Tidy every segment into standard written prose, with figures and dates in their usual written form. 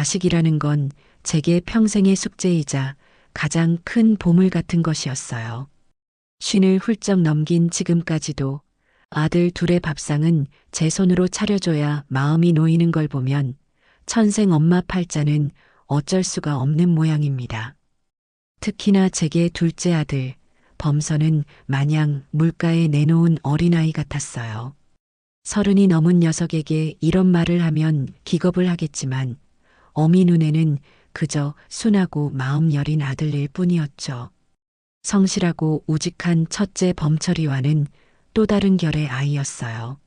자식이라는 건 제게 평생의 숙제이자 가장 큰 보물 같은 것이었어요. 쉰을 훌쩍 넘긴 지금까지도 아들 둘의 밥상은 제 손으로 차려줘야 마음이 놓이는 걸 보면 천생 엄마 팔자는 어쩔 수가 없는 모양입니다. 특히나 제게 둘째 아들, 범선은 마냥 물가에 내놓은 어린아이 같았어요. 30이 넘은 녀석에게 이런 말을 하면 기겁을 하겠지만 어미 눈에는 그저 순하고 마음 여린 아들일 뿐이었죠. 성실하고 우직한 첫째 범철이와는 또 다른 결의 아이였어요.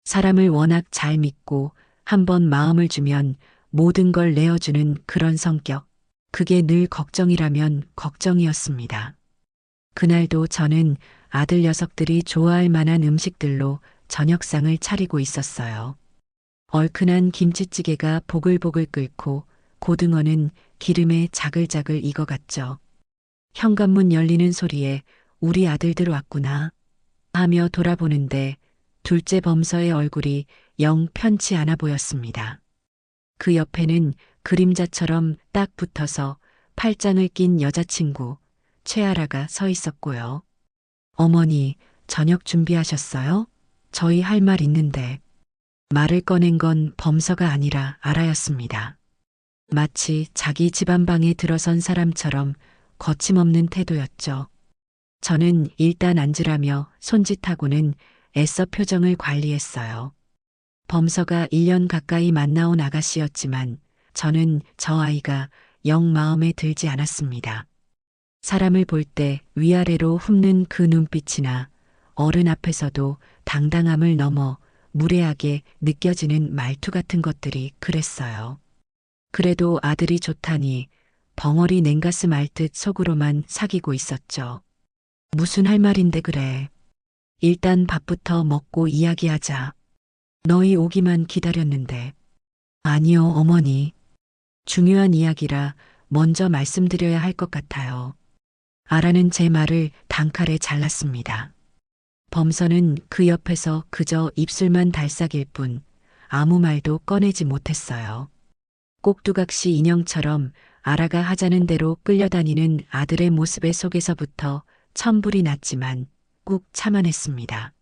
사람을 워낙 잘 믿고 한번 마음을 주면 모든 걸 내어주는 그런 성격. 그게 늘 걱정이라면 걱정이었습니다. 그날도 저는 아들 녀석들이 좋아할 만한 음식들로 저녁상을 차리고 있었어요. 얼큰한 김치찌개가 보글보글 끓고 고등어는 기름에 자글자글 익어갔죠. 현관문 열리는 소리에 우리 아들들 왔구나 하며 돌아보는데 둘째 범서의 얼굴이 영 편치 않아 보였습니다. 그 옆에는 그림자처럼 딱 붙어서 팔짱을 낀 여자친구 최아라가 서 있었고요. 어머니, 저녁 준비하셨어요? 저희 할 말 있는데. 말을 꺼낸 건 범서가 아니라 아라였습니다. 마치 자기 집안방에 들어선 사람처럼 거침없는 태도였죠. 저는 일단 앉으라며 손짓하고는 애써 표정을 관리했어요. 범서가 1년 가까이 만나온 아가씨였지만 저는 저 아이가 영 마음에 들지 않았습니다. 사람을 볼 때 위아래로 훑는 그 눈빛이나 어른 앞에서도 당당함을 넘어 무례하게 느껴지는 말투 같은 것들이 그랬어요. 그래도 아들이 좋다니 벙어리 냉가슴 앓듯 속으로만 사귀고 있었죠. 무슨 할 말인데 그래. 일단 밥부터 먹고 이야기하자. 너희 오기만 기다렸는데. 아니요, 어머니. 중요한 이야기라 먼저 말씀드려야 할 것 같아요. 아라는 제 말을 단칼에 잘랐습니다. 범선은 그 옆에서 그저 입술만 달싹일 뿐 아무 말도 꺼내지 못했어요. 꼭두각시 인형처럼 아라가 하자는 대로 끌려다니는 아들의 모습의 속에서부터 천불이 났지만 꾹 참아냈습니다.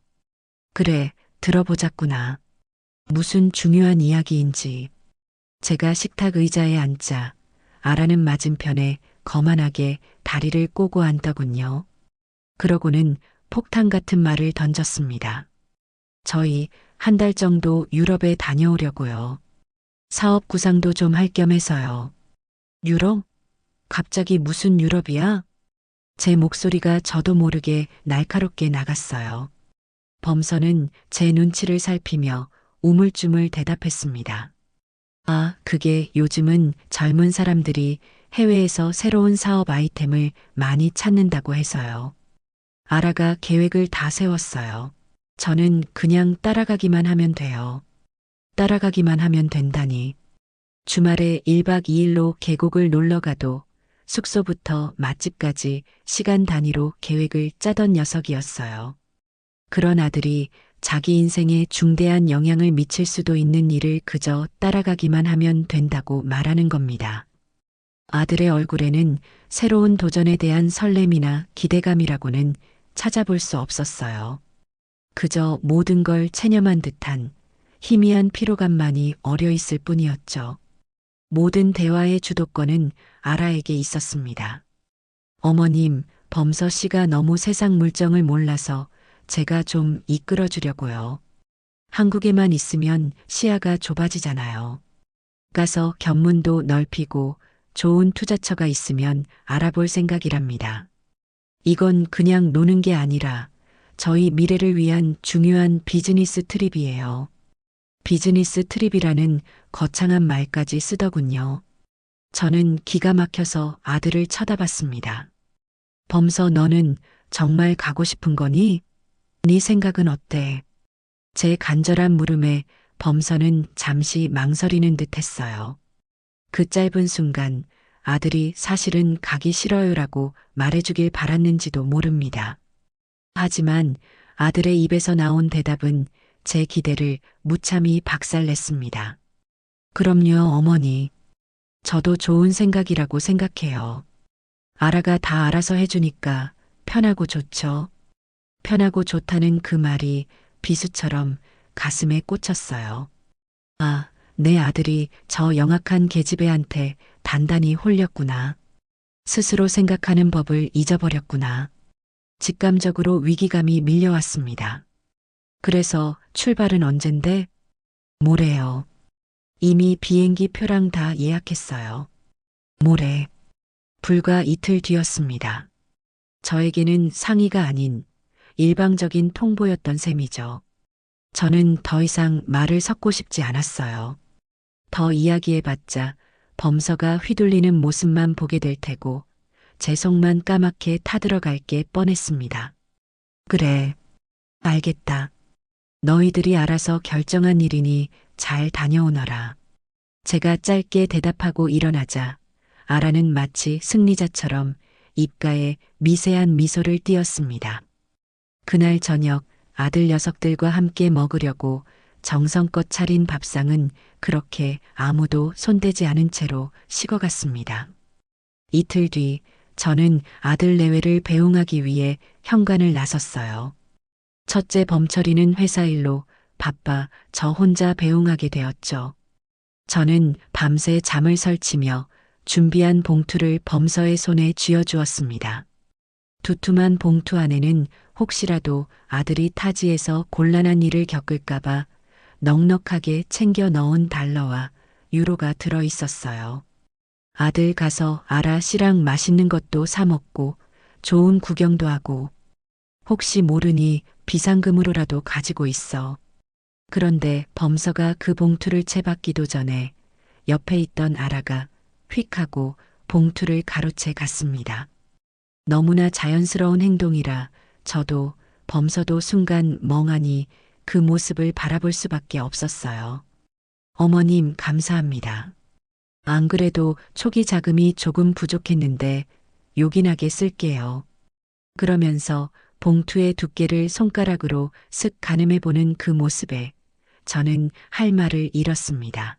그래, 들어보자꾸나. 무슨 중요한 이야기인지. 제가 식탁 의자에 앉자 아라는 맞은편에 거만하게 다리를 꼬고 앉더군요. 그러고는 폭탄 같은 말을 던졌습니다. 저희 한 달 정도 유럽에 다녀오려고요. 사업 구상도 좀 할 겸 해서요. 유럽? 갑자기 무슨 유럽이야? 제 목소리가 저도 모르게 날카롭게 나갔어요. 범선은 제 눈치를 살피며 우물쭈물 대답했습니다. 아, 그게 요즘은 젊은 사람들이 해외에서 새로운 사업 아이템을 많이 찾는다고 해서요. 아라가 계획을 다 세웠어요. 저는 그냥 따라가기만 하면 돼요. 따라가기만 하면 된다니. 주말에 1박 2일로 계곡을 놀러가도 숙소부터 맛집까지 시간 단위로 계획을 짜던 녀석이었어요. 그런 아들이 자기 인생에 중대한 영향을 미칠 수도 있는 일을 그저 따라가기만 하면 된다고 말하는 겁니다. 아들의 얼굴에는 새로운 도전에 대한 설렘이나 기대감이라고는 찾아볼 수 없었어요. 그저 모든 걸 체념한 듯한 희미한 피로감만이 어려 있을 뿐이었죠. 모든 대화의 주도권은 아라에게 있었습니다. 어머님, 범서 씨가 너무 세상 물정을 몰라서 제가 좀 이끌어 주려고요. 한국에만 있으면 시야가 좁아지잖아요. 가서 견문도 넓히고 좋은 투자처가 있으면 알아볼 생각이랍니다. 이건 그냥 노는 게 아니라 저희 미래를 위한 중요한 비즈니스 트립이에요. 비즈니스 트립이라는 거창한 말까지 쓰더군요. 저는 기가 막혀서 아들을 쳐다봤습니다. 범서 너는 정말 가고 싶은 거니? 네 생각은 어때? 제 간절한 물음에 범서는 잠시 망설이는 듯 했어요. 그 짧은 순간 아들이 사실은 가기 싫어요라고 말해주길 바랐는지도 모릅니다. 하지만 아들의 입에서 나온 대답은 제 기대를 무참히 박살냈습니다. 그럼요, 어머니. 저도 좋은 생각이라고 생각해요. 아라가 다 알아서 해주니까 편하고 좋죠. 편하고 좋다는 그 말이 비수처럼 가슴에 꽂혔어요. 아, 내 아들이 저 영악한 계집애한테 단단히 홀렸구나. 스스로 생각하는 법을 잊어버렸구나. 직감적으로 위기감이 밀려왔습니다. 그래서 출발은 언젠데? 모레요. 이미 비행기 표랑 다 예약했어요. 모레. 불과 이틀 뒤였습니다. 저에게는 상의가 아닌 일방적인 통보였던 셈이죠. 저는 더 이상 말을 섞고 싶지 않았어요. 더 이야기해봤자 범서가 휘둘리는 모습만 보게 될 테고 제 속만 까맣게 타들어갈 게 뻔했습니다. 그래, 알겠다. 너희들이 알아서 결정한 일이니 잘 다녀오너라. 제가 짧게 대답하고 일어나자 아라는 마치 승리자처럼 입가에 미세한 미소를 띄었습니다. 그날 저녁 아들 녀석들과 함께 먹으려고 정성껏 차린 밥상은 그렇게 아무도 손대지 않은 채로 식어갔습니다. 이틀 뒤 저는 아들 내외를 배웅하기 위해 현관을 나섰어요. 첫째 범철이는 회사 일로 바빠 저 혼자 배웅하게 되었죠. 저는 밤새 잠을 설치며 준비한 봉투를 범서의 손에 쥐어주었습니다. 두툼한 봉투 안에는 혹시라도 아들이 타지에서 곤란한 일을 겪을까봐 넉넉하게 챙겨 넣은 달러와 유로가 들어 있었어요. 아들 가서 아라 씨랑 맛있는 것도 사 먹고 좋은 구경도 하고 혹시 모르니 비상금으로라도 가지고 있어. 그런데 범서가 그 봉투를 채받기도 전에 옆에 있던 아라가 휙 하고 봉투를 가로채 갔습니다. 너무나 자연스러운 행동이라 저도 범서도 순간 멍하니 그 모습을 바라볼 수밖에 없었어요. 어머님 감사합니다. 안 그래도 초기 자금이 조금 부족했는데 요긴하게 쓸게요. 그러면서 봉투의 두께를 손가락으로 쓱 가늠해보는 그 모습에 저는 할 말을 잃었습니다.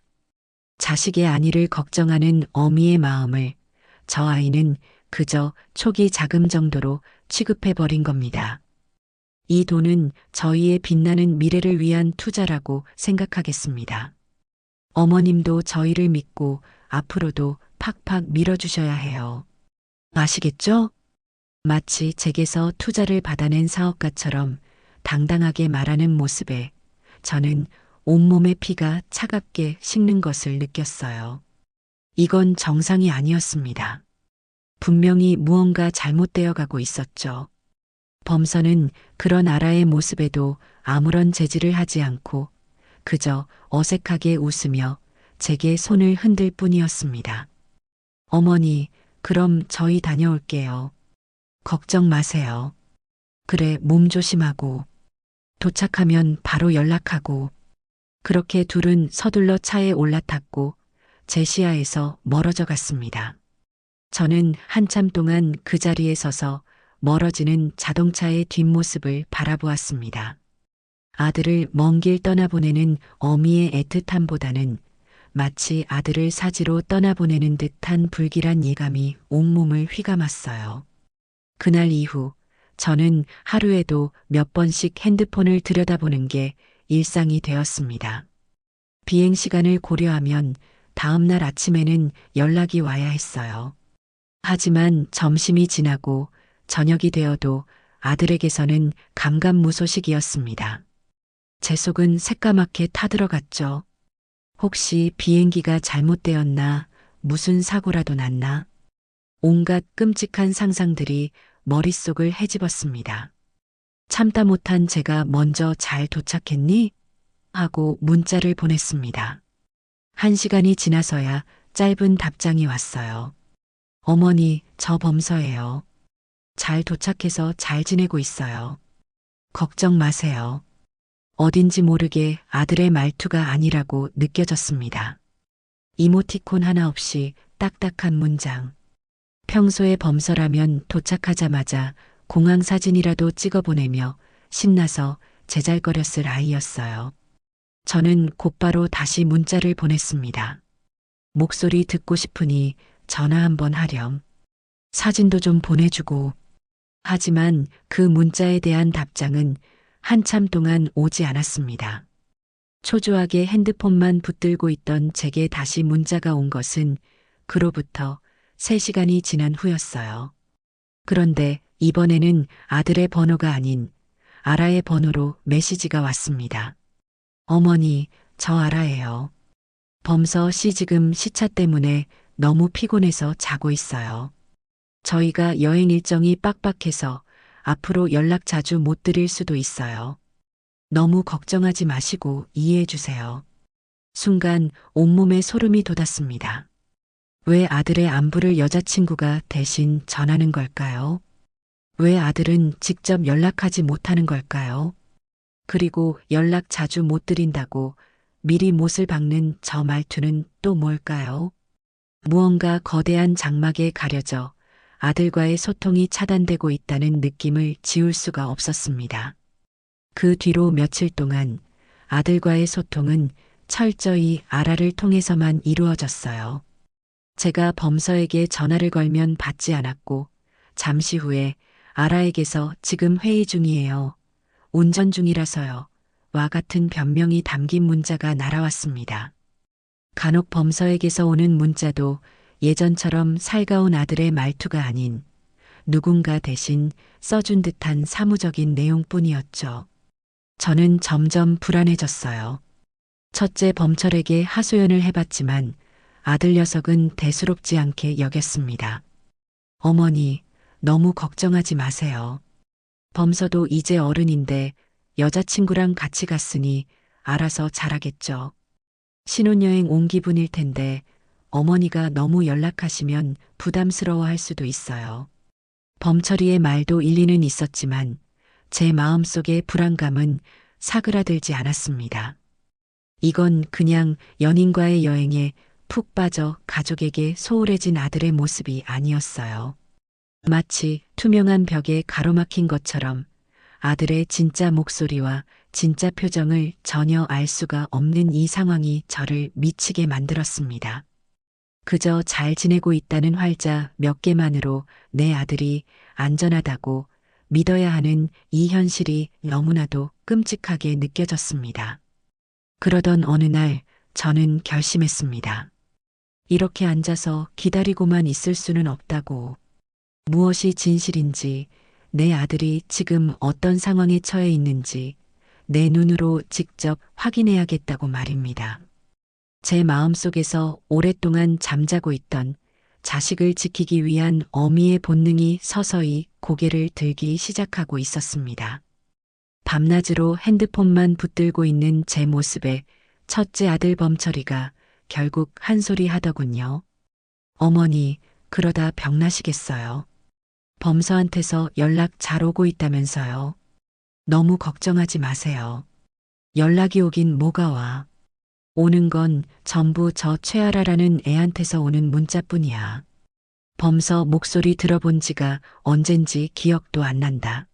자식의 안위를 걱정하는 어미의 마음을 저 아이는 그저 초기 자금 정도로 취급해버린 겁니다. 이 돈은 저희의 빛나는 미래를 위한 투자라고 생각하겠습니다. 어머님도 저희를 믿고 앞으로도 팍팍 밀어주셔야 해요. 아시겠죠? 마치 제게서 투자를 받아낸 사업가처럼 당당하게 말하는 모습에 저는 온몸의 피가 차갑게 식는 것을 느꼈어요. 이건 정상이 아니었습니다. 분명히 무언가 잘못되어 가고 있었죠. 범서는 그런 아라의 모습에도 아무런 제지를 하지 않고 그저 어색하게 웃으며 제게 손을 흔들 뿐이었습니다. 어머니, 그럼 저희 다녀올게요. 걱정 마세요. 그래, 몸 조심하고. 도착하면 바로 연락하고. 그렇게 둘은 서둘러 차에 올라탔고 제 시야에서 멀어져 갔습니다. 저는 한참 동안 그 자리에 서서 멀어지는 자동차의 뒷모습을 바라보았습니다. 아들을 먼 길 떠나보내는 어미의 애틋함보다는 마치 아들을 사지로 떠나보내는 듯한 불길한 예감이 온몸을 휘감았어요. 그날 이후 저는 하루에도 몇 번씩 핸드폰을 들여다보는 게 일상이 되었습니다. 비행 시간을 고려하면 다음 날 아침에는 연락이 와야 했어요. 하지만 점심이 지나고 저녁이 되어도 아들에게서는 감감무소식이었습니다. 제 속은 새까맣게 타들어갔죠. 혹시 비행기가 잘못되었나, 무슨 사고라도 났나? 온갖 끔찍한 상상들이 머릿속을 헤집었습니다. 참다 못한 제가 먼저 잘 도착했니? 하고 문자를 보냈습니다. 1시간이 지나서야 짧은 답장이 왔어요. 어머니, 저 범서예요. 잘 도착해서 잘 지내고 있어요. 걱정 마세요. 어딘지 모르게 아들의 말투가 아니라고 느껴졌습니다. 이모티콘 하나 없이 딱딱한 문장. 평소에 범서라면 도착하자마자 공항 사진이라도 찍어보내며 신나서 제잘거렸을 아이였어요. 저는 곧바로 다시 문자를 보냈습니다. 목소리 듣고 싶으니 전화 한번 하렴. 사진도 좀 보내주고. 하지만 그 문자에 대한 답장은 한참 동안 오지 않았습니다. 초조하게 핸드폰만 붙들고 있던 제게 다시 문자가 온 것은 그로부터 3시간이 지난 후였어요. 그런데 이번에는 아들의 번호가 아닌 아라의 번호로 메시지가 왔습니다. 어머니, 저 아라예요. 범서 씨 지금 시차 때문에 너무 피곤해서 자고 있어요. 저희가 여행 일정이 빡빡해서 앞으로 연락 자주 못 드릴 수도 있어요. 너무 걱정하지 마시고 이해해 주세요. 순간 온몸에 소름이 돋았습니다. 왜 아들의 안부를 여자친구가 대신 전하는 걸까요? 왜 아들은 직접 연락하지 못하는 걸까요? 그리고 연락 자주 못 드린다고 미리 못을 박는 저 말투는 또 뭘까요? 무언가 거대한 장막에 가려져 아들과의 소통이 차단되고 있다는 느낌을 지울 수가 없었습니다. 그 뒤로 며칠 동안 아들과의 소통은 철저히 아라를 통해서만 이루어졌어요. 제가 범서에게 전화를 걸면 받지 않았고 잠시 후에 아라에게서 지금 회의 중이에요. 운전 중이라서요. 와 같은 변명이 담긴 문자가 날아왔습니다. 간혹 범서에게서 오는 문자도 예전처럼 살가운 아들의 말투가 아닌 누군가 대신 써준 듯한 사무적인 내용뿐이었죠. 저는 점점 불안해졌어요. 첫째 범철에게 하소연을 해봤지만 아들 녀석은 대수롭지 않게 여겼습니다. 어머니, 너무 걱정하지 마세요. 범서도 이제 어른인데 여자친구랑 같이 갔으니 알아서 잘하겠죠. 신혼여행 온 기분일 텐데 어머니가 너무 연락하시면 부담스러워할 수도 있어요. 범철이의 말도 일리는 있었지만 제 마음속의 불안감은 사그라들지 않았습니다. 이건 그냥 연인과의 여행에 푹 빠져 가족에게 소홀해진 아들의 모습이 아니었어요. 마치 투명한 벽에 가로막힌 것처럼 아들의 진짜 목소리와 진짜 표정을 전혀 알 수가 없는 이 상황이 저를 미치게 만들었습니다. 그저 잘 지내고 있다는 활자 몇 개만으로 내 아들이 안전하다고 믿어야 하는 이 현실이 너무나도 끔찍하게 느껴졌습니다. 그러던 어느 날 저는 결심했습니다. 이렇게 앉아서 기다리고만 있을 수는 없다고. 무엇이 진실인지, 내 아들이 지금 어떤 상황에 처해 있는지 내 눈으로 직접 확인해야겠다고 말입니다. 제 마음속에서 오랫동안 잠자고 있던 자식을 지키기 위한 어미의 본능이 서서히 고개를 들기 시작하고 있었습니다. 밤낮으로 핸드폰만 붙들고 있는 제 모습에 첫째 아들 범철이가 결국 한 소리 하더군요. 어머니, 그러다 병나시겠어요. 범서한테서 연락 잘 오고 있다면서요. 너무 걱정하지 마세요. 연락이 오긴 뭐가 와. 오는 건 전부 저 최아라라는 애한테서 오는 문자뿐이야. 범서 목소리 들어본 지가 언젠지 기억도 안 난다.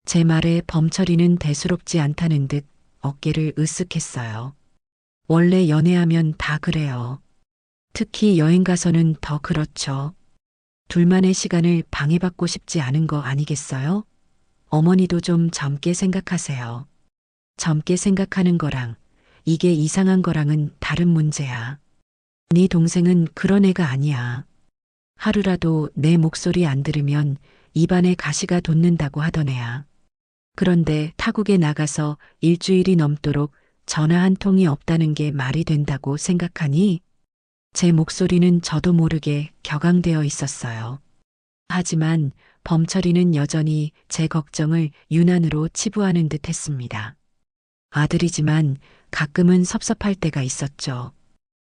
제 말에 범철이는 대수롭지 않다는 듯 어깨를 으쓱했어요. 원래 연애하면 다 그래요. 특히 여행 가서는 더 그렇죠. 둘만의 시간을 방해받고 싶지 않은 거 아니겠어요? 어머니도 좀 젊게 생각하세요. 젊게 생각하는 거랑 이게 이상한 거랑은 다른 문제야. 네 동생은 그런 애가 아니야. 하루라도 내 목소리 안 들으면 입안에 가시가 돋는다고 하던 애야. 그런데 타국에 나가서 일주일이 넘도록 전화 한 통이 없다는 게 말이 된다고 생각하니? 제 목소리는 저도 모르게 격앙되어 있었어요. 하지만 범철이는 여전히 제 걱정을 유난으로 치부하는 듯 했습니다. 아들이지만 가끔은 섭섭할 때가 있었죠.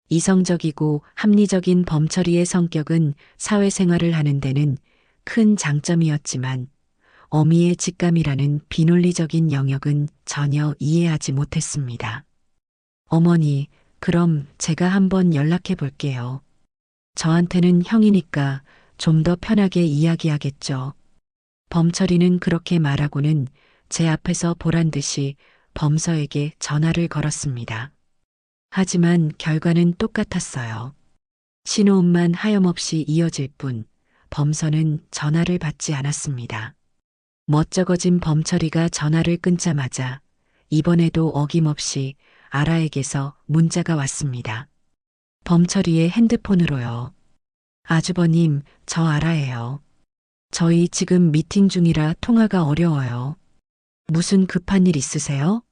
이성적이고 합리적인 범철이의 성격은 사회생활을 하는 데는 큰 장점이었지만 어미의 직감이라는 비논리적인 영역은 전혀 이해하지 못했습니다. 어머니, 그럼 제가 한번 연락해 볼게요. 저한테는 형이니까 좀 더 편하게 이야기하겠죠. 범철이는 그렇게 말하고는 제 앞에서 보란 듯이 범서에게 전화를 걸었습니다. 하지만 결과는 똑같았어요. 신호음만 하염없이 이어질 뿐 범선은 전화를 받지 않았습니다. 멋쩍어진 범철이가 전화를 끊자마자 이번에도 어김없이 아라에게서 문자가 왔습니다. 범철이의 핸드폰으로요. 아주버님, 저 아라예요. 저희 지금 미팅 중이라 통화가 어려워요. 무슨 급한 일 있으세요?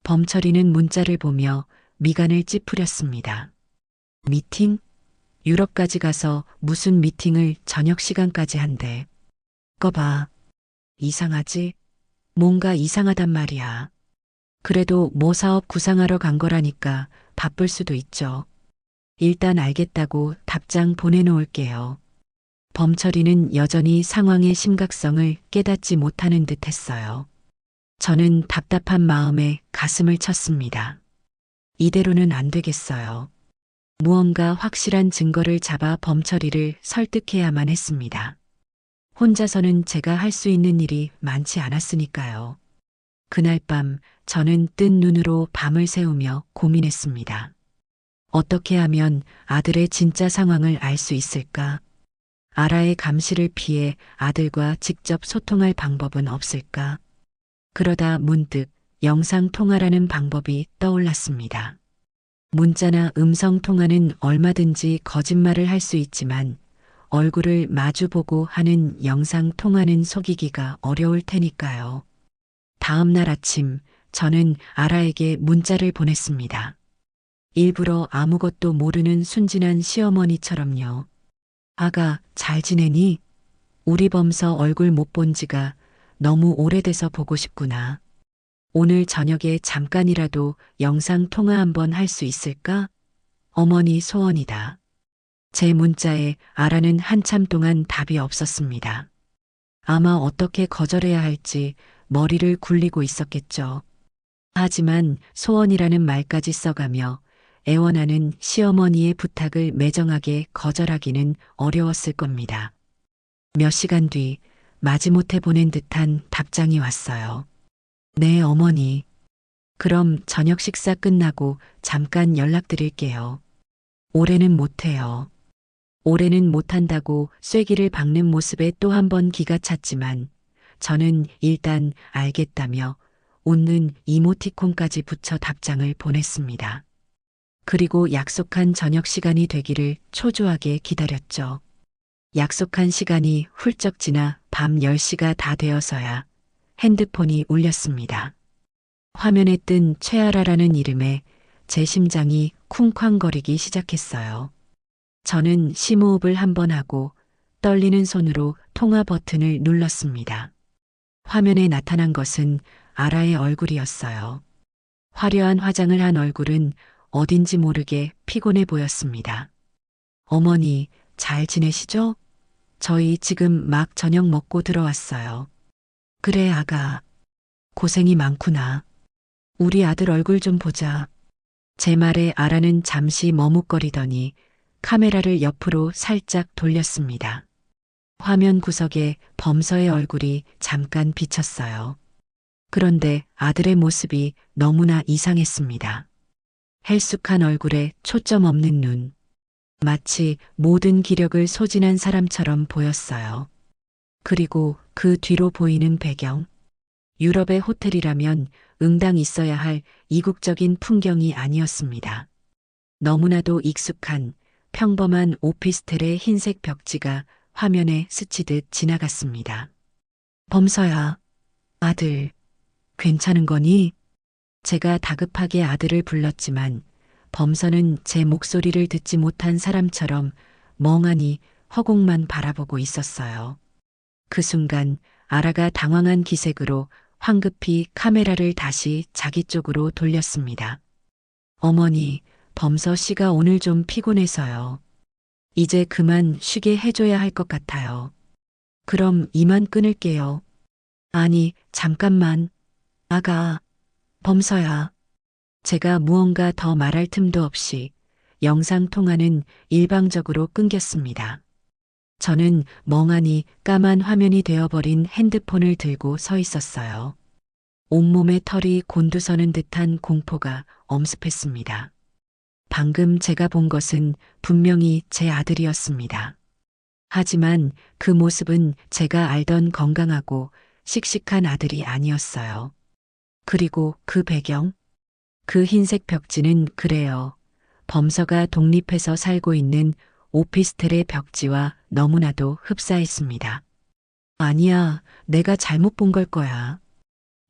범철이는 문자를 보며 미간을 찌푸렸습니다. 미팅? 유럽까지 가서 무슨 미팅을 저녁 시간까지 한대. 꺼봐. 이상하지? 뭔가 이상하단 말이야. 그래도 뭐 사업 구상하러 간 거라니까 바쁠 수도 있죠. 일단 알겠다고 답장 보내놓을게요. 범철이는 여전히 상황의 심각성을 깨닫지 못하는 듯 했어요. 저는 답답한 마음에 가슴을 쳤습니다. 이대로는 안 되겠어요. 무언가 확실한 증거를 잡아 범철이를 설득해야만 했습니다. 혼자서는 제가 할 수 있는 일이 많지 않았으니까요. 그날 밤 저는 뜬 눈으로 밤을 새우며 고민했습니다. 어떻게 하면 아들의 진짜 상황을 알 수 있을까? 아라의 감시를 피해 아들과 직접 소통할 방법은 없을까? 그러다 문득 영상 통화라는 방법이 떠올랐습니다. 문자나 음성 통화는 얼마든지 거짓말을 할 수 있지만 얼굴을 마주보고 하는 영상 통화는 속이기가 어려울 테니까요. 다음 날 아침 저는 아라에게 문자를 보냈습니다. 일부러 아무것도 모르는 순진한 시어머니처럼요. 아가, 잘 지내니? 우리 범서 얼굴 못 본 지가 너무 오래돼서 보고 싶구나. 오늘 저녁에 잠깐이라도 영상 통화 한번 할 수 있을까? 어머니 소원이다. 제 문자에 아라는 한참 동안 답이 없었습니다. 아마 어떻게 거절해야 할지 머리를 굴리고 있었겠죠. 하지만 소원이라는 말까지 써가며 애원하는 시어머니의 부탁을 매정하게 거절하기는 어려웠을 겁니다. 몇 시간 뒤 마지못해 보낸 듯한 답장이 왔어요. 네, 어머니. 그럼 저녁 식사 끝나고 잠깐 연락드릴게요. 올해는 못해요. 올해는 못한다고 쐐기를 박는 모습에 또 한 번 기가 찼지만 저는 일단 알겠다며 웃는 이모티콘까지 붙여 답장을 보냈습니다. 그리고 약속한 저녁 시간이 되기를 초조하게 기다렸죠. 약속한 시간이 훌쩍 지나 밤 10시가 다 되어서야 핸드폰이 울렸습니다. 화면에 뜬 최아라라는 이름에 제 심장이 쿵쾅거리기 시작했어요. 저는 심호흡을 한번 하고 떨리는 손으로 통화 버튼을 눌렀습니다. 화면에 나타난 것은 아라의 얼굴이었어요. 화려한 화장을 한 얼굴은 어딘지 모르게 피곤해 보였습니다. 어머니, 잘 지내시죠? 저희 지금 막 저녁 먹고 들어왔어요. 그래, 아가. 고생이 많구나. 우리 아들 얼굴 좀 보자. 제 말에 아라는 잠시 머뭇거리더니 카메라를 옆으로 살짝 돌렸습니다. 화면 구석에 범서의 얼굴이 잠깐 비쳤어요. 그런데 아들의 모습이 너무나 이상했습니다. 헬쑥한 얼굴에 초점 없는 눈. 마치 모든 기력을 소진한 사람처럼 보였어요. 그리고 그 뒤로 보이는 배경. 유럽의 호텔이라면 응당 있어야 할 이국적인 풍경이 아니었습니다. 너무나도 익숙한 평범한 오피스텔의 흰색 벽지가 화면에 스치듯 지나갔습니다. 범서야, 아들, 괜찮은 거니? 제가 다급하게 아들을 불렀지만 범서는 제 목소리를 듣지 못한 사람처럼 멍하니 허공만 바라보고 있었어요. 그 순간 아라가 당황한 기색으로 황급히 카메라를 다시 자기 쪽으로 돌렸습니다. 어머니, 범서 씨가 오늘 좀 피곤해서요. 이제 그만 쉬게 해줘야 할 것 같아요. 그럼 이만 끊을게요. 아니, 잠깐만. 아가, 범서야. 제가 무언가 더 말할 틈도 없이 영상 통화는 일방적으로 끊겼습니다. 저는 멍하니 까만 화면이 되어버린 핸드폰을 들고 서 있었어요. 온몸에 털이 곤두서는 듯한 공포가 엄습했습니다. 방금 제가 본 것은 분명히 제 아들이었습니다. 하지만 그 모습은 제가 알던 건강하고 씩씩한 아들이 아니었어요. 그리고 그 배경, 그 흰색 벽지는 그래요. 범서가 독립해서 살고 있는 오피스텔의 벽지와 너무나도 흡사했습니다. 아니야, 내가 잘못 본 걸 거야.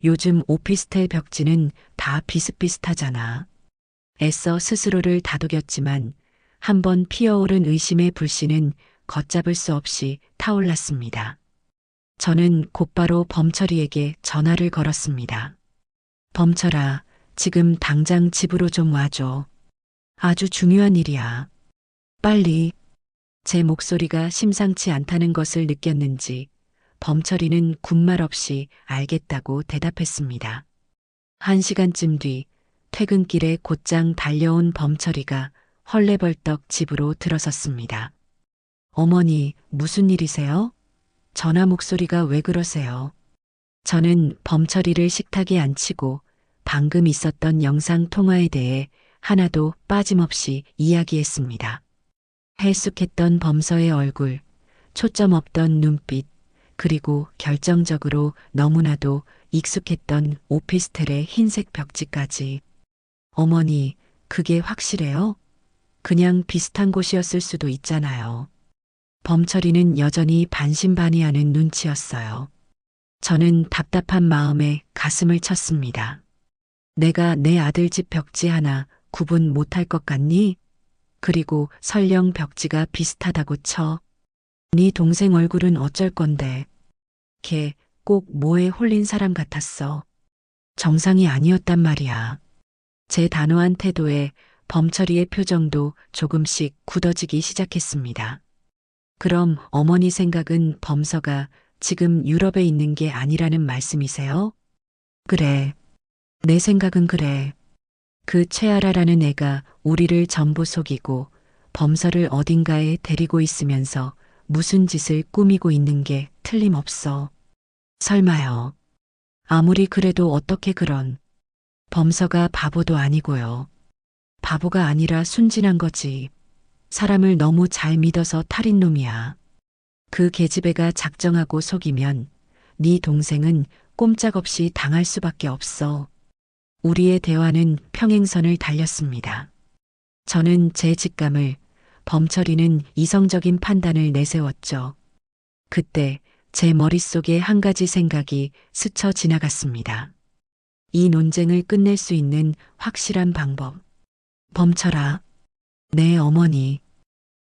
요즘 오피스텔 벽지는 다 비슷비슷하잖아. 애써 스스로를 다독였지만 한번 피어오른 의심의 불씨는 걷잡을 수 없이 타올랐습니다. 저는 곧바로 범철이에게 전화를 걸었습니다. 범철아, 지금 당장 집으로 좀 와줘. 아주 중요한 일이야. 빨리. 제 목소리가 심상치 않다는 것을 느꼈는지 범철이는 군말 없이 알겠다고 대답했습니다. 1시간쯤 뒤 퇴근길에 곧장 달려온 범철이가 헐레벌떡 집으로 들어섰습니다. 어머니, 무슨 일이세요? 전화 목소리가 왜 그러세요? 저는 범철이를 식탁에 앉히고 방금 있었던 영상 통화에 대해 하나도 빠짐없이 이야기했습니다. 해숙했던 범서의 얼굴, 초점 없던 눈빛, 그리고 결정적으로 너무나도 익숙했던 오피스텔의 흰색 벽지까지. 어머니, 그게 확실해요? 그냥 비슷한 곳이었을 수도 있잖아요. 범철이는 여전히 반신반의하는 눈치였어요. 저는 답답한 마음에 가슴을 쳤습니다. 내가 내 아들 집 벽지 하나 구분 못할 것 같니? 그리고 설령 벽지가 비슷하다고 쳐. 네 동생 얼굴은 어쩔 건데. 걔 꼭 뭐에 홀린 사람 같았어. 정상이 아니었단 말이야. 제 단호한 태도에 범철이의 표정도 조금씩 굳어지기 시작했습니다. 그럼 어머니 생각은 범서가 지금 유럽에 있는 게 아니라는 말씀이세요? 그래. 내 생각은 그래. 그 최아라라는 애가 우리를 전부 속이고 범서를 어딘가에 데리고 있으면서 무슨 짓을 꾸미고 있는 게 틀림없어. 설마요. 아무리 그래도 어떻게 그런. 범서가 바보도 아니고요. 바보가 아니라 순진한 거지. 사람을 너무 잘 믿어서 탈인 놈이야. 그 계집애가 작정하고 속이면 네 동생은 꼼짝없이 당할 수밖에 없어. 우리의 대화는 평행선을 달렸습니다. 저는 제 직감을, 범철이는 이성적인 판단을 내세웠죠. 그때 제 머릿속에 한 가지 생각이 스쳐 지나갔습니다. 이 논쟁을 끝낼 수 있는 확실한 방법. 범철아, 내 어머니,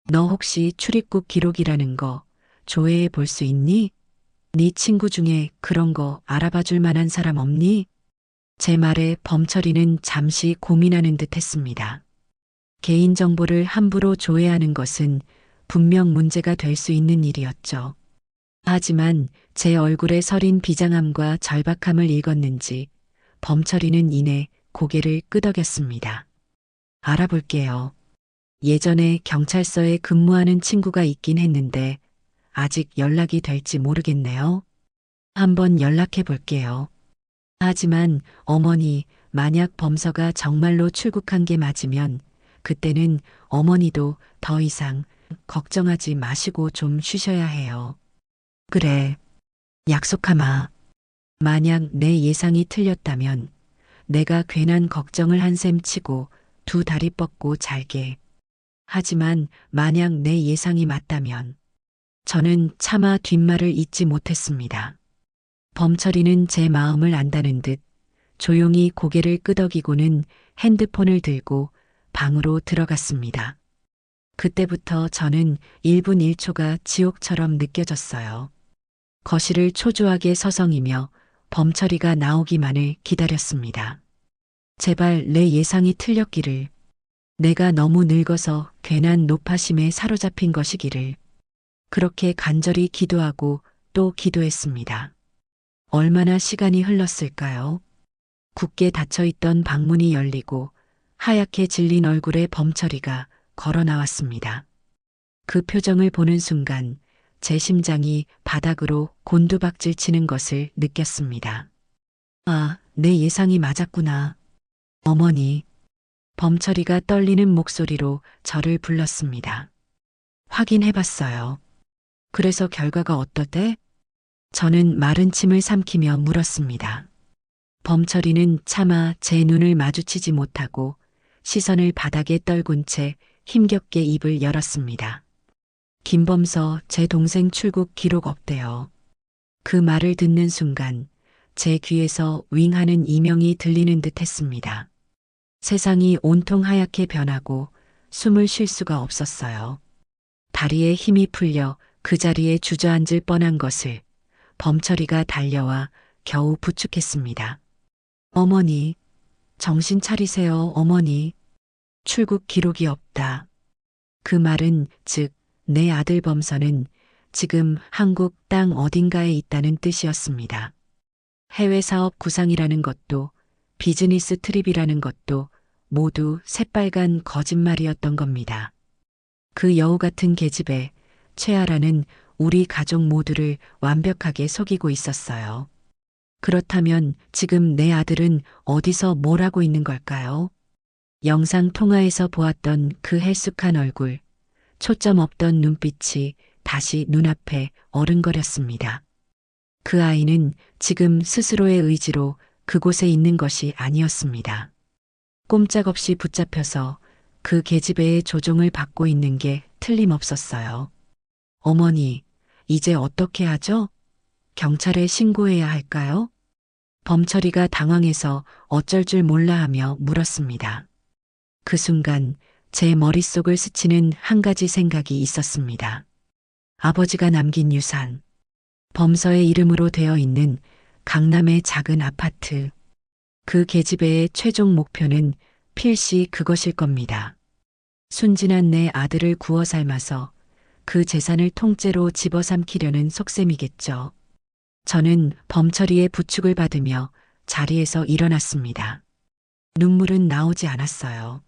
너 혹시 출입국 기록이라는 거 조회해 볼 수 있니? 네 친구 중에 그런 거 알아봐 줄 만한 사람 없니? 제 말에 범철이는 잠시 고민하는 듯 했습니다. 개인정보를 함부로 조회하는 것은 분명 문제가 될 수 있는 일이었죠. 하지만 제 얼굴에 서린 비장함과 절박함을 읽었는지 범철이는 이내 고개를 끄덕였습니다. 알아볼게요. 예전에 경찰서에 근무하는 친구가 있긴 했는데 아직 연락이 될지 모르겠네요. 한번 연락해 볼게요. 하지만 어머니, 만약 범서가 정말로 출국한 게 맞으면 그때는 어머니도 더 이상 걱정하지 마시고 좀 쉬셔야 해요. 그래, 약속하마. 만약 내 예상이 틀렸다면 내가 괜한 걱정을 한 셈 치고 두 다리 뻗고 잘게. 하지만 만약 내 예상이 맞다면 저는 차마 뒷말을 잇지 못했습니다. 범철이는 제 마음을 안다는 듯 조용히 고개를 끄덕이고는 핸드폰을 들고 방으로 들어갔습니다. 그때부터 저는 1분 1초가 지옥처럼 느껴졌어요. 거실을 초조하게 서성이며 범철이가 나오기만을 기다렸습니다. 제발 내 예상이 틀렸기를. 내가 너무 늙어서 괜한 노파심에 사로잡힌 것이기를. 그렇게 간절히 기도하고 또 기도했습니다. 얼마나 시간이 흘렀을까요? 굳게 닫혀있던 방문이 열리고 하얗게 질린 얼굴의 범철이가 걸어 나왔습니다. 그 표정을 보는 순간 제 심장이 바닥으로 곤두박질 치는 것을 느꼈습니다. 아, 내 예상이 맞았구나. 어머니, 범철이가 떨리는 목소리로 저를 불렀습니다. 확인해봤어요. 그래서 결과가 어떠대? 저는 마른 침을 삼키며 물었습니다. 범철이는 차마 제 눈을 마주치지 못하고 시선을 바닥에 떨군 채 힘겹게 입을 열었습니다. 김범서 제 동생 출국 기록 없대요. 그 말을 듣는 순간 제 귀에서 윙 하는 이명이 들리는 듯 했습니다. 세상이 온통 하얗게 변하고 숨을 쉴 수가 없었어요. 다리에 힘이 풀려 그 자리에 주저앉을 뻔한 것을 범철이가 달려와 겨우 부축했습니다. 어머니, 정신 차리세요, 어머니. 출국 기록이 없다. 그 말은 즉, 내 아들 범서는 지금 한국 땅 어딘가에 있다는 뜻이었습니다. 해외 사업 구상이라는 것도 비즈니스 트립이라는 것도 모두 새빨간 거짓말이었던 겁니다. 그 여우 같은 계집애 최아라는 우리 가족 모두를 완벽하게 속이고 있었어요. 그렇다면 지금 내 아들은 어디서 뭘 하고 있는 걸까요? 영상 통화에서 보았던 그 헬쑥한 얼굴, 초점 없던 눈빛이 다시 눈앞에 어른거렸습니다. 그 아이는 지금 스스로의 의지로 그곳에 있는 것이 아니었습니다. 꼼짝없이 붙잡혀서 그 계집애의 조종을 받고 있는 게 틀림없었어요. 어머니, 이제 어떻게 하죠? 경찰에 신고해야 할까요? 범철이가 당황해서 어쩔 줄 몰라 하며 물었습니다. 그 순간 제 머릿속을 스치는 한 가지 생각이 있었습니다. 아버지가 남긴 유산, 범서의 이름으로 되어 있는 강남의 작은 아파트. 그 계집애의 최종 목표는 필시 그것일 겁니다. 순진한 내 아들을 구워 삶아서 그 재산을 통째로 집어삼키려는 속셈이겠죠. 저는 범철이의 부축을 받으며 자리에서 일어났습니다. 눈물은 나오지 않았어요.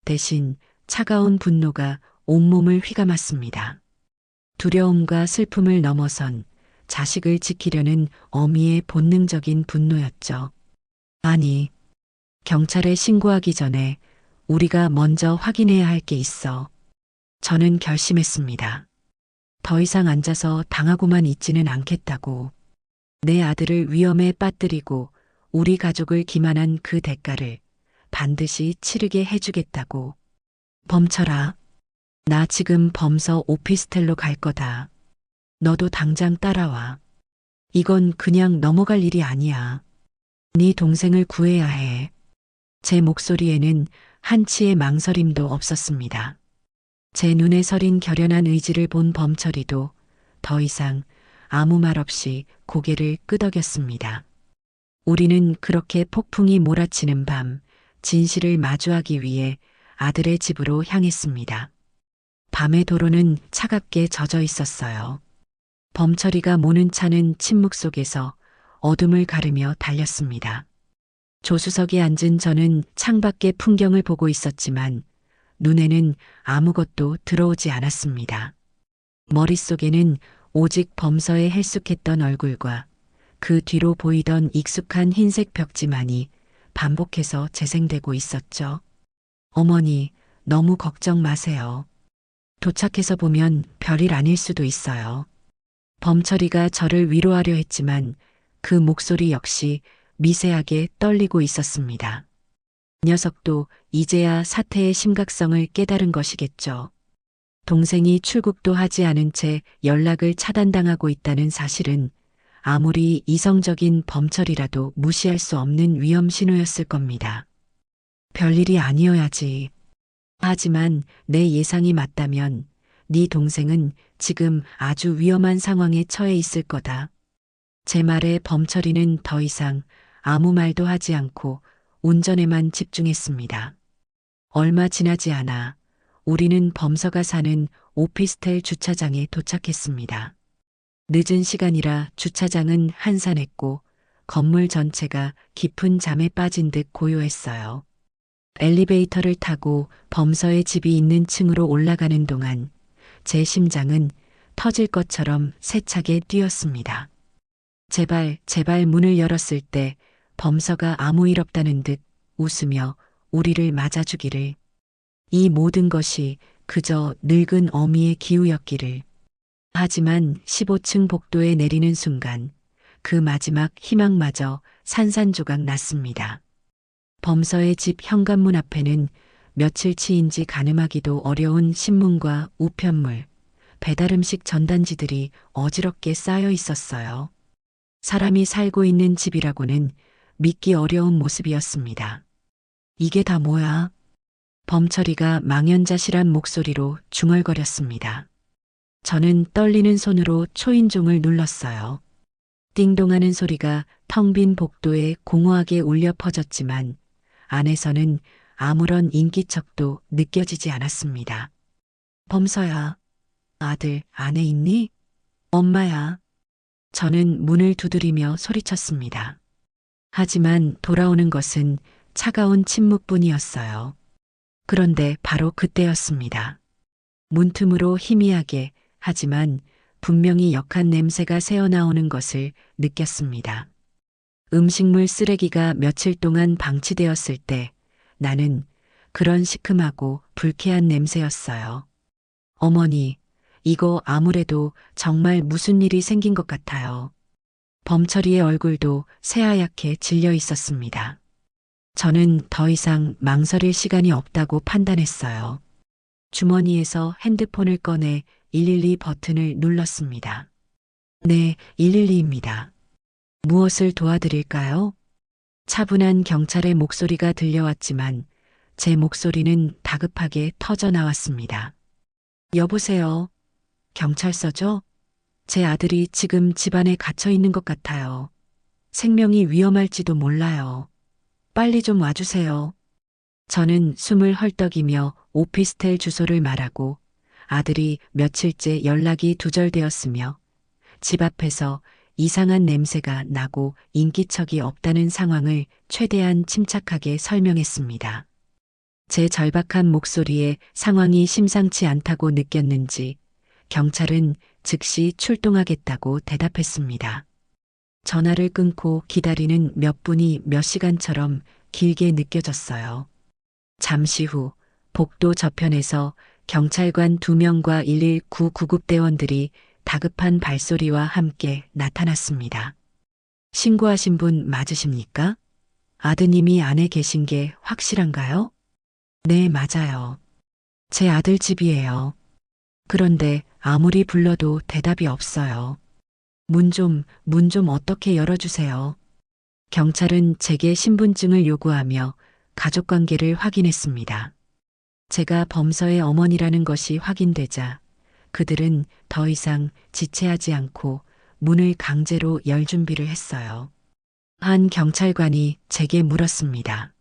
대신 차가운 분노가 온몸을 휘감았습니다. 두려움과 슬픔을 넘어선 자식을 지키려는 어미의 본능적인 분노였죠. 아니, 경찰에 신고하기 전에 우리가 먼저 확인해야 할 게 있어. 저는 결심했습니다. 더 이상 앉아서 당하고만 있지는 않겠다고. 내 아들을 위험에 빠뜨리고 우리 가족을 기만한 그 대가를 반드시 치르게 해주겠다고. 범철아, 나 지금 범서 오피스텔로 갈 거다. 너도 당장 따라와. 이건 그냥 넘어갈 일이 아니야. 네 동생을 구해야 해. 제 목소리에는 한치의 망설임도 없었습니다. 제 눈에 서린 결연한 의지를 본 범철이도 더 이상 아무 말 없이 고개를 끄덕였습니다. 우리는 그렇게 폭풍이 몰아치는 밤 진실을 마주하기 위해 아들의 집으로 향했습니다. 밤의 도로는 차갑게 젖어 있었어요. 범철이가 모는 차는 침묵 속에서 어둠을 가르며 달렸습니다. 조수석에 앉은 저는 창밖의 풍경을 보고 있었지만 눈에는 아무것도 들어오지 않았습니다. 머릿속에는 오직 범서의 헬쑥했던 얼굴과 그 뒤로 보이던 익숙한 흰색 벽지만이 반복해서 재생되고 있었죠. 어머니, 너무 걱정 마세요. 도착해서 보면 별일 아닐 수도 있어요. 범철이가 저를 위로하려 했지만 그 목소리 역시 미세하게 떨리고 있었습니다. 녀석도 이제야 사태의 심각성을 깨달은 것이겠죠. 동생이 출국도 하지 않은 채 연락을 차단당하고 있다는 사실은 아무리 이성적인 범철이라도 무시할 수 없는 위험 신호였을 겁니다. 별일이 아니어야지. 하지만 내 예상이 맞다면 네 동생은 지금 아주 위험한 상황에 처해 있을 거다. 제 말에 범철이는 더 이상 아무 말도 하지 않고 운전에만 집중했습니다. 얼마 지나지 않아 우리는 범서가 사는 오피스텔 주차장에 도착했습니다. 늦은 시간이라 주차장은 한산했고 건물 전체가 깊은 잠에 빠진 듯 고요했어요. 엘리베이터를 타고 범서의 집이 있는 층으로 올라가는 동안 제 심장은 터질 것처럼 세차게 뛰었습니다. 제발 문을 열었을 때 범서가 아무 일 없다는 듯 웃으며 우리를 맞아주기를. 이 모든 것이 그저 늙은 어미의 기우였기를. 하지만 15층 복도에 내리는 순간 그 마지막 희망마저 산산조각 났습니다. 범서의 집 현관문 앞에는 며칠치인지 가늠하기도 어려운 신문과 우편물, 배달음식 전단지들이 어지럽게 쌓여 있었어요. 사람이 살고 있는 집이라고는 믿기 어려운 모습이었습니다. 이게 다 뭐야? 범철이가 망연자실한 목소리로 중얼거렸습니다. 저는 떨리는 손으로 초인종을 눌렀어요. 띵동하는 소리가 텅 빈 복도에 공허하게 울려 퍼졌지만 안에서는 아무런 인기척도 느껴지지 않았습니다. 범서야, 아들 안에 있니? 엄마야. 저는 문을 두드리며 소리쳤습니다. 하지만 돌아오는 것은 차가운 침묵뿐이었어요. 그런데 바로 그때였습니다. 문틈으로 희미하게 하지만 분명히 역한 냄새가 새어나오는 것을 느꼈습니다. 음식물 쓰레기가 며칠 동안 방치되었을 때 나는 그런 시큼하고 불쾌한 냄새였어요. 어머니, 이거 아무래도 정말 무슨 일이 생긴 것 같아요. 범철이의 얼굴도 새하얗게 질려 있었습니다. 저는 더 이상 망설일 시간이 없다고 판단했어요. 주머니에서 핸드폰을 꺼내 112 버튼을 눌렀습니다. 네, 112입니다. 무엇을 도와드릴까요? 차분한 경찰의 목소리가 들려왔지만 제 목소리는 다급하게 터져 나왔습니다. 여보세요. 경찰서죠? 제 아들이 지금 집안에 갇혀 있는 것 같아요. 생명이 위험할지도 몰라요. 빨리 좀 와주세요. 저는 숨을 헐떡이며 오피스텔 주소를 말하고 아들이 며칠째 연락이 두절되었으며 집 앞에서 이상한 냄새가 나고 인기척이 없다는 상황을 최대한 침착하게 설명했습니다. 제 절박한 목소리에 상황이 심상치 않다고 느꼈는지 경찰은 즉시 출동하겠다고 대답했습니다. 전화를 끊고 기다리는 몇 분이 몇 시간처럼 길게 느껴졌어요. 잠시 후 복도 저편에서 경찰관 2명과 119 구급대원들이 다급한 발소리와 함께 나타났습니다. 신고하신 분 맞으십니까? 아드님이 안에 계신 게 확실한가요? 네, 맞아요. 제 아들 집이에요. 그런데 아무리 불러도 대답이 없어요. 문 좀 어떻게 열어주세요. 경찰은 제게 신분증을 요구하며 가족관계를 확인했습니다. 제가 범서의 어머니라는 것이 확인되자 그들은 더 이상 지체하지 않고 문을 강제로 열 준비를 했어요. 한 경찰관이 제게 물었습니다.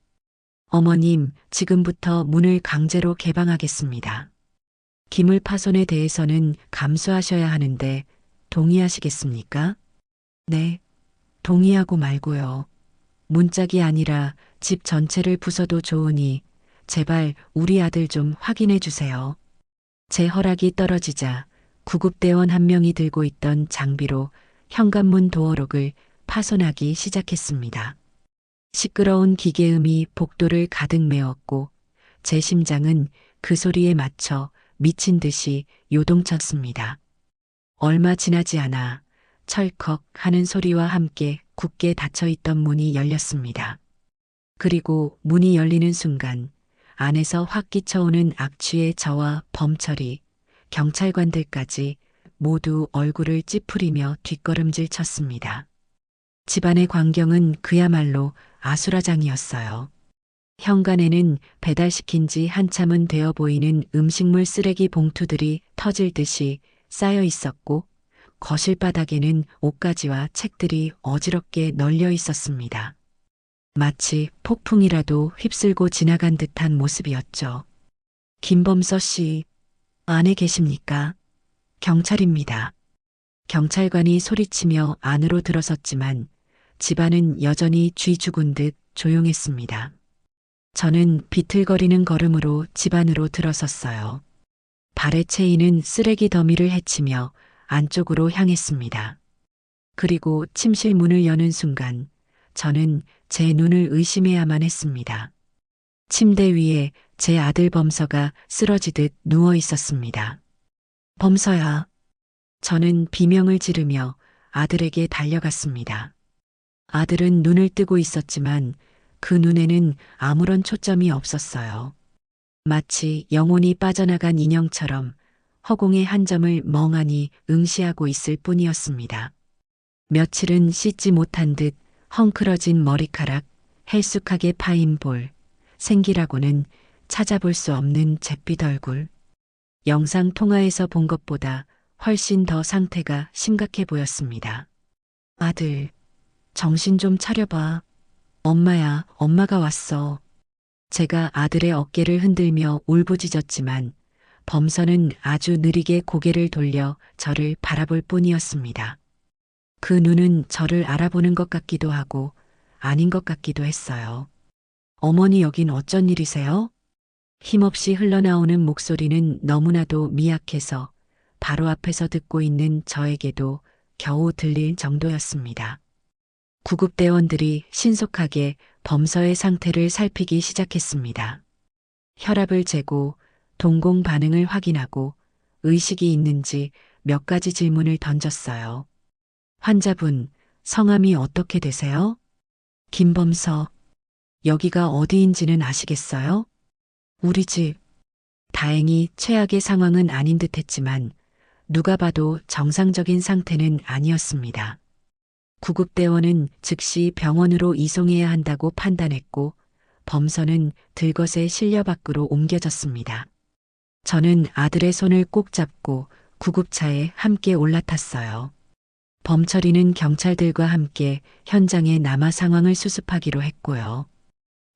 어머님, 지금부터 문을 강제로 개방하겠습니다. 기물 파손에 대해서는 감수하셔야 하는데 동의하시겠습니까? 네, 동의하고 말고요. 문짝이 아니라 집 전체를 부숴도 좋으니 제발 우리 아들 좀 확인해 주세요. 제 허락이 떨어지자 구급대원 한 명이 들고 있던 장비로 현관문 도어록을 파손하기 시작했습니다. 시끄러운 기계음이 복도를 가득 메웠고 제 심장은 그 소리에 맞춰 미친 듯이 요동쳤습니다. 얼마 지나지 않아 철컥 하는 소리와 함께 굳게 닫혀있던 문이 열렸습니다. 그리고 문이 열리는 순간 안에서 확 끼쳐오는 악취의 저와 범철이, 경찰관들까지 모두 얼굴을 찌푸리며 뒷걸음질 쳤습니다. 집안의 광경은 그야말로 아수라장이었어요. 현관에는 배달시킨 지 한참은 되어 보이는 음식물 쓰레기 봉투들이 터질 듯이 쌓여 있었고 거실 바닥에는 옷가지와 책들이 어지럽게 널려 있었습니다. 마치 폭풍이라도 휩쓸고 지나간 듯한 모습이었죠. 김범서 씨, 안에 계십니까? 경찰입니다. 경찰관이 소리치며 안으로 들어섰지만 집안은 여전히 쥐 죽은 듯 조용했습니다. 저는 비틀거리는 걸음으로 집 안으로 들어섰어요. 발의 체인은 쓰레기 더미를 헤치며 안쪽으로 향했습니다. 그리고 침실 문을 여는 순간 저는 제 눈을 의심해야만 했습니다. 침대 위에 제 아들 범서가 쓰러지듯 누워 있었습니다. 범서야. 저는 비명을 지르며 아들에게 달려갔습니다. 아들은 눈을 뜨고 있었지만 그 눈에는 아무런 초점이 없었어요. 마치 영혼이 빠져나간 인형처럼 허공의 한 점을 멍하니 응시하고 있을 뿐이었습니다. 며칠은 씻지 못한 듯 헝클어진 머리카락, 헬쑥하게 파인 볼, 생기라고는 찾아볼 수 없는 잿빛 얼굴. 영상 통화에서 본 것보다 훨씬 더 상태가 심각해 보였습니다. 아들, 정신 좀 차려봐. 엄마야, 엄마가 왔어. 제가 아들의 어깨를 흔들며 울부짖었지만 범서는 아주 느리게 고개를 돌려 저를 바라볼 뿐이었습니다. 그 눈은 저를 알아보는 것 같기도 하고 아닌 것 같기도 했어요. 어머니 여긴 어쩐 일이세요? 힘없이 흘러나오는 목소리는 너무나도 미약해서 바로 앞에서 듣고 있는 저에게도 겨우 들릴 정도였습니다. 구급대원들이 신속하게 범서의 상태를 살피기 시작했습니다. 혈압을 재고 동공 반응을 확인하고 의식이 있는지 몇 가지 질문을 던졌어요. 환자분, 성함이 어떻게 되세요? 김범서. 여기가 어디인지는 아시겠어요? 우리 집. 다행히 최악의 상황은 아닌 듯 했지만 누가 봐도 정상적인 상태는 아니었습니다. 구급대원은 즉시 병원으로 이송해야 한다고 판단했고 범서는 들것에 실려 밖으로 옮겨졌습니다. 저는 아들의 손을 꼭 잡고 구급차에 함께 올라탔어요. 범철이는 경찰들과 함께 현장에 남아 상황을 수습하기로 했고요.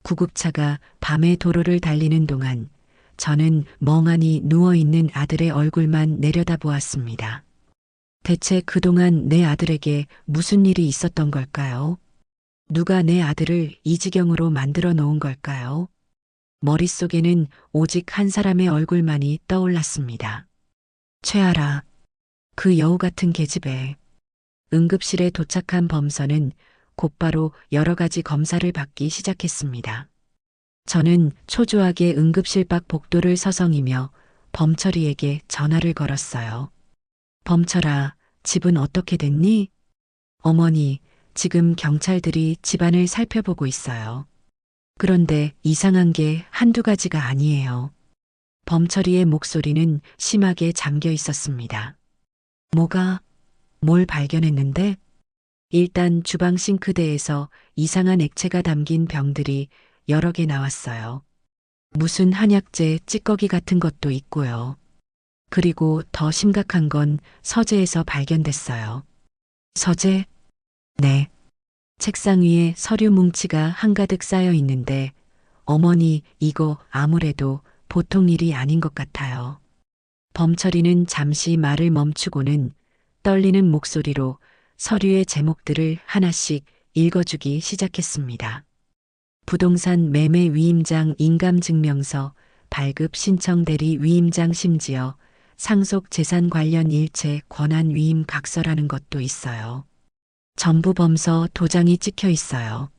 구급차가 밤의 도로를 달리는 동안 저는 멍하니 누워있는 아들의 얼굴만 내려다보았습니다. 대체 그동안 내 아들에게 무슨 일이 있었던 걸까요? 누가 내 아들을 이 지경으로 만들어 놓은 걸까요? 머릿속에는 오직 한 사람의 얼굴만이 떠올랐습니다. 최아라, 그 여우 같은 계집애. 응급실에 도착한 범서는 곧바로 여러 가지 검사를 받기 시작했습니다. 저는 초조하게 응급실 밖 복도를 서성이며 범철이에게 전화를 걸었어요. 범철아, 집은 어떻게 됐니? 어머니, 지금 경찰들이 집안을 살펴보고 있어요. 그런데 이상한 게 한두 가지가 아니에요. 범철이의 목소리는 심하게 잠겨 있었습니다. 뭐가? 뭘 발견했는데? 일단 주방 싱크대에서 이상한 액체가 담긴 병들이 여러 개 나왔어요. 무슨 한약재 찌꺼기 같은 것도 있고요. 그리고 더 심각한 건 서재에서 발견됐어요. 서재? 네. 책상 위에 서류 뭉치가 한가득 쌓여 있는데 어머니 이거 아무래도 보통 일이 아닌 것 같아요. 범철이는 잠시 말을 멈추고는 떨리는 목소리로 서류의 제목들을 하나씩 읽어주기 시작했습니다. 부동산 매매 위임장 인감증명서, 발급 신청 대리 위임장 심지어 상속 재산 관련 일체 권한 위임 각서라는 것도 있어요. 전부 범서 도장이 찍혀 있어요.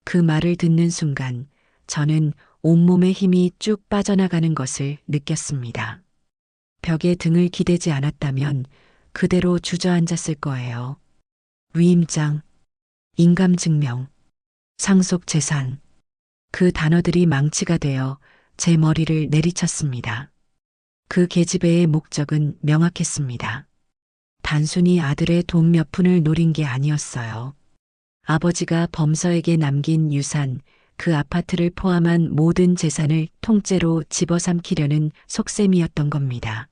그 말을 듣는 순간 저는 온몸의 힘이 쭉 빠져나가는 것을 느꼈습니다. 벽에 등을 기대지 않았다면 그대로 주저앉았을 거예요. 위임장, 인감증명, 상속재산. 그 단어들이 망치가 되어 제 머리를 내리쳤습니다. 그 계집애의 목적은 명확했습니다. 단순히 아들의 돈 몇 푼을 노린 게 아니었어요. 아버지가 범서에게 남긴 유산, 그 아파트를 포함한 모든 재산을 통째로 집어삼키려는 속셈이었던 겁니다.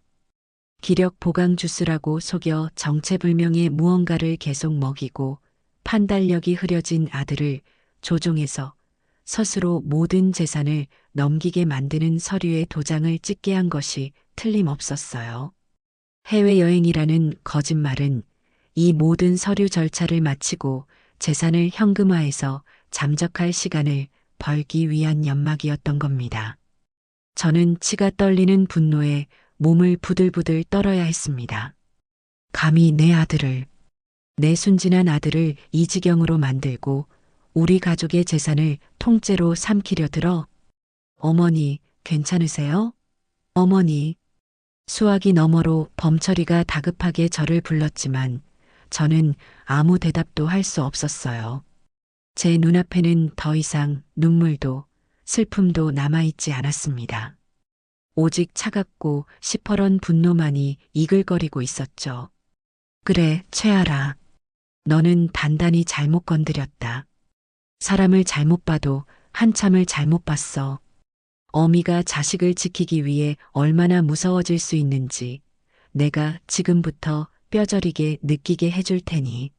기력 보강 주스라고 속여 정체불명의 무언가를 계속 먹이고 판단력이 흐려진 아들을 조종해서 스스로 모든 재산을 넘기게 만드는 서류에 도장을 찍게 한 것이 틀림없었어요. 해외여행이라는 거짓말은 이 모든 서류 절차를 마치고 재산을 현금화해서 잠적할 시간을 벌기 위한 연막이었던 겁니다. 저는 치가 떨리는 분노에 몸을 부들부들 떨어야 했습니다. 감히 내 아들을, 내 순진한 아들을 이 지경으로 만들고 우리 가족의 재산을 통째로 삼키려 들어 어머니, 괜찮으세요? 어머니. 수화기 너머로 범철이가 다급하게 저를 불렀지만 저는 아무 대답도 할 수 없었어요. 제 눈앞에는 더 이상 눈물도 슬픔도 남아있지 않았습니다. 오직 차갑고 시퍼런 분노만이 이글거리고 있었죠. 그래, 최아라. 너는 단단히 잘못 건드렸다. 사람을 잘못 봐도 한참을 잘못 봤어. 어미가 자식을 지키기 위해 얼마나 무서워질 수 있는지 내가 지금부터 뼈저리게 느끼게 해줄 테니.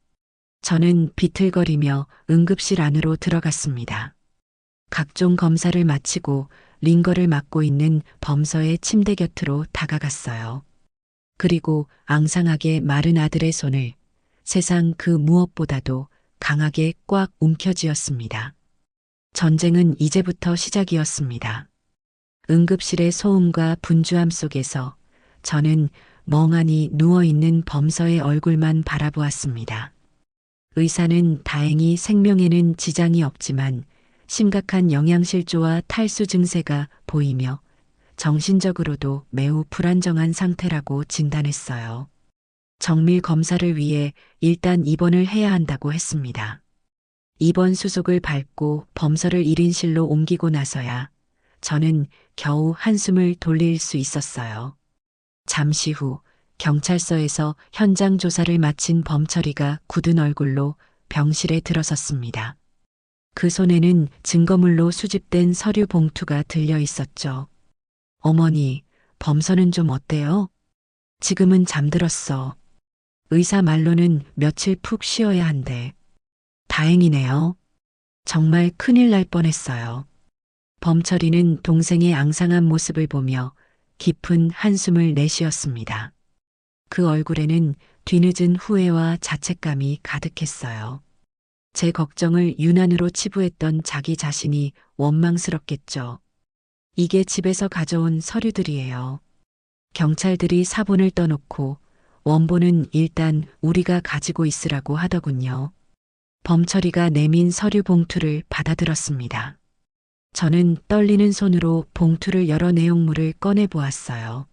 저는 비틀거리며 응급실 안으로 들어갔습니다. 각종 검사를 마치고 링거를 맡고 있는 범서의 침대 곁으로 다가갔어요. 그리고 앙상하게 마른 아들의 손을 세상 그 무엇보다도 강하게 꽉 움켜쥐었습니다. 전쟁은 이제부터 시작이었습니다. 응급실의 소음과 분주함 속에서 저는 멍하니 누워있는 범서의 얼굴만 바라보았습니다. 의사는 다행히 생명에는 지장이 없지만 심각한 영양실조와 탈수 증세가 보이며 정신적으로도 매우 불안정한 상태라고 진단했어요. 정밀 검사를 위해 일단 입원을 해야 한다고 했습니다. 입원 수속을 밟고 범서를 1인실로 옮기고 나서야 저는 겨우 한숨을 돌릴 수 있었어요. 잠시 후 경찰서에서 현장 조사를 마친 범철이가 굳은 얼굴로 병실에 들어섰습니다. 그 손에는 증거물로 수집된 서류 봉투가 들려 있었죠. 어머니, 범서는 좀 어때요? 지금은 잠들었어. 의사 말로는 며칠 푹 쉬어야 한대. 다행이네요. 정말 큰일 날 뻔했어요. 범철이는 동생의 앙상한 모습을 보며 깊은 한숨을 내쉬었습니다. 그 얼굴에는 뒤늦은 후회와 자책감이 가득했어요. 제 걱정을 유난으로 치부했던 자기 자신이 원망스럽겠죠. 이게 집에서 가져온 서류들이에요. 경찰들이 사본을 떠놓고 원본은 일단 우리가 가지고 있으라고 하더군요. 범철이가 내민 서류 봉투를 받아들었습니다. 저는 떨리는 손으로 봉투를 열어 내용물을 꺼내 보았어요.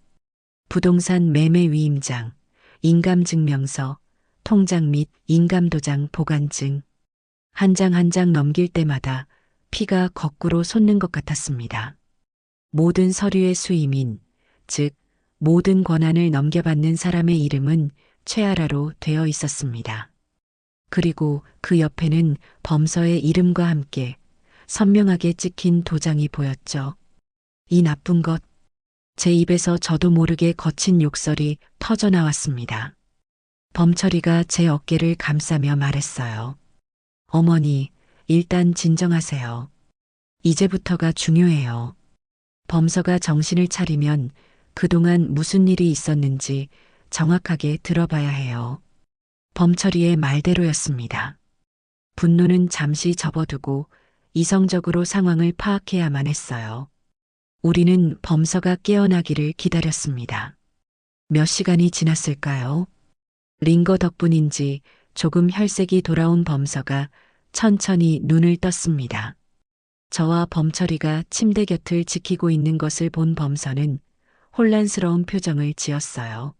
부동산 매매 위임장, 인감증명서, 통장 및 인감도장 보관증. 한 장 한 장 넘길 때마다 피가 거꾸로 솟는 것 같았습니다. 모든 서류의 수임인, 즉 모든 권한을 넘겨받는 사람의 이름은 최아라로 되어 있었습니다. 그리고 그 옆에는 범서의 이름과 함께 선명하게 찍힌 도장이 보였죠. 이 나쁜 것. 제 입에서 저도 모르게 거친 욕설이 터져 나왔습니다. 범철이가 제 어깨를 감싸며 말했어요. 어머니, 일단 진정하세요. 이제부터가 중요해요. 범서가 정신을 차리면 그동안 무슨 일이 있었는지 정확하게 들어봐야 해요. 범철이의 말대로였습니다. 분노는 잠시 접어두고 이성적으로 상황을 파악해야만 했어요. 우리는 범서가 깨어나기를 기다렸습니다. 몇 시간이 지났을까요? 링거 덕분인지 조금 혈색이 돌아온 범서가 천천히 눈을 떴습니다. 저와 범철이가 침대 곁을 지키고 있는 것을 본 범서는 혼란스러운 표정을 지었어요.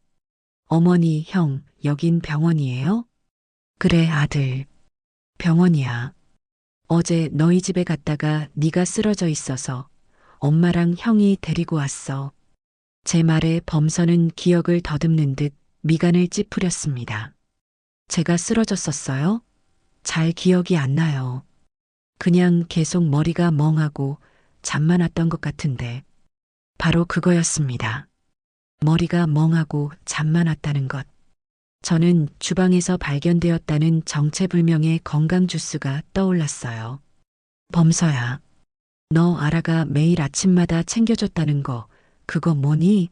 어머니, 형, 여긴 병원이에요? 그래, 아들. 병원이야. 어제 너희 집에 갔다가 네가 쓰러져 있어서 엄마랑 형이 데리고 왔어. 제 말에 범서는 기억을 더듬는 듯 미간을 찌푸렸습니다. 제가 쓰러졌었어요? 잘 기억이 안 나요. 그냥 계속 머리가 멍하고 잠만 왔던 것 같은데. 바로 그거였습니다. 머리가 멍하고 잠만 왔다는 것. 저는 주방에서 발견되었다는 정체불명의 건강 주스가 떠올랐어요. 범서야, 너 아라가 매일 아침마다 챙겨줬다는 거, 그거 뭐니?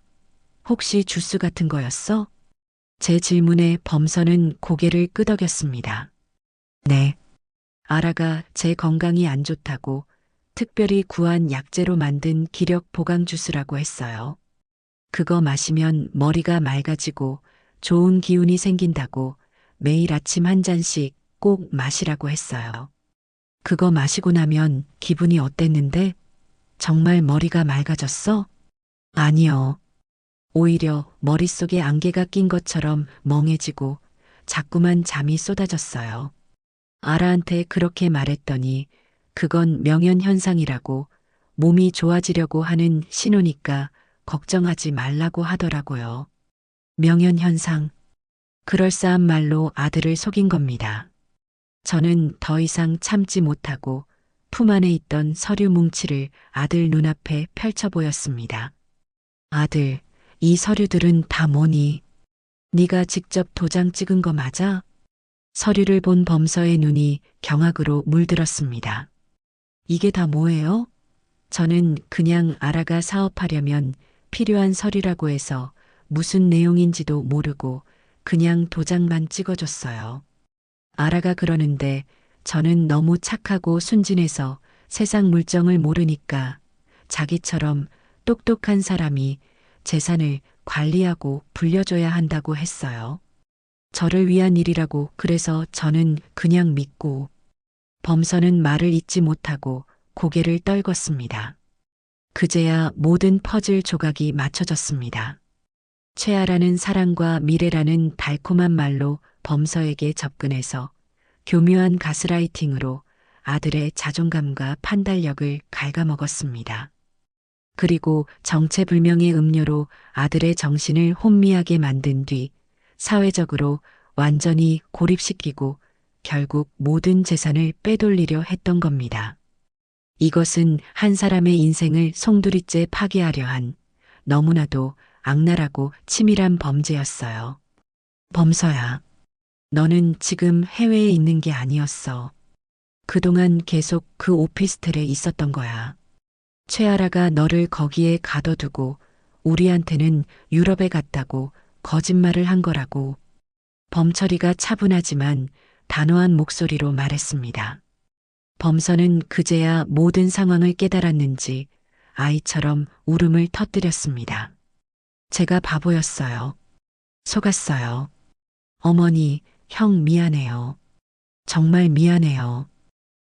혹시 주스 같은 거였어? 제 질문에 범서는 고개를 끄덕였습니다. 네. 아라가 제 건강이 안 좋다고 특별히 구한 약재로 만든 기력 보강 주스라고 했어요. 그거 마시면 머리가 맑아지고 좋은 기운이 생긴다고 매일 아침 한 잔씩 꼭 마시라고 했어요. 그거 마시고 나면 기분이 어땠는데? 정말 머리가 맑아졌어? 아니요. 오히려 머릿속에 안개가 낀 것처럼 멍해지고 자꾸만 잠이 쏟아졌어요. 아라한테 그렇게 말했더니 그건 명현현상이라고 몸이 좋아지려고 하는 신호니까 걱정하지 말라고 하더라고요. 명현현상. 그럴싸한 말로 아들을 속인 겁니다. 저는 더 이상 참지 못하고 품 안에 있던 서류 뭉치를 아들 눈앞에 펼쳐 보였습니다. 아들, 이 서류들은 다 뭐니? 네가 직접 도장 찍은 거 맞아? 서류를 본 범서의 눈이 경악으로 물들었습니다. 이게 다 뭐예요? 저는 그냥 아라가 사업하려면 필요한 서류라고 해서 무슨 내용인지도 모르고 그냥 도장만 찍어줬어요. 아라가 그러는데 저는 너무 착하고 순진해서 세상 물정을 모르니까 자기처럼 똑똑한 사람이 재산을 관리하고 불려줘야 한다고 했어요. 저를 위한 일이라고 그래서 저는 그냥 믿고 범서는 말을 잇지 못하고 고개를 떨궜습니다. 그제야 모든 퍼즐 조각이 맞춰졌습니다. 최아라는 사랑과 미래라는 달콤한 말로 범서에게 접근해서 교묘한 가스라이팅으로 아들의 자존감과 판단력을 갉아먹었습니다. 그리고 정체불명의 음료로 아들의 정신을 혼미하게 만든 뒤 사회적으로 완전히 고립시키고 결국 모든 재산을 빼돌리려 했던 겁니다. 이것은 한 사람의 인생을 송두리째 파괴하려 한 너무나도 악랄하고 치밀한 범죄였어요. 범서야, 너는 지금 해외에 있는 게 아니었어. 그동안 계속 그 오피스텔에 있었던 거야. 최아라가 너를 거기에 가둬두고 우리한테는 유럽에 갔다고 거짓말을 한 거라고. 범철이가 차분하지만 단호한 목소리로 말했습니다. 범서는 그제야 모든 상황을 깨달았는지 아이처럼 울음을 터뜨렸습니다. 제가 바보였어요. 속았어요. 어머니, 형 미안해요. 정말 미안해요.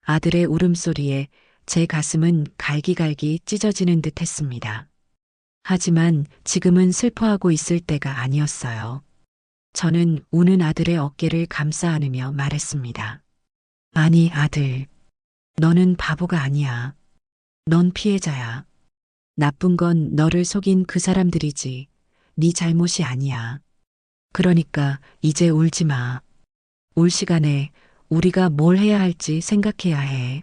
아들의 울음소리에 제 가슴은 갈기갈기 찢어지는 듯 했습니다. 하지만 지금은 슬퍼하고 있을 때가 아니었어요. 저는 우는 아들의 어깨를 감싸 안으며 말했습니다. 아니, 아들. 너는 바보가 아니야. 넌 피해자야. 나쁜 건 너를 속인 그 사람들이지. 네 잘못이 아니야. 그러니까 이제 울지 마. 올 시간에 우리가 뭘 해야 할지 생각해야 해.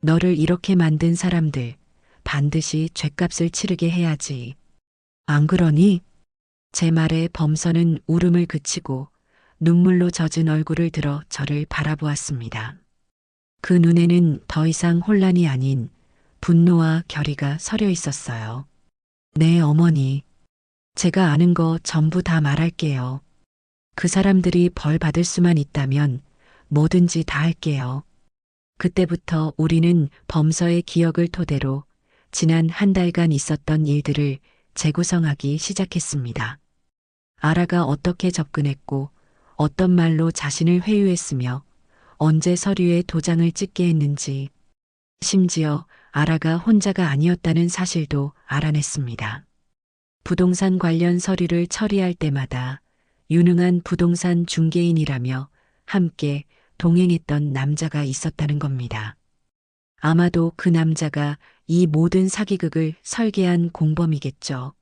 너를 이렇게 만든 사람들 반드시 죗값을 치르게 해야지. 안 그러니? 제 말에 범서는 울음을 그치고 눈물로 젖은 얼굴을 들어 저를 바라보았습니다. 그 눈에는 더 이상 혼란이 아닌 분노와 결의가 서려 있었어요. 네, 어머니. 제가 아는 거 전부 다 말할게요. 그 사람들이 벌 받을 수만 있다면 뭐든지 다 할게요. 그때부터 우리는 범서의 기억을 토대로 지난 한 달간 있었던 일들을 재구성하기 시작했습니다. 아라가 어떻게 접근했고 어떤 말로 자신을 회유했으며 언제 서류에 도장을 찍게 했는지, 심지어 아라가 혼자가 아니었다는 사실도 알아냈습니다. 부동산 관련 서류를 처리할 때마다 유능한 부동산 중개인이라며 함께 동행했던 남자가 있었다는 겁니다. 아마도 그 남자가 이 모든 사기극을 설계한 공범이겠죠.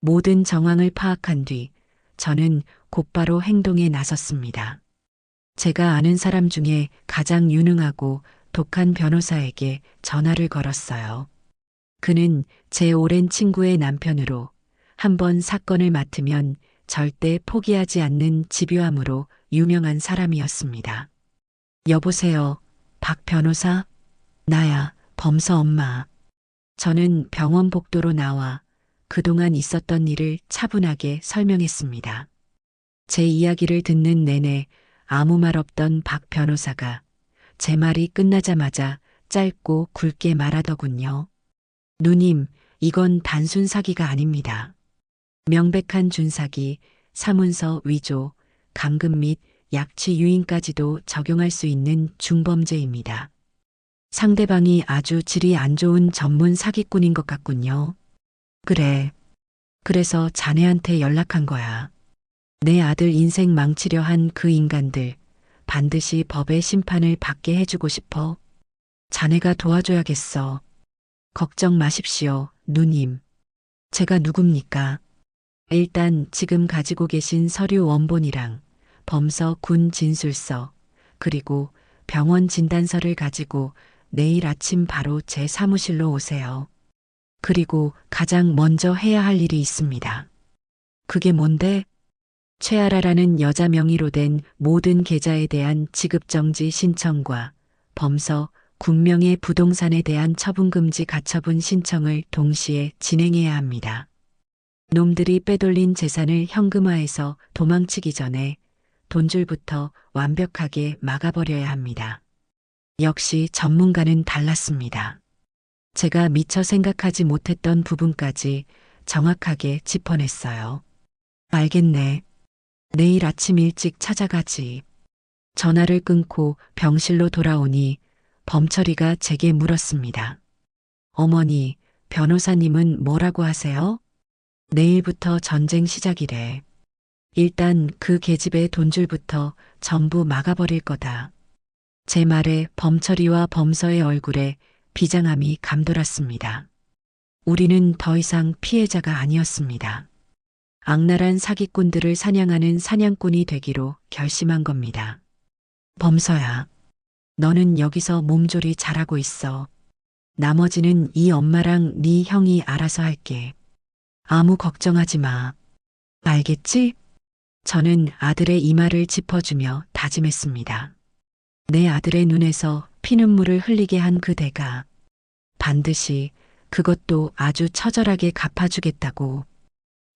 모든 정황을 파악한 뒤 저는 곧바로 행동에 나섰습니다. 제가 아는 사람 중에 가장 유능하고 독한 변호사에게 전화를 걸었어요. 그는 제 오랜 친구의 남편으로 한번 사건을 맡으면 절대 포기하지 않는 집요함으로 유명한 사람이었습니다. 여보세요, 박 변호사? 나야, 범서 엄마. 저는 병원 복도로 나와 그동안 있었던 일을 차분하게 설명했습니다. 제 이야기를 듣는 내내 아무 말 없던 박 변호사가 제 말이 끝나자마자 짧고 굵게 말하더군요. 누님, 이건 단순 사기가 아닙니다. 명백한 준사기, 사문서 위조, 감금 및 약취 유인까지도 적용할 수 있는 중범죄입니다. 상대방이 아주 질이 안 좋은 전문 사기꾼인 것 같군요. 그래. 그래서 자네한테 연락한 거야. 내 아들 인생 망치려 한 그 인간들 반드시 법의 심판을 받게 해주고 싶어. 자네가 도와줘야겠어. 걱정 마십시오, 누님. 제가 누굽니까? 일단 지금 가지고 계신 서류 원본이랑 범서 군 진술서, 그리고 병원 진단서를 가지고 내일 아침 바로 제 사무실로 오세요. 그리고 가장 먼저 해야 할 일이 있습니다. 그게 뭔데? 최아라라는 여자 명의로 된 모든 계좌에 대한 지급정지 신청과 범서, 군명의 부동산에 대한 처분금지 가처분 신청을 동시에 진행해야 합니다. 놈들이 빼돌린 재산을 현금화해서 도망치기 전에 돈줄부터 완벽하게 막아버려야 합니다. 역시 전문가는 달랐습니다. 제가 미처 생각하지 못했던 부분까지 정확하게 짚어냈어요. 알겠네. 내일 아침 일찍 찾아가지. 전화를 끊고 병실로 돌아오니 범철이가 제게 물었습니다. 어머니, 변호사님은 뭐라고 하세요? 내일부터 전쟁 시작이래. 일단 그 계집의 돈줄부터 전부 막아버릴 거다. 제 말에 범철이와 범서의 얼굴에 비장함이 감돌았습니다. 우리는 더 이상 피해자가 아니었습니다. 악랄한 사기꾼들을 사냥하는 사냥꾼이 되기로 결심한 겁니다. 범서야, 너는 여기서 몸조리 잘하고 있어. 나머지는 이 엄마랑 네 형이 알아서 할게. 아무 걱정하지 마. 알겠지? 저는 아들의 이마를 짚어주며 다짐했습니다. 내 아들의 눈에서 피눈물을 흘리게 한 그 대가 반드시 그것도 아주 처절하게 갚아주겠다고.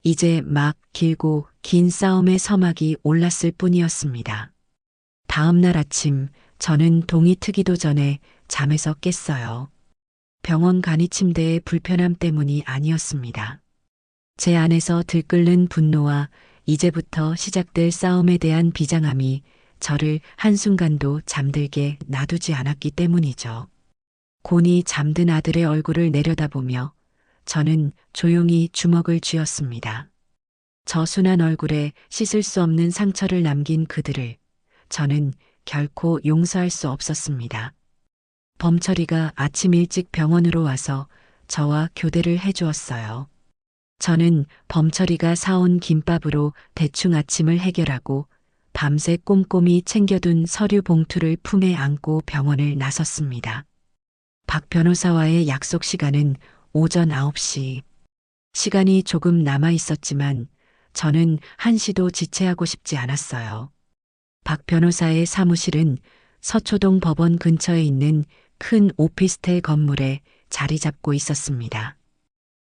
이제 막 길고 긴 싸움의 서막이 올랐을 뿐이었습니다. 다음 날 아침 저는 동이 트기도 전에 잠에서 깼어요. 병원 간이 침대의 불편함 때문이 아니었습니다. 제 안에서 들끓는 분노와 이제부터 시작될 싸움에 대한 비장함이 저를 한순간도 잠들게 놔두지 않았기 때문이죠. 곤히 잠든 아들의 얼굴을 내려다보며 저는 조용히 주먹을 쥐었습니다. 저 순한 얼굴에 씻을 수 없는 상처를 남긴 그들을 저는 결코 용서할 수 없었습니다. 범철이가 아침 일찍 병원으로 와서 저와 교대를 해주었어요. 저는 범철이가 사온 김밥으로 대충 아침을 해결하고 밤새 꼼꼼히 챙겨둔 서류 봉투를 품에 안고 병원을 나섰습니다. 박 변호사와의 약속 시간은 오전 9시. 시간이 조금 남아 있었지만 저는 한시도 지체하고 싶지 않았어요. 박 변호사의 사무실은 서초동 법원 근처에 있는 큰 오피스텔 건물에 자리 잡고 있었습니다.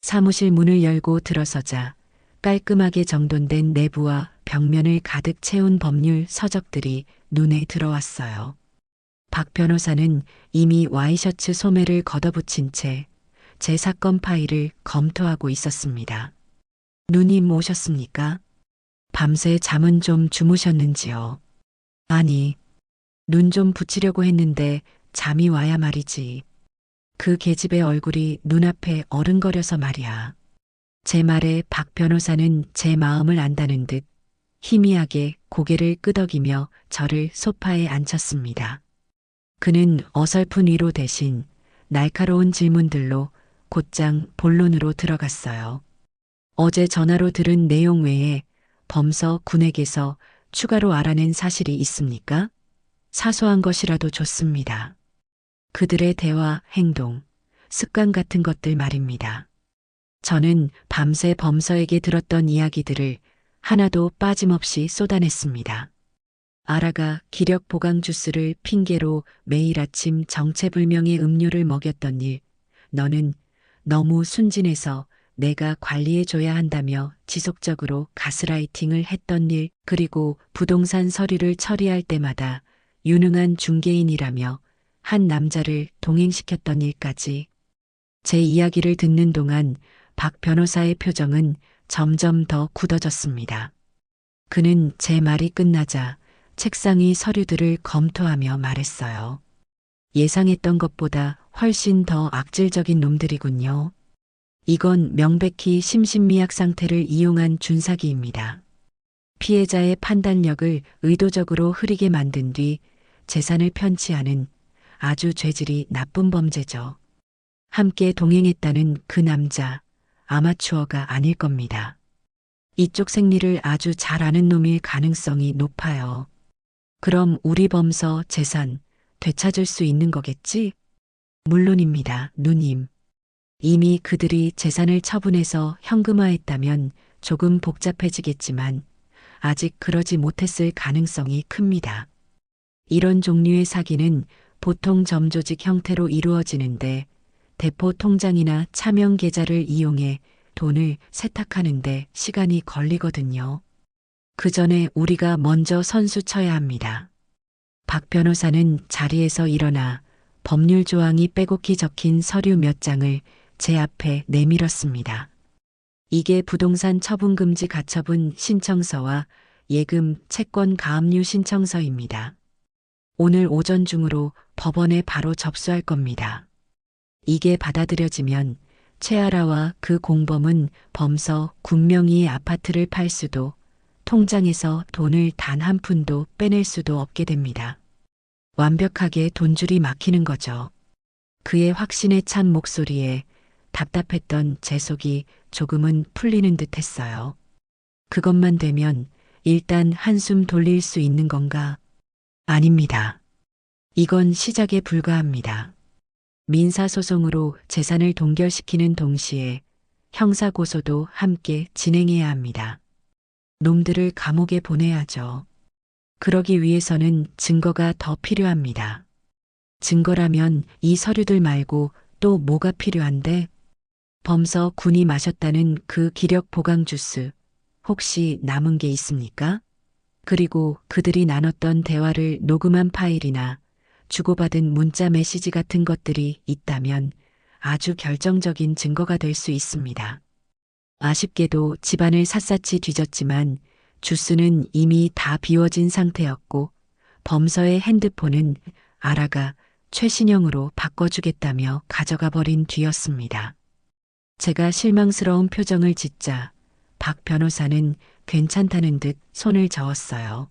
사무실 문을 열고 들어서자 깔끔하게 정돈된 내부와 벽면을 가득 채운 법률 서적들이 눈에 들어왔어요. 박 변호사는 이미 와이셔츠 소매를 걷어붙인 채 제 사건 파일을 검토하고 있었습니다. 누님 오셨습니까? 밤새 잠은 좀 주무셨는지요? 아니, 눈 좀 붙이려고 했는데 잠이 와야 말이지. 그 계집의 얼굴이 눈앞에 어른거려서 말이야. 제 말에 박 변호사는 제 마음을 안다는 듯 희미하게 고개를 끄덕이며 저를 소파에 앉혔습니다. 그는 어설픈 위로 대신 날카로운 질문들로 곧장 본론으로 들어갔어요. 어제 전화로 들은 내용 외에 범서 군에게서 추가로 알아낸 사실이 있습니까? 사소한 것이라도 좋습니다. 그들의 대화, 행동, 습관 같은 것들 말입니다. 저는 밤새 범서에게 들었던 이야기들을 하나도 빠짐없이 쏟아냈습니다. 아라가 기력 보강 주스를 핑계로 매일 아침 정체불명의 음료를 먹였던 일, 너는 너무 순진해서 내가 관리해줘야 한다며 지속적으로 가스라이팅을 했던 일, 그리고 부동산 서류를 처리할 때마다 유능한 중개인이라며 한 남자를 동행시켰던 일까지. 제 이야기를 듣는 동안 박 변호사의 표정은 점점 더 굳어졌습니다. 그는 제 말이 끝나자 책상 위 서류들을 검토하며 말했어요. 예상했던 것보다 훨씬 더 악질적인 놈들이군요. 이건 명백히 심신미약 상태를 이용한 준사기입니다. 피해자의 판단력을 의도적으로 흐리게 만든 뒤 재산을 편취하는 아주 죄질이 나쁜 범죄죠. 함께 동행했다는 그 남자, 아마추어가 아닐 겁니다. 이쪽 생리를 아주 잘 아는 놈일 가능성이 높아요. 그럼 우리 범서 재산 되찾을 수 있는 거겠지? 물론입니다, 누님. 이미 그들이 재산을 처분해서 현금화했다면 조금 복잡해지겠지만 아직 그러지 못했을 가능성이 큽니다. 이런 종류의 사기는 보통 점조직 형태로 이루어지는데 대포 통장이나 차명 계좌를 이용해 돈을 세탁하는데 시간이 걸리거든요. 그 전에 우리가 먼저 선수 쳐야 합니다. 박 변호사는 자리에서 일어나 법률 조항이 빼곡히 적힌 서류 몇 장을 제 앞에 내밀었습니다. 이게 부동산 처분금지 가처분 신청서와 예금 채권 가압류 신청서입니다. 오늘 오전 중으로 법원에 바로 접수할 겁니다. 이게 받아들여지면 최아라와 그 공범은 범서 군명희의 아파트를 팔 수도 통장에서 돈을 단 한 푼도 빼낼 수도 없게 됩니다. 완벽하게 돈줄이 막히는 거죠. 그의 확신에 찬 목소리에 답답했던 제 속이 조금은 풀리는 듯 했어요. 그것만 되면 일단 한숨 돌릴 수 있는 건가? 아닙니다. 이건 시작에 불과합니다. 민사소송으로 재산을 동결시키는 동시에 형사고소도 함께 진행해야 합니다. 놈들을 감옥에 보내야죠. 그러기 위해서는 증거가 더 필요합니다. 증거라면 이 서류들 말고 또 뭐가 필요한데? 범서 군이 마셨다는 그 기력 보강 주스, 혹시 남은 게 있습니까? 그리고 그들이 나눴던 대화를 녹음한 파일이나 주고받은 문자 메시지 같은 것들이 있다면 아주 결정적인 증거가 될 수 있습니다. 아쉽게도 집안을 샅샅이 뒤졌지만 주스는 이미 다 비워진 상태였고 범서의 핸드폰은 아라가 최신형으로 바꿔주겠다며 가져가 버린 뒤였습니다. 제가 실망스러운 표정을 짓자 박 변호사는 괜찮다는 듯 손을 저었어요.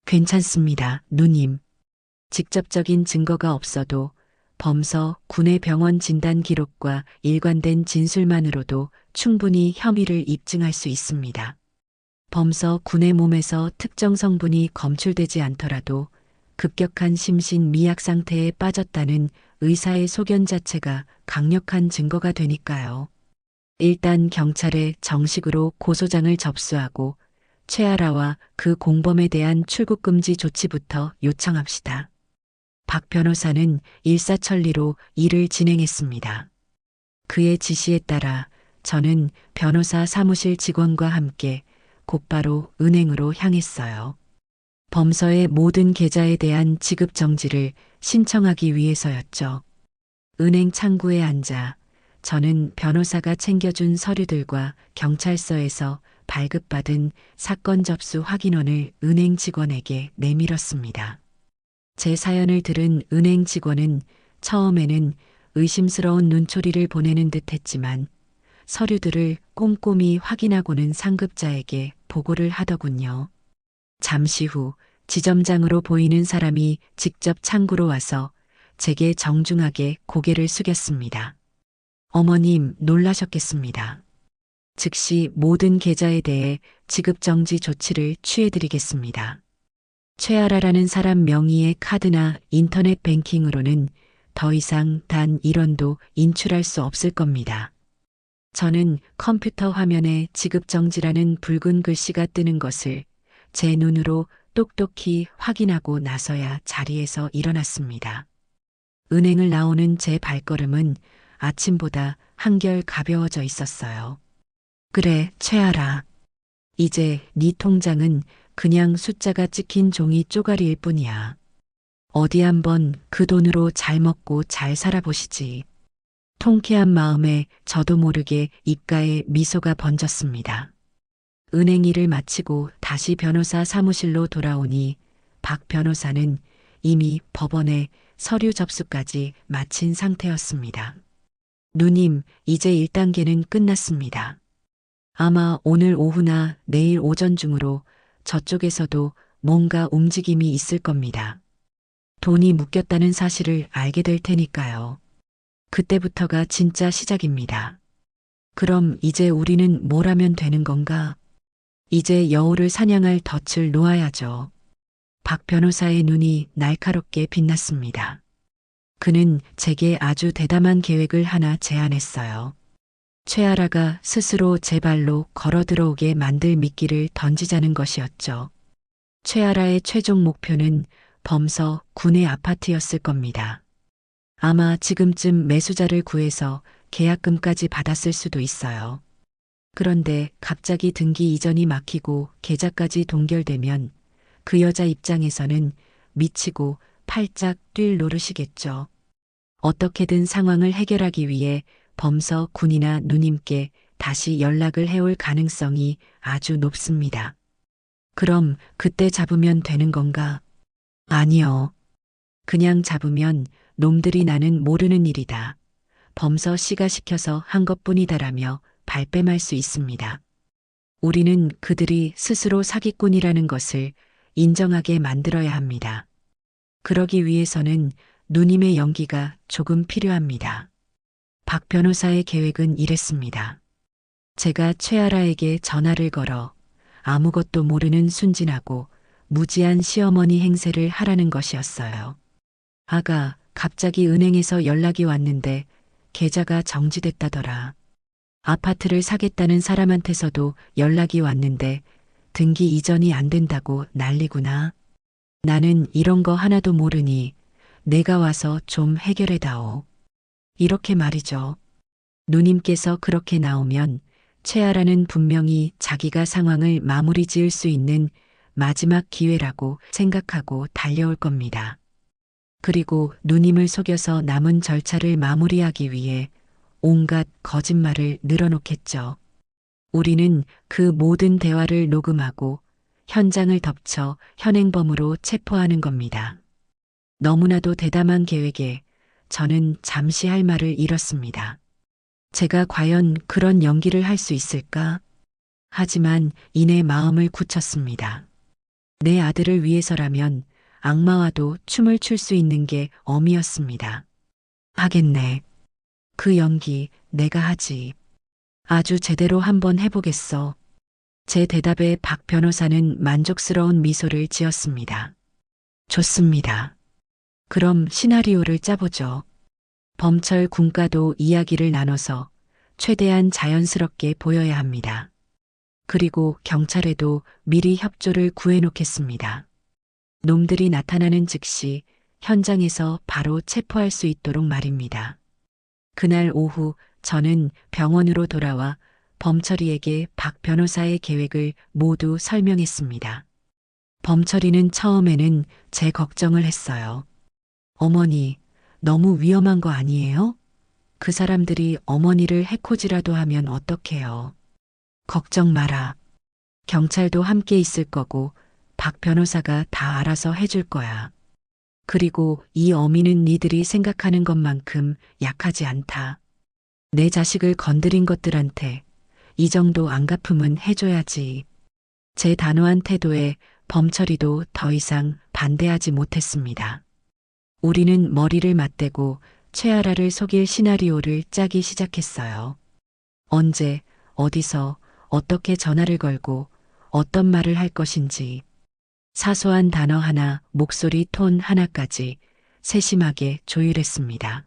괜찮습니다, 누님. 직접적인 증거가 없어도 범서 군의 병원 진단 기록과 일관된 진술만으로도 충분히 혐의를 입증할 수 있습니다. 범서 군의 몸에서 특정 성분이 검출되지 않더라도 급격한 심신 미약 상태에 빠졌다는 의사의 소견 자체가 강력한 증거가 되니까요. 일단 경찰에 정식으로 고소장을 접수하고 최아라와 그 공범에 대한 출국금지 조치부터 요청합시다. 박 변호사는 일사천리로 일을 진행했습니다. 그의 지시에 따라 저는 변호사 사무실 직원과 함께 곧바로 은행으로 향했어요. 범서의 모든 계좌에 대한 지급 정지를 신청하기 위해서였죠. 은행 창구에 앉아 저는 변호사가 챙겨준 서류들과 경찰서에서 발급받은 사건 접수 확인원을 은행 직원에게 내밀었습니다. 제 사연을 들은 은행 직원은 처음에는 의심스러운 눈초리를 보내는 듯 했지만 서류들을 꼼꼼히 확인하고는 상급자에게 보고를 하더군요. 잠시 후 지점장으로 보이는 사람이 직접 창구로 와서 제게 정중하게 고개를 숙였습니다. 어머님 놀라셨겠습니다. 즉시 모든 계좌에 대해 지급정지 조치를 취해드리겠습니다. 최아라라는 사람 명의의 카드나 인터넷 뱅킹으로는 더 이상 단 1원도 인출할 수 없을 겁니다. 저는 컴퓨터 화면에 지급정지라는 붉은 글씨가 뜨는 것을 제 눈으로 똑똑히 확인하고 나서야 자리에서 일어났습니다. 은행을 나오는 제 발걸음은 아침보다 한결 가벼워져 있었어요. 그래, 최아라. 이제 네 통장은 그냥 숫자가 찍힌 종이 쪼가리일 뿐이야. 어디 한번 그 돈으로 잘 먹고 잘 살아보시지. 통쾌한 마음에 저도 모르게 입가에 미소가 번졌습니다. 은행 일을 마치고 다시 변호사 사무실로 돌아오니 박 변호사는 이미 법원에 서류 접수까지 마친 상태였습니다. 누님, 이제 1단계는 끝났습니다. 아마 오늘 오후나 내일 오전 중으로 저쪽에서도 뭔가 움직임이 있을 겁니다. 돈이 묶였다는 사실을 알게 될 테니까요. 그때부터가 진짜 시작입니다. 그럼 이제 우리는 뭘 하면 되는 건가? 이제 여우를 사냥할 덫을 놓아야죠. 박 변호사의 눈이 날카롭게 빛났습니다. 그는 제게 아주 대담한 계획을 하나 제안했어요. 최아라가 스스로 제 발로 걸어 들어오게 만들 미끼를 던지자는 것이었죠. 최아라의 최종 목표는 범서 군의 아파트였을 겁니다. 아마 지금쯤 매수자를 구해서 계약금까지 받았을 수도 있어요. 그런데 갑자기 등기 이전이 막히고 계좌까지 동결되면 그 여자 입장에서는 미치고 팔짝 뛸 노릇이겠죠. 어떻게든 상황을 해결하기 위해 범서 군이나 누님께 다시 연락을 해올 가능성이 아주 높습니다. 그럼 그때 잡으면 되는 건가? 아니요. 그냥 잡으면 놈들이 나는 모르는 일이다. 범서 씨가 시켜서 한 것뿐이다라며 발뺌할 수 있습니다. 우리는 그들이 스스로 사기꾼이라는 것을 인정하게 만들어야 합니다. 그러기 위해서는 누님의 연기가 조금 필요합니다. 박 변호사의 계획은 이랬습니다. 제가 최아라에게 전화를 걸어 아무것도 모르는 순진하고 무지한 시어머니 행세를 하라는 것이었어요. 아가, 갑자기 은행에서 연락이 왔는데 계좌가 정지됐다더라. 아파트를 사겠다는 사람한테서도 연락이 왔는데 등기 이전이 안 된다고 난리구나. 나는 이런 거 하나도 모르니 내가 와서 좀 해결해다오. 이렇게 말이죠. 누님께서 그렇게 나오면 최아라는 분명히 자기가 상황을 마무리 지을 수 있는 마지막 기회라고 생각하고 달려올 겁니다. 그리고 누님을 속여서 남은 절차를 마무리하기 위해 온갖 거짓말을 늘어놓겠죠. 우리는 그 모든 대화를 녹음하고 현장을 덮쳐 현행범으로 체포하는 겁니다. 너무나도 대담한 계획에 저는 잠시 할 말을 잃었습니다. 제가 과연 그런 연기를 할 수 있을까? 하지만 이내 마음을 굳혔습니다. 내 아들을 위해서라면 악마와도 춤을 출 수 있는 게 엄이었습니다. 하겠네. 그 연기 내가 하지. 아주 제대로 한번 해보겠어. 제 대답에 박 변호사는 만족스러운 미소를 지었습니다. 좋습니다. 그럼 시나리오를 짜보죠. 범철 군과도 이야기를 나눠서 최대한 자연스럽게 보여야 합니다. 그리고 경찰에도 미리 협조를 구해놓겠습니다. 놈들이 나타나는 즉시 현장에서 바로 체포할 수 있도록 말입니다. 그날 오후 저는 병원으로 돌아와 범철이에게 박 변호사의 계획을 모두 설명했습니다. 범철이는 처음에는 제 걱정을 했어요. 어머니, 너무 위험한 거 아니에요? 그 사람들이 어머니를 해코지라도 하면 어떡해요? 걱정 마라. 경찰도 함께 있을 거고 박 변호사가 다 알아서 해줄 거야. 그리고 이 어미는 니들이 생각하는 것만큼 약하지 않다. 내 자식을 건드린 것들한테 이 정도 안갚음은 해줘야지. 제 단호한 태도에 범철이도 더 이상 반대하지 못했습니다. 우리는 머리를 맞대고 최아라를 속일 시나리오를 짜기 시작했어요. 언제, 어디서, 어떻게 전화를 걸고 어떤 말을 할 것인지 사소한 단어 하나, 목소리 톤 하나까지 세심하게 조율했습니다.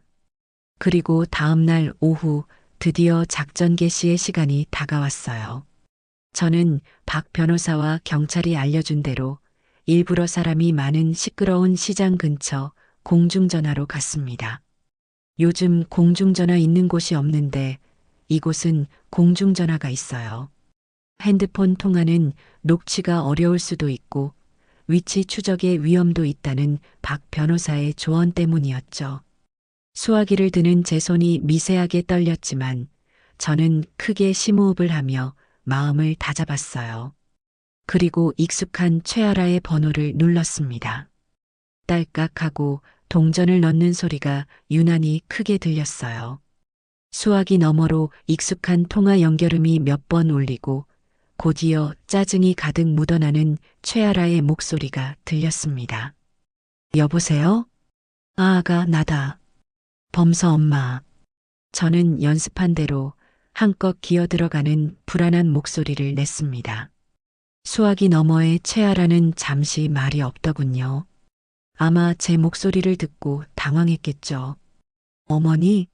그리고 다음 날 오후 드디어 작전 개시의 시간이 다가왔어요. 저는 박 변호사와 경찰이 알려준 대로 일부러 사람이 많은 시끄러운 시장 근처 공중전화로 갔습니다. 요즘 공중전화 있는 곳이 없는데 이곳은 공중전화가 있어요. 핸드폰 통화는 녹취가 어려울 수도 있고 위치 추적의 위험도 있다는 박 변호사의 조언 때문이었죠. 수화기를 드는 제 손이 미세하게 떨렸지만 저는 크게 심호흡을 하며 마음을 다잡았어요. 그리고 익숙한 최아라의 번호를 눌렀습니다. 딸깍하고 동전을 넣는 소리가 유난히 크게 들렸어요. 수화기 너머로 익숙한 통화 연결음이 몇 번 울리고 곧이어 짜증이 가득 묻어나는 최아라의 목소리가 들렸습니다. 여보세요? 아가 나다. 범서 엄마. 저는 연습한 대로 한껏 기어들어가는 불안한 목소리를 냈습니다. 수화기 너머의 최아라는 잠시 말이 없더군요. 아마 제 목소리를 듣고 당황했겠죠. 어머니,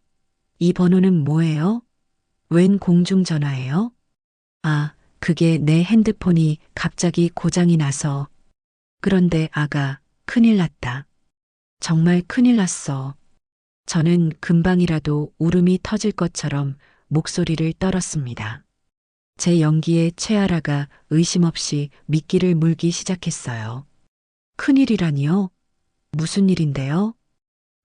이 번호는 뭐예요? 웬 공중전화예요? 아, 그게 내 핸드폰이 갑자기 고장이 나서. 그런데 아가, 큰일 났다. 정말 큰일 났어. 저는 금방이라도 울음이 터질 것처럼 목소리를 떨었습니다. 제 연기에 최아라가 의심 없이 미끼를 물기 시작했어요. 큰일이라니요? 무슨 일인데요?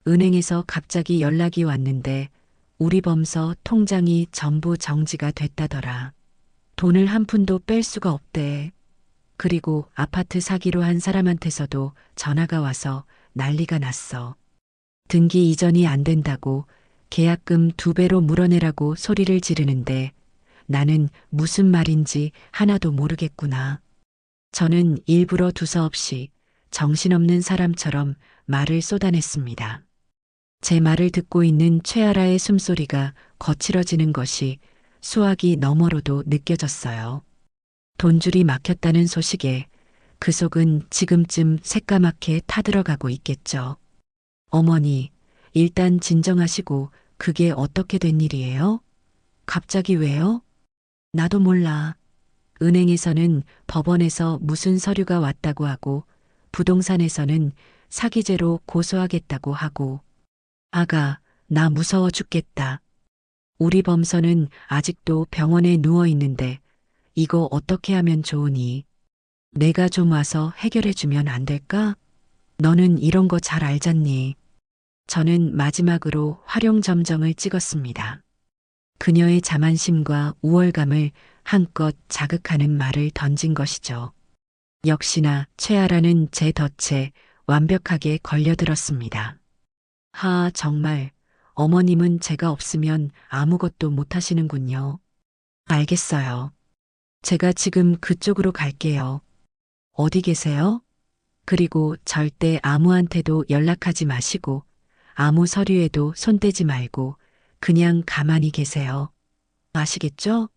은행에서 갑자기 연락이 왔는데 우리 범서 통장이 전부 정지가 됐다더라. 돈을 한 푼도 뺄 수가 없대. 그리고 아파트 사기로 한 사람한테서도 전화가 와서 난리가 났어. 등기 이전이 안 된다고 계약금 2배로 물어내라고 소리를 지르는데 나는 무슨 말인지 하나도 모르겠구나. 저는 일부러 두서없이 정신없는 사람처럼 말을 쏟아냈습니다. 제 말을 듣고 있는 최아라의 숨소리가 거칠어지는 것이 수화기 너머로도 느껴졌어요. 돈줄이 막혔다는 소식에 그 속은 지금쯤 새까맣게 타들어가고 있겠죠. 어머니, 일단 진정하시고 그게 어떻게 된 일이에요? 갑자기 왜요? 나도 몰라. 은행에서는 법원에서 무슨 서류가 왔다고 하고 부동산에서는 사기죄로 고소하겠다고 하고. 아가, 나 무서워 죽겠다. 우리 범서는 아직도 병원에 누워 있는데 이거 어떻게 하면 좋으니? 내가 좀 와서 해결해 주면 안 될까? 너는 이런 거 잘 알잖니. 저는 마지막으로 활용점정을 찍었습니다. 그녀의 자만심과 우월감을 한껏 자극하는 말을 던진 것이죠. 역시나 최아라는 제 덫에 완벽하게 걸려들었습니다. 하, 정말 어머님은 제가 없으면 아무것도 못하시는군요. 알겠어요. 제가 지금 그쪽으로 갈게요. 어디 계세요? 그리고 절대 아무한테도 연락하지 마시고 아무 서류에도 손대지 말고 그냥 가만히 계세요. 아시겠죠?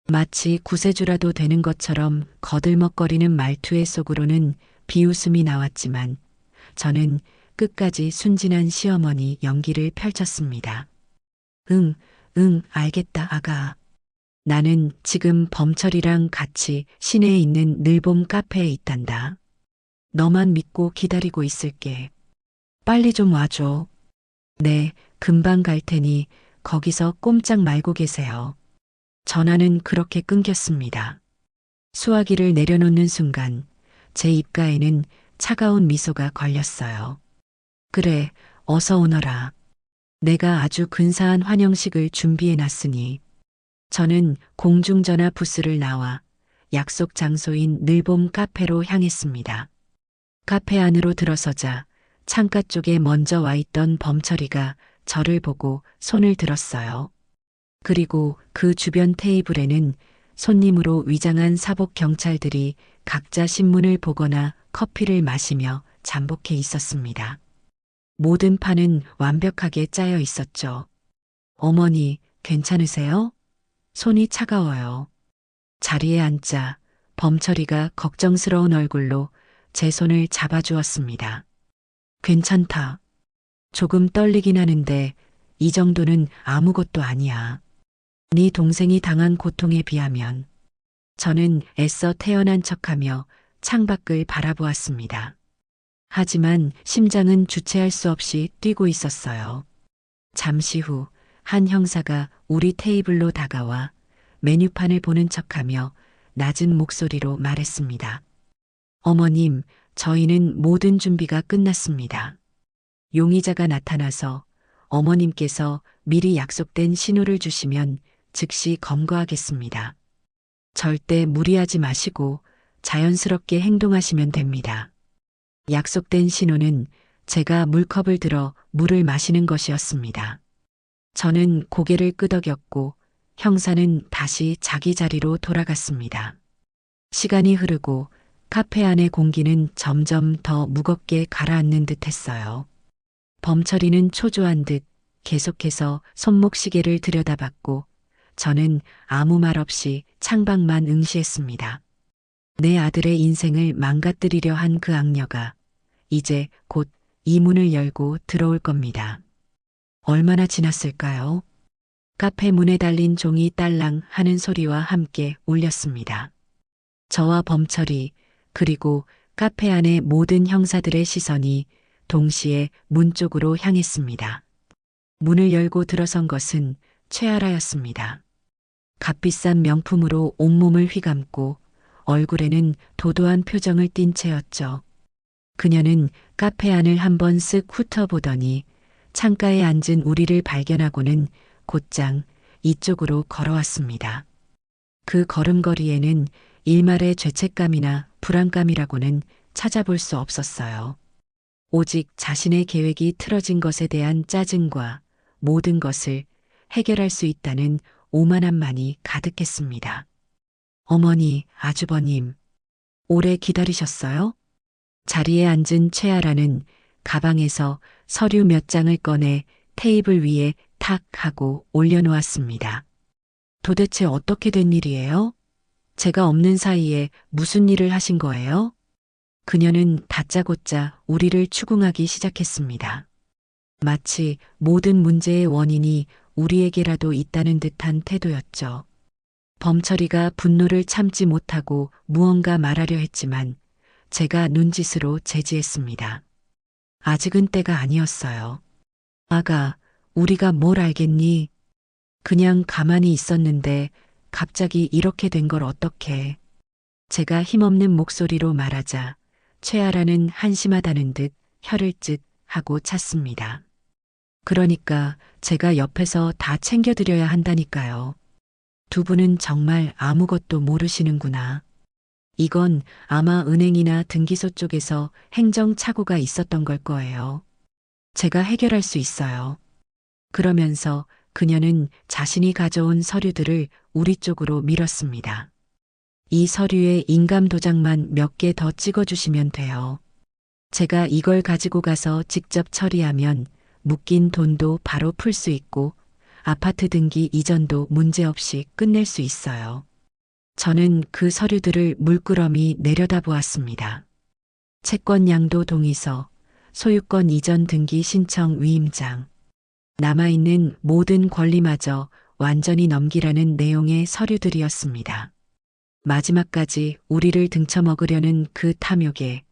마치 구세주라도 되는 것처럼 거들먹거리는 말투의 속으로는 비웃음이 나왔지만 저는 끝까지 순진한 시어머니 연기를 펼쳤습니다. 응, 알겠다, 아가. 나는 지금 범철이랑 같이 시내에 있는 늘봄 카페에 있단다. 너만 믿고 기다리고 있을게. 빨리 좀 와줘. 네, 금방 갈 테니 거기서 꼼짝 말고 계세요. 전화는 그렇게 끊겼습니다. 수화기를 내려놓는 순간 제 입가에는 차가운 미소가 걸렸어요. 그래, 어서 오너라. 내가 아주 근사한 환영식을 준비해 놨으니. 저는 공중전화 부스를 나와 약속 장소인 늘봄 카페로 향했습니다. 카페 안으로 들어서자 창가 쪽에 먼저 와 있던 범철이가 저를 보고 손을 들었어요. 그리고 그 주변 테이블에는 손님으로 위장한 사복 경찰들이 각자 신문을 보거나 커피를 마시며 잠복해 있었습니다. 모든 판은 완벽하게 짜여 있었죠. 어머니, 괜찮으세요? 손이 차가워요. 자리에 앉자 범철이가 걱정스러운 얼굴로 제 손을 잡아주었습니다. 괜찮다. 조금 떨리긴 하는데 이 정도는 아무것도 아니야. 네 동생이 당한 고통에 비하면. 저는 애써 태어난 척하며 창밖을 바라보았습니다. 하지만 심장은 주체할 수 없이 뛰고 있었어요. 잠시 후 한 형사가 우리 테이블로 다가와 메뉴판을 보는 척하며 낮은 목소리로 말했습니다. 어머님, 저희는 모든 준비가 끝났습니다. 용의자가 나타나서 어머님께서 미리 약속된 신호를 주시면 즉시 검거하겠습니다. 절대 무리하지 마시고 자연스럽게 행동하시면 됩니다. 약속된 신호는 제가 물컵을 들어 물을 마시는 것이었습니다. 저는 고개를 끄덕였고 형사는 다시 자기 자리로 돌아갔습니다. 시간이 흐르고 카페 안의 공기는 점점 더 무겁게 가라앉는 듯 했어요. 범철이는 초조한 듯 계속해서 손목시계를 들여다봤고 저는 아무 말 없이 창밖만 응시했습니다. 내 아들의 인생을 망가뜨리려 한 그 악녀가 이제 곧 이 문을 열고 들어올 겁니다. 얼마나 지났을까요? 카페 문에 달린 종이 딸랑 하는 소리와 함께 울렸습니다. 저와 범철이 그리고 카페 안의 모든 형사들의 시선이 동시에 문 쪽으로 향했습니다. 문을 열고 들어선 것은 최아라였습니다. 값비싼 명품으로 온몸을 휘감고 얼굴에는 도도한 표정을 띤 채였죠. 그녀는 카페 안을 한번 쓱 훑어보더니 창가에 앉은 우리를 발견하고는 곧장 이쪽으로 걸어왔습니다. 그 걸음걸이에는 일말의 죄책감이나 불안감이라고는 찾아볼 수 없었어요. 오직 자신의 계획이 틀어진 것에 대한 짜증과 모든 것을 해결할 수 있다는 오만함만이 가득했습니다. 어머니, 아주버님, 오래 기다리셨어요? 자리에 앉은 최아라는 가방에서 서류 몇 장을 꺼내 테이블 위에 탁 하고 올려놓았습니다. 도대체 어떻게 된 일이에요? 제가 없는 사이에 무슨 일을 하신 거예요? 그녀는 다짜고짜 우리를 추궁하기 시작했습니다. 마치 모든 문제의 원인이 우리에게라도 있다는 듯한 태도였죠. 범철이가 분노를 참지 못하고 무언가 말하려 했지만 제가 눈짓으로 제지했습니다. 아직은 때가 아니었어요. 아가, 우리가 뭘 알겠니? 그냥 가만히 있었는데 갑자기 이렇게 된 걸 어떡해. 제가 힘없는 목소리로 말하자 최아라는 한심하다는 듯 혀를 쯧 하고 찼습니다. 그러니까 제가 옆에서 다 챙겨드려야 한다니까요. 두 분은 정말 아무것도 모르시는구나. 이건 아마 은행이나 등기소 쪽에서 행정착오가 있었던 걸 거예요. 제가 해결할 수 있어요. 그러면서 그녀는 자신이 가져온 서류들을 우리 쪽으로 밀었습니다. 이 서류에 인감 도장만 몇 개 더 찍어주시면 돼요. 제가 이걸 가지고 가서 직접 처리하면 묶인 돈도 바로 풀 수 있고 아파트 등기 이전도 문제없이 끝낼 수 있어요. 저는 그 서류들을 물끄러미 내려다보았습니다. 채권 양도 동의서, 소유권 이전 등기 신청 위임장, 남아있는 모든 권리마저 완전히 넘기라는 내용의 서류들이었습니다. 마지막까지 우리를 등쳐먹으려는 그 탐욕에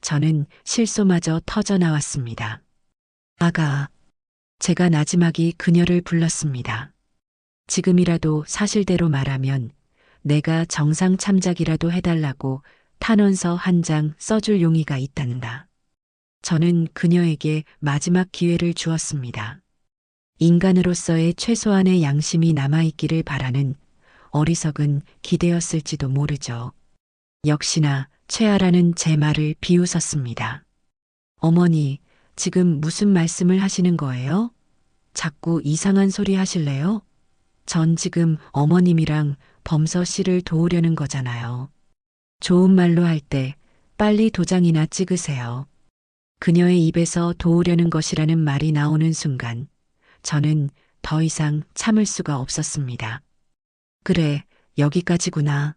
저는 실소마저 터져나왔습니다. 아가, 제가 나지막이 그녀를 불렀습니다. 지금이라도 사실대로 말하면 내가 정상 참작이라도 해달라고 탄원서 한 장 써줄 용의가 있단다. 저는 그녀에게 마지막 기회를 주었습니다. 인간으로서의 최소한의 양심이 남아있기를 바라는 어리석은 기대였을지도 모르죠. 역시나 최아라는 제 말을 비웃었습니다. 어머니, 지금 무슨 말씀을 하시는 거예요? 자꾸 이상한 소리 하실래요? 전 지금 어머님이랑 범서 씨를 도우려는 거잖아요. 좋은 말로 할 때 빨리 도장이나 찍으세요. 그녀의 입에서 도우려는 것이라는 말이 나오는 순간 저는 더 이상 참을 수가 없었습니다. 그래, 여기까지구나.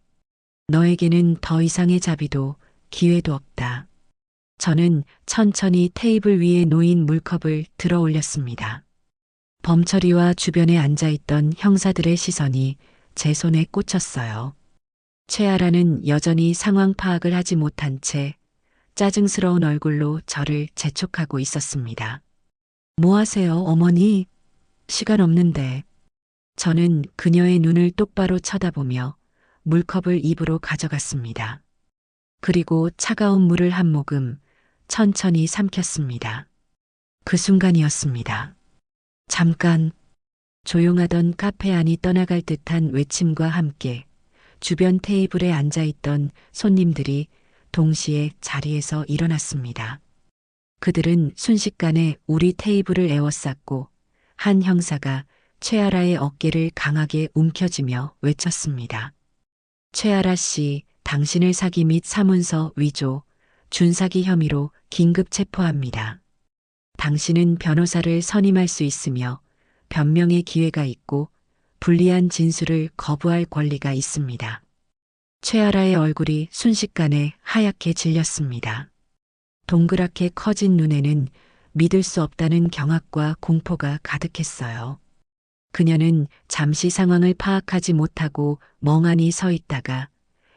너에게는 더 이상의 자비도 기회도 없다. 저는 천천히 테이블 위에 놓인 물컵을 들어 올렸습니다. 범철이와 주변에 앉아있던 형사들의 시선이 제 손에 꽂혔어요. 최아라는 여전히 상황 파악을 하지 못한 채 짜증스러운 얼굴로 저를 재촉하고 있었습니다. 뭐 하세요, 어머니? 시간 없는데. 저는 그녀의 눈을 똑바로 쳐다보며 물컵을 입으로 가져갔습니다. 그리고 차가운 물을 한 모금 천천히 삼켰습니다. 그 순간이었습니다. 잠깐. 조용하던 카페 안이 떠나갈 듯한 외침과 함께 주변 테이블에 앉아있던 손님들이 동시에 자리에서 일어났습니다. 그들은 순식간에 우리 테이블을 에워쌌고 한 형사가 최아라의 어깨를 강하게 움켜쥐며 외쳤습니다. 최아라 씨, 당신을 사기 및 사문서 위조, 준사기 혐의로 긴급 체포합니다. 당신은 변호사를 선임할 수 있으며 변명의 기회가 있고 불리한 진술을 거부할 권리가 있습니다. 최아라의 얼굴이 순식간에 하얗게 질렸습니다. 동그랗게 커진 눈에는 믿을 수 없다는 경악과 공포가 가득했어요. 그녀는 잠시 상황을 파악하지 못하고 멍하니 서 있다가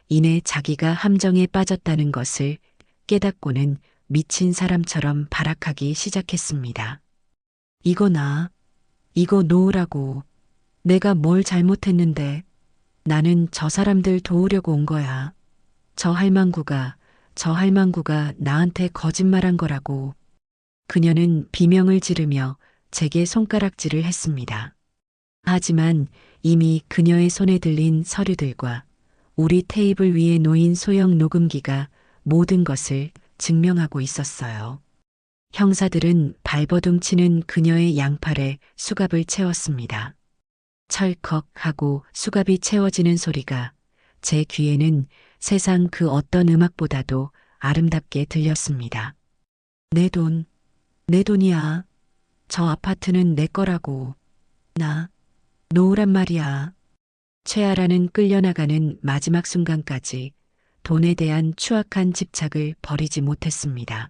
이내 자기가 함정에 빠졌다는 것을 깨닫고는 미친 사람처럼 발악하기 시작했습니다. 이거 놓으라고. 내가 뭘 잘못했는데. 나는 저 사람들 도우려고 온 거야. 저 할망구가 나한테 거짓말한 거라고. 그녀는 비명을 지르며 제게 손가락질을 했습니다. 하지만 이미 그녀의 손에 들린 서류들과 우리 테이블 위에 놓인 소형 녹음기가 모든 것을 증명하고 있었어요. 형사들은 발버둥 치는 그녀의 양팔에 수갑을 채웠습니다. 철컥 하고 수갑이 채워지는 소리가 제 귀에는 세상 그 어떤 음악보다도 아름답게 들렸습니다. 내 돈이야. 저 아파트는 내 거라고. 놓으란 말이야. 최아라는 끌려나가는 마지막 순간까지 돈에 대한 추악한 집착을 버리지 못했습니다.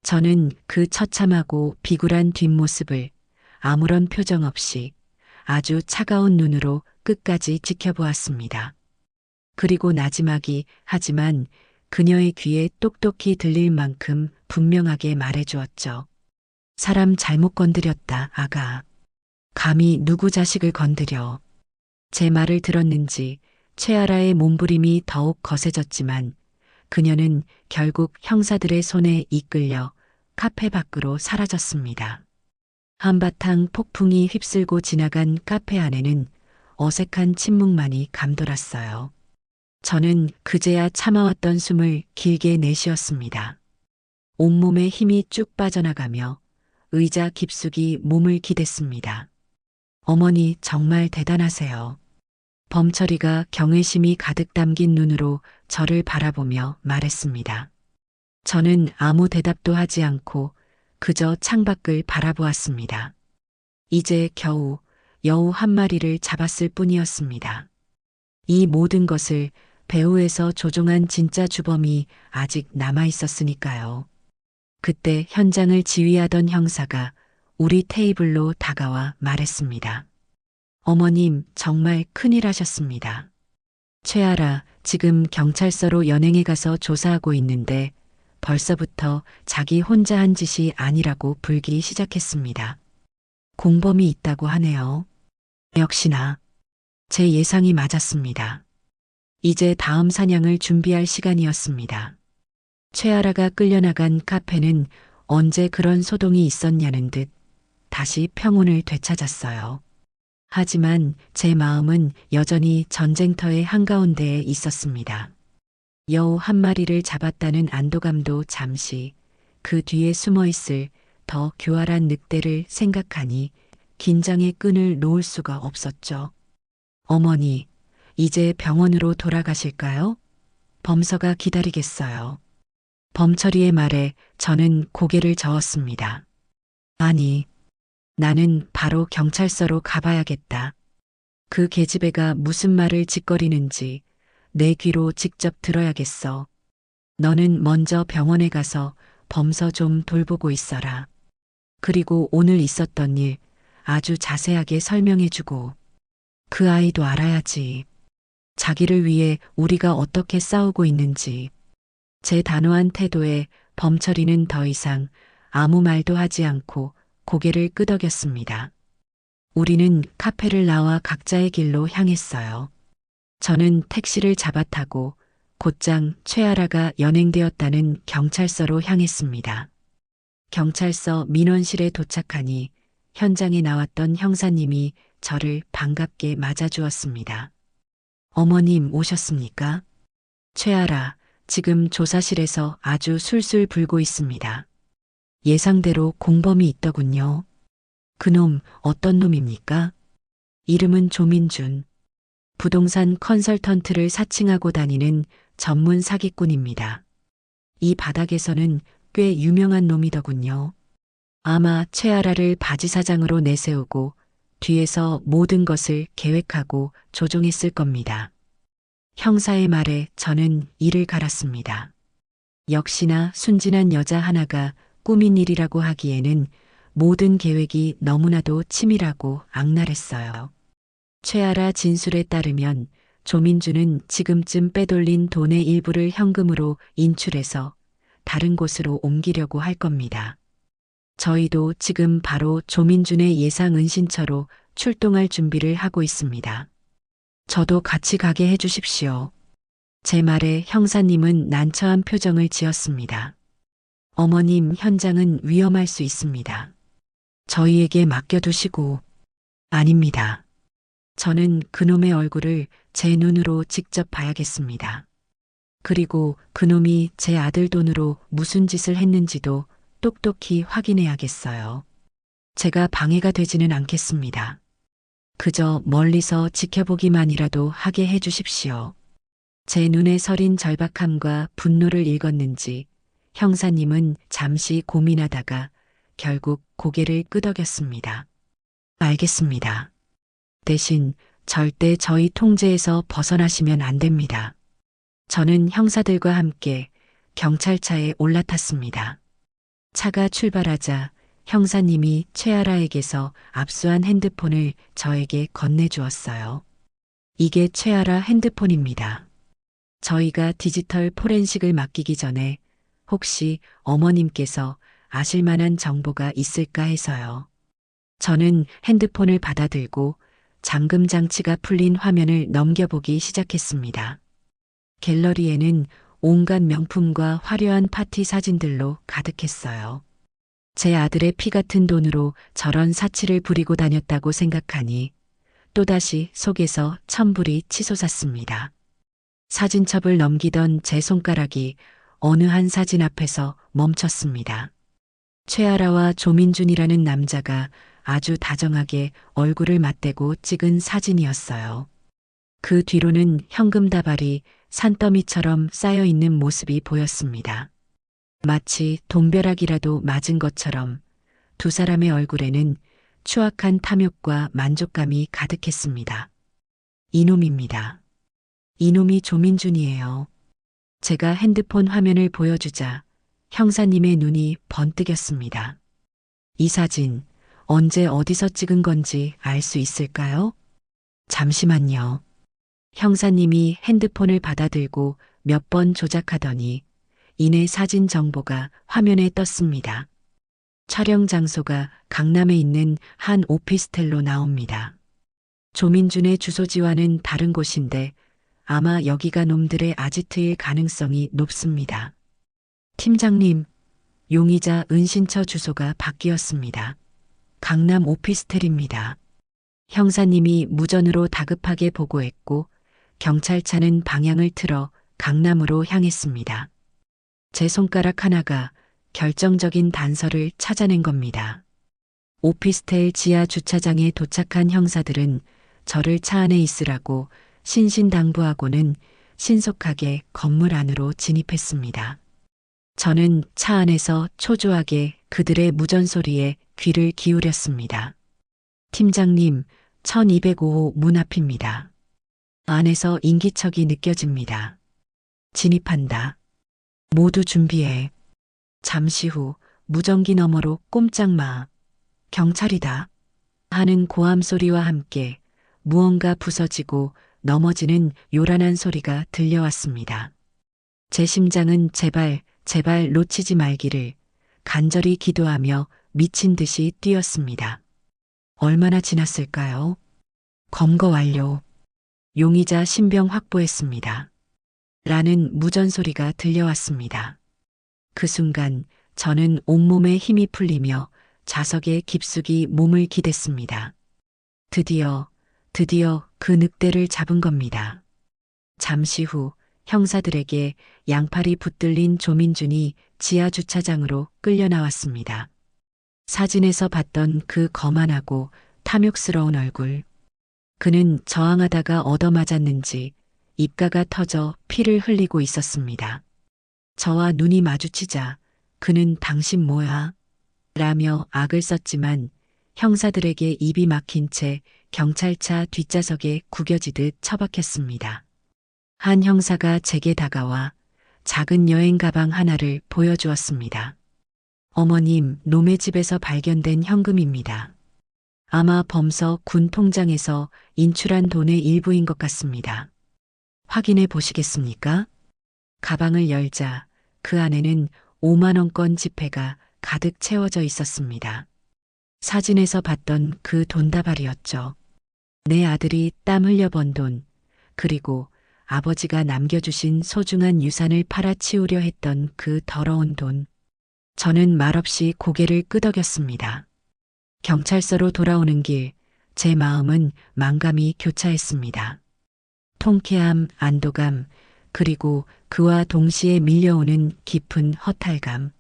저는 그 처참하고 비굴한 뒷모습을 아무런 표정 없이 아주 차가운 눈으로 끝까지 지켜보았습니다. 그리고 하지만 그녀의 귀에 똑똑히 들릴 만큼 분명하게 말해주었죠. 사람 잘못 건드렸다, 아가. 감히 누구 자식을 건드려. 제 말을 들었는지 최아라의 몸부림이 더욱 거세졌지만 그녀는 결국 형사들의 손에 이끌려 카페 밖으로 사라졌습니다. 한바탕 폭풍이 휩쓸고 지나간 카페 안에는 어색한 침묵만이 감돌았어요. 저는 그제야 참아왔던 숨을 길게 내쉬었습니다. 온몸에 힘이 쭉 빠져나가며 의자 깊숙이 몸을 기댔습니다. 어머니 정말 대단하세요. 범철이가 경외심이 가득 담긴 눈으로 저를 바라보며 말했습니다. 저는 아무 대답도 하지 않고 그저 창밖을 바라보았습니다. 이제 겨우 여우 한 마리를 잡았을 뿐이었습니다. 이 모든 것을 배후에서 조종한 진짜 주범이 아직 남아 있었으니까요. 그때 현장을 지휘하던 형사가 우리 테이블로 다가와 말했습니다. 어머님, 정말 큰일 하셨습니다. 최아라, 지금 경찰서로 연행해 가서 조사하고 있는데 벌써부터 자기 혼자 한 짓이 아니라고 불기 시작했습니다. 공범이 있다고 하네요. 역시나 제 예상이 맞았습니다. 이제 다음 사냥을 준비할 시간이었습니다. 최아라가 끌려나간 카페는 언제 그런 소동이 있었냐는 듯 다시 평온을 되찾았어요. 하지만 제 마음은 여전히 전쟁터의 한가운데에 있었습니다. 여우 한 마리를 잡았다는 안도감도 잠시, 그 뒤에 숨어있을 더 교활한 늑대를 생각하니 긴장의 끈을 놓을 수가 없었죠. 어머니, 이제 병원으로 돌아가실까요? 범서가 기다리겠어요. 범철이의 말에 저는 고개를 저었습니다. 아니, 나는 바로 경찰서로 가봐야겠다. 그 계집애가 무슨 말을 짓거리는지 내 귀로 직접 들어야겠어. 너는 먼저 병원에 가서 범서 좀 돌보고 있어라. 그리고 오늘 있었던 일 아주 자세하게 설명해주고. 그 아이도 알아야지. 자기를 위해 우리가 어떻게 싸우고 있는지. 제 단호한 태도에 범철이는 더 이상 아무 말도 하지 않고 고개를 끄덕였습니다. 우리는 카페를 나와 각자의 길로 향했어요. 저는 택시를 잡아타고 곧장 최아라가 연행되었다는 경찰서로 향했습니다. 경찰서 민원실에 도착하니 현장에 나왔던 형사님이 저를 반갑게 맞아주었습니다. 어머님 오셨습니까? 최아라, 지금 조사실에서 아주 술술 불고 있습니다. 예상대로 공범이 있더군요. 그놈 어떤 놈입니까? 이름은 조민준. 부동산 컨설턴트를 사칭하고 다니는 전문 사기꾼입니다. 이 바닥에서는 꽤 유명한 놈이더군요. 아마 최아라를 바지사장으로 내세우고 뒤에서 모든 것을 계획하고 조종했을 겁니다. 형사의 말에 저는 이를 갈았습니다. 역시나 순진한 여자 하나가 꾸민 일이라고 하기에는 모든 계획이 너무나도 치밀하고 악랄했어요. 최아라 진술에 따르면 조민주는 지금쯤 빼돌린 돈의 일부를 현금으로 인출해서 다른 곳으로 옮기려고 할 겁니다. 저희도 지금 바로 조민준의 예상 은신처로 출동할 준비를 하고 있습니다. 저도 같이 가게 해주십시오. 제 말에 형사님은 난처한 표정을 지었습니다. 어머님, 현장은 위험할 수 있습니다. 저희에게 맡겨두시고. 아닙니다. 저는 그놈의 얼굴을 제 눈으로 직접 봐야겠습니다. 그리고 그놈이 제 아들 돈으로 무슨 짓을 했는지도 똑똑히 확인해야겠어요. 제가 방해가 되지는 않겠습니다. 그저 멀리서 지켜보기만이라도 하게 해주십시오. 제 눈에 서린 절박함과 분노를 읽었는지 형사님은 잠시 고민하다가 결국 고개를 끄덕였습니다. 알겠습니다. 대신 절대 저희 통제에서 벗어나시면 안 됩니다. 저는 형사들과 함께 경찰차에 올라탔습니다. 차가 출발하자 형사님이 최아라에게서 압수한 핸드폰을 저에게 건네주었어요. 이게 최아라 핸드폰입니다. 저희가 디지털 포렌식을 맡기기 전에 혹시 어머님께서 아실 만한 정보가 있을까 해서요. 저는 핸드폰을 받아들고 잠금 장치가 풀린 화면을 넘겨보기 시작했습니다. 갤러리에는 온갖 명품과 화려한 파티 사진들로 가득했어요. 제 아들의 피 같은 돈으로 저런 사치를 부리고 다녔다고 생각하니 또다시 속에서 천불이 치솟았습니다. 사진첩을 넘기던 제 손가락이 어느 한 사진 앞에서 멈췄습니다. 최아라와 조민준이라는 남자가 아주 다정하게 얼굴을 맞대고 찍은 사진이었어요. 그 뒤로는 현금 다발이 산더미처럼 쌓여있는 모습이 보였습니다. 마치 돈벼락이라도 맞은 것처럼 두 사람의 얼굴에는 추악한 탐욕과 만족감이 가득했습니다. 이놈입니다. 이놈이 조민준이에요. 제가 핸드폰 화면을 보여주자 형사님의 눈이 번뜩였습니다. 이 사진 언제 어디서 찍은 건지 알 수 있을까요? 잠시만요. 형사님이 핸드폰을 받아들고 몇 번 조작하더니 이내 사진 정보가 화면에 떴습니다. 촬영 장소가 강남에 있는 한 오피스텔로 나옵니다. 조민준의 주소지와는 다른 곳인데 아마 여기가 놈들의 아지트일 가능성이 높습니다. 팀장님, 용의자 은신처 주소가 바뀌었습니다. 강남 오피스텔입니다. 형사님이 무전으로 다급하게 보고했고 경찰차는 방향을 틀어 강남으로 향했습니다. 제 손가락 하나가 결정적인 단서를 찾아낸 겁니다. 오피스텔 지하 주차장에 도착한 형사들은 저를 차 안에 있으라고 신신당부하고는 신속하게 건물 안으로 진입했습니다. 저는 차 안에서 초조하게 그들의 무전 소리에 귀를 기울였습니다. 팀장님, 1205호 문 앞입니다. 안에서 인기척이 느껴집니다. 진입한다. 모두 준비해. 잠시 후 무전기 너머로 꼼짝 마. 경찰이다. 하는 고함 소리와 함께 무언가 부서지고 넘어지는 요란한 소리가 들려왔습니다. 제 심장은 제발 놓치지 말기를 간절히 기도하며 미친 듯이 뛰었습니다. 얼마나 지났을까요? 검거 완료. 용의자 신병 확보했습니다. 라는 무전 소리가 들려왔습니다. 그 순간 저는 온몸에 힘이 풀리며 좌석에 깊숙이 몸을 기댔습니다. 드디어 그 늑대를 잡은 겁니다. 잠시 후 형사들에게 양팔이 붙들린 조민준이 지하 주차장으로 끌려 나왔습니다. 사진에서 봤던 그 거만하고 탐욕스러운 얼굴. 그는 저항하다가 얻어맞았는지 입가가 터져 피를 흘리고 있었습니다. 저와 눈이 마주치자 그는 당신 뭐야? 라며 악을 썼지만 형사들에게 입이 막힌 채 경찰차 뒷좌석에 구겨지듯 처박혔습니다. 한 형사가 제게 다가와 작은 여행 가방 하나를 보여주었습니다. 어머님, 놈의 집에서 발견된 현금입니다. 아마 범서 군 통장에서 인출한 돈의 일부인 것 같습니다. 확인해 보시겠습니까? 가방을 열자 그 안에는 5만 원권 지폐가 가득 채워져 있었습니다. 사진에서 봤던 그 돈다발이었죠. 내 아들이 땀 흘려 번 돈, 그리고 아버지가 남겨주신 소중한 유산을 팔아치우려 했던 그 더러운 돈. 저는 말없이 고개를 끄덕였습니다. 경찰서로 돌아오는 길, 제 마음은 망감이 교차했습니다. 통쾌함, 안도감, 그리고 그와 동시에 밀려오는 깊은 허탈감.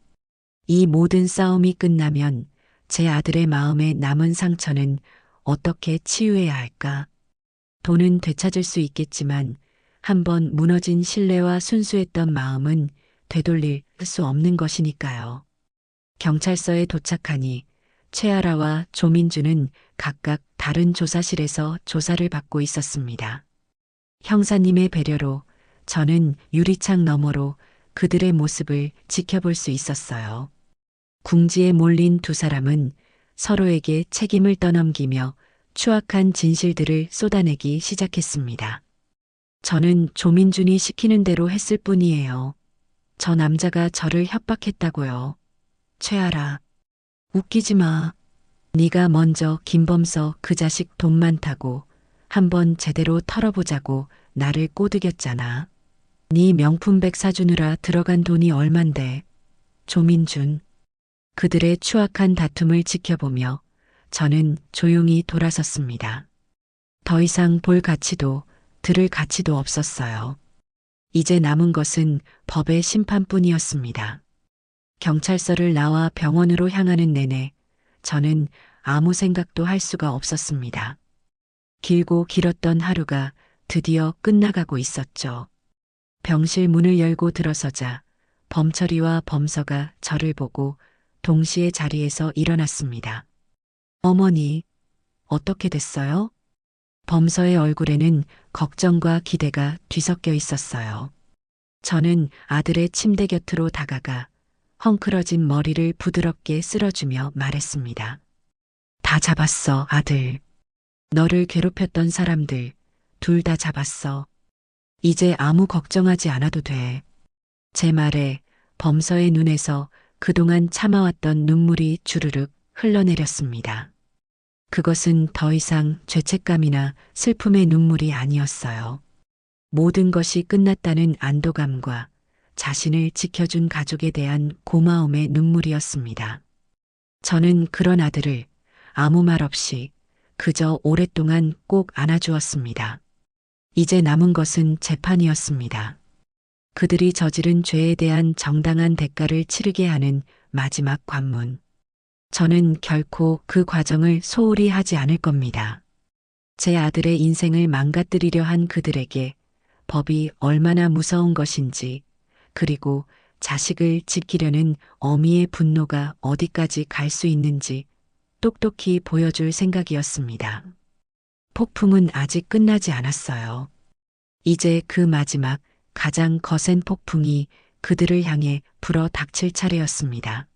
이 모든 싸움이 끝나면 제 아들의 마음에 남은 상처는 어떻게 치유해야 할까? 돈은 되찾을 수 있겠지만 한번 무너진 신뢰와 순수했던 마음은 되돌릴 수 없는 것이니까요. 경찰서에 도착하니 최아라와 조민주는 각각 다른 조사실에서 조사를 받고 있었습니다. 형사님의 배려로 저는 유리창 너머로 그들의 모습을 지켜볼 수 있었어요. 궁지에 몰린 두 사람은 서로에게 책임을 떠넘기며 추악한 진실들을 쏟아내기 시작했습니다. 저는 조민준이 시키는 대로 했을 뿐이에요. 저 남자가 저를 협박했다고요. 최아라, 웃기지 마. 네가 먼저 김범서 그 자식 돈 많다고 한번 제대로 털어보자고 나를 꼬드겼잖아. 네 명품백 사주느라 들어간 돈이 얼만데. 조민준. 그들의 추악한 다툼을 지켜보며 저는 조용히 돌아섰습니다. 더 이상 볼 가치도 들을 가치도 없었어요. 이제 남은 것은 법의 심판뿐이었습니다. 경찰서를 나와 병원으로 향하는 내내 저는 아무 생각도 할 수가 없었습니다. 길고 길었던 하루가 드디어 끝나가고 있었죠. 병실 문을 열고 들어서자 범철이와 범서가 저를 보고 동시에 자리에서 일어났습니다. 어머니, 어떻게 됐어요? 범서의 얼굴에는 걱정과 기대가 뒤섞여 있었어요. 저는 아들의 침대 곁으로 다가가 헝클어진 머리를 부드럽게 쓸어주며 말했습니다. 다 잡았어, 아들. 너를 괴롭혔던 사람들 둘 다 잡았어. 이제 아무 걱정하지 않아도 돼. 제 말에 범서의 눈에서 그동안 참아왔던 눈물이 주르륵 흘러내렸습니다. 그것은 더 이상 죄책감이나 슬픔의 눈물이 아니었어요. 모든 것이 끝났다는 안도감과 자신을 지켜준 가족에 대한 고마움의 눈물이었습니다. 저는 그런 아들을 아무 말 없이 그저 오랫동안 꼭 안아주었습니다. 이제 남은 것은 재판이었습니다. 그들이 저지른 죄에 대한 정당한 대가를 치르게 하는 마지막 관문. 저는 결코 그 과정을 소홀히 하지 않을 겁니다. 제 아들의 인생을 망가뜨리려 한 그들에게 법이 얼마나 무서운 것인지, 그리고 자식을 지키려는 어미의 분노가 어디까지 갈 수 있는지 똑똑히 보여줄 생각이었습니다. 폭풍은 아직 끝나지 않았어요. 이제 그 마지막 가장 거센 폭풍이 그들을 향해 불어 닥칠 차례였습니다.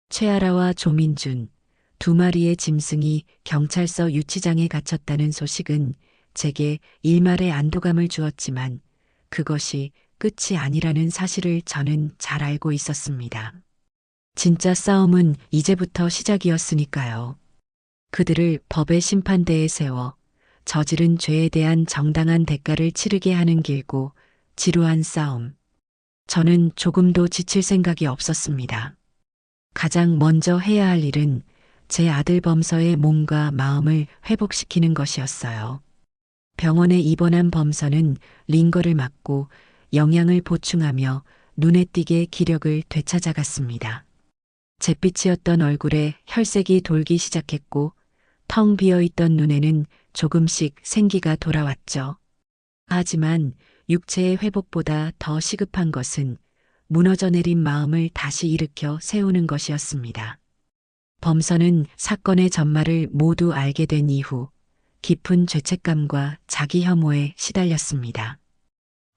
최아라와 조민준, 두 마리의 짐승이 경찰서 유치장에 갇혔다는 소식은 제게 일말의 안도감을 주었지만 그것이 끝이 아니라는 사실을 저는 잘 알고 있었습니다. 진짜 싸움은 이제부터 시작이었으니까요. 그들을 법의 심판대에 세워 저지른 죄에 대한 정당한 대가를 치르게 하는 길고 지루한 싸움. 저는 조금도 지칠 생각이 없었습니다. 가장 먼저 해야 할 일은 제 아들 범서의 몸과 마음을 회복시키는 것이었어요. 병원에 입원한 범서는 링거를 맞고 영양을 보충하며 눈에 띄게 기력을 되찾아갔습니다. 잿빛이었던 얼굴에 혈색이 돌기 시작했고 텅 비어있던 눈에는 조금씩 생기가 돌아왔죠. 하지만 육체의 회복보다 더 시급한 것은 무너져 내린 마음을 다시 일으켜 세우는 것이었습니다. 범선은 사건의 전말을 모두 알게 된 이후 깊은 죄책감과 자기 혐오에 시달렸습니다.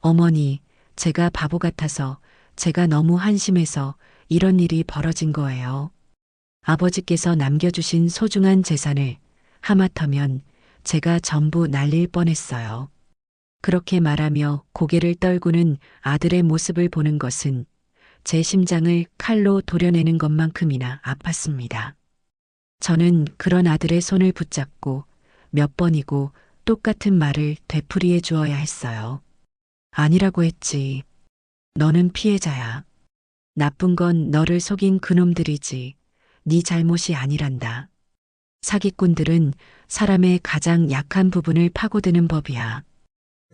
어머니, 제가 바보 같아서, 제가 너무 한심해서 이런 일이 벌어진 거예요. 아버지께서 남겨주신 소중한 재산을 하마터면 제가 전부 날릴 뻔했어요. 그렇게 말하며 고개를 떨구는 아들의 모습을 보는 것은 제 심장을 칼로 도려내는 것만큼이나 아팠습니다. 저는 그런 아들의 손을 붙잡고 몇 번이고 똑같은 말을 되풀이해 주어야 했어요. 아니라고 했지. 너는 피해자야. 나쁜 건 너를 속인 그놈들이지. 네 잘못이 아니란다. 사기꾼들은 사람의 가장 약한 부분을 파고드는 법이야.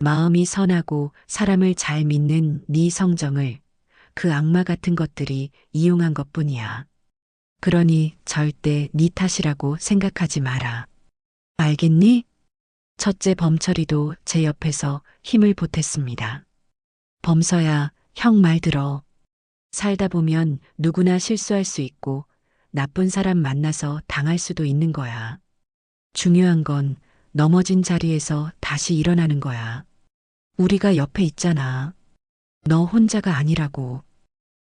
마음이 선하고 사람을 잘 믿는 네 성정을 그 악마 같은 것들이 이용한 것뿐이야. 그러니 절대 네 탓이라고 생각하지 마라. 알겠니? 첫째 범철이도 제 옆에서 힘을 보탰습니다. 범서야, 형 말 들어. 살다 보면 누구나 실수할 수 있고 나쁜 사람 만나서 당할 수도 있는 거야. 중요한 건 넘어진 자리에서 다시 일어나는 거야. 우리가 옆에 있잖아. 너 혼자가 아니라고.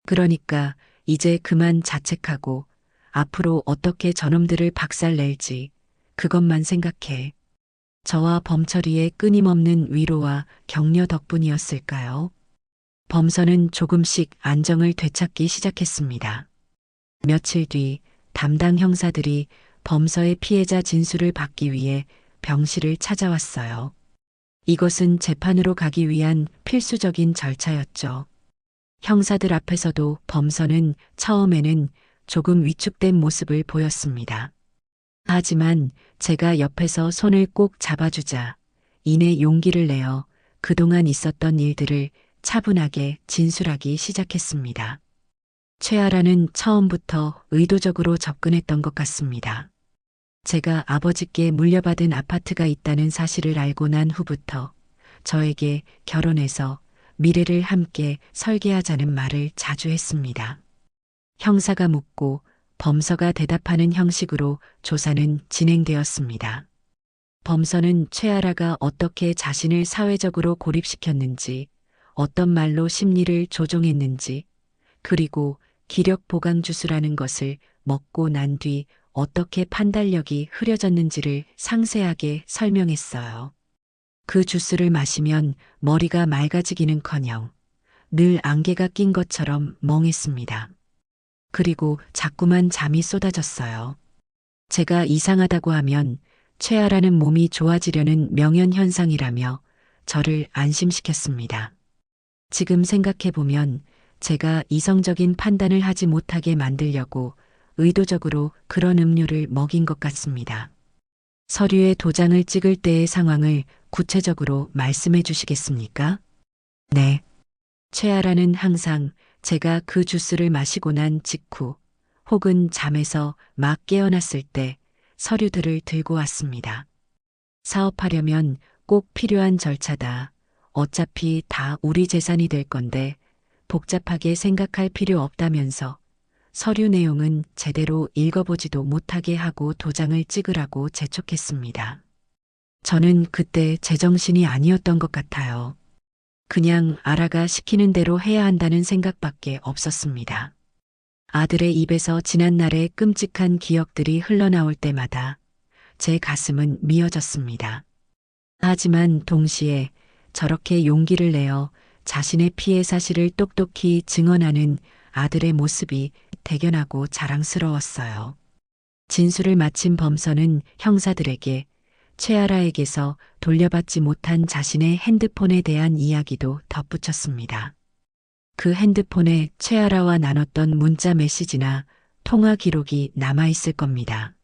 그러니까 이제 그만 자책하고 앞으로 어떻게 저놈들을 박살낼지 그것만 생각해. 저와 범철이의 끊임없는 위로와 격려 덕분이었을까요? 범선은 조금씩 안정을 되찾기 시작했습니다. 며칠 뒤 담당 형사들이 범서의 피해자 진술을 받기 위해 병실을 찾아왔어요. 이것은 재판으로 가기 위한 필수적인 절차였죠. 형사들 앞에서도 범선은 처음에는 조금 위축된 모습을 보였습니다. 하지만 제가 옆에서 손을 꼭 잡아주자 이내 용기를 내어 그동안 있었던 일들을 차분하게 진술하기 시작했습니다. 최아라는 처음부터 의도적으로 접근했던 것 같습니다. 제가 아버지께 물려받은 아파트가 있다는 사실을 알고 난 후부터 저에게 결혼해서 미래를 함께 설계하자는 말을 자주 했습니다. 형사가 묻고 범서가 대답하는 형식으로 조사는 진행되었습니다. 범서는 최아라가 어떻게 자신을 사회적으로 고립시켰는지, 어떤 말로 심리를 조종했는지, 그리고 기력 보강 주스라는 것을 먹고 난 뒤 어떻게 판단력이 흐려졌는지를 상세하게 설명했어요. 그 주스를 마시면 머리가 맑아지기는커녕 늘 안개가 낀 것처럼 멍했습니다. 그리고 자꾸만 잠이 쏟아졌어요. 제가 이상하다고 하면 최아라는 몸이 좋아지려는 명현현상이라며 저를 안심시켰습니다. 지금 생각해보면 제가 이성적인 판단을 하지 못하게 만들려고 의도적으로 그런 음료를 먹인 것 같습니다. 서류에 도장을 찍을 때의 상황을 구체적으로 말씀해 주시겠습니까? 네. 최아라는 항상 제가 그 주스를 마시고 난 직후 혹은 잠에서 막 깨어났을 때 서류들을 들고 왔습니다. 사업하려면 꼭 필요한 절차다. 어차피 다 우리 재산이 될 건데 복잡하게 생각할 필요 없다면서 서류 내용은 제대로 읽어보지도 못하게 하고 도장을 찍으라고 재촉했습니다. 저는 그때 제정신이 아니었던 것 같아요. 그냥 아라가 시키는 대로 해야 한다는 생각밖에 없었습니다. 아들의 입에서 지난날의 끔찍한 기억들이 흘러나올 때마다 제 가슴은 미어졌습니다. 하지만 동시에 저렇게 용기를 내어 자신의 피해 사실을 똑똑히 증언하는 아들의 모습이 대견하고 자랑스러웠어요. 진술을 마친 범선은 형사들에게 최아라에게서 돌려받지 못한 자신의 핸드폰에 대한 이야기도 덧붙였습니다. 그 핸드폰에 최아라와 나눴던 문자 메시지나 통화 기록이 남아있을 겁니다.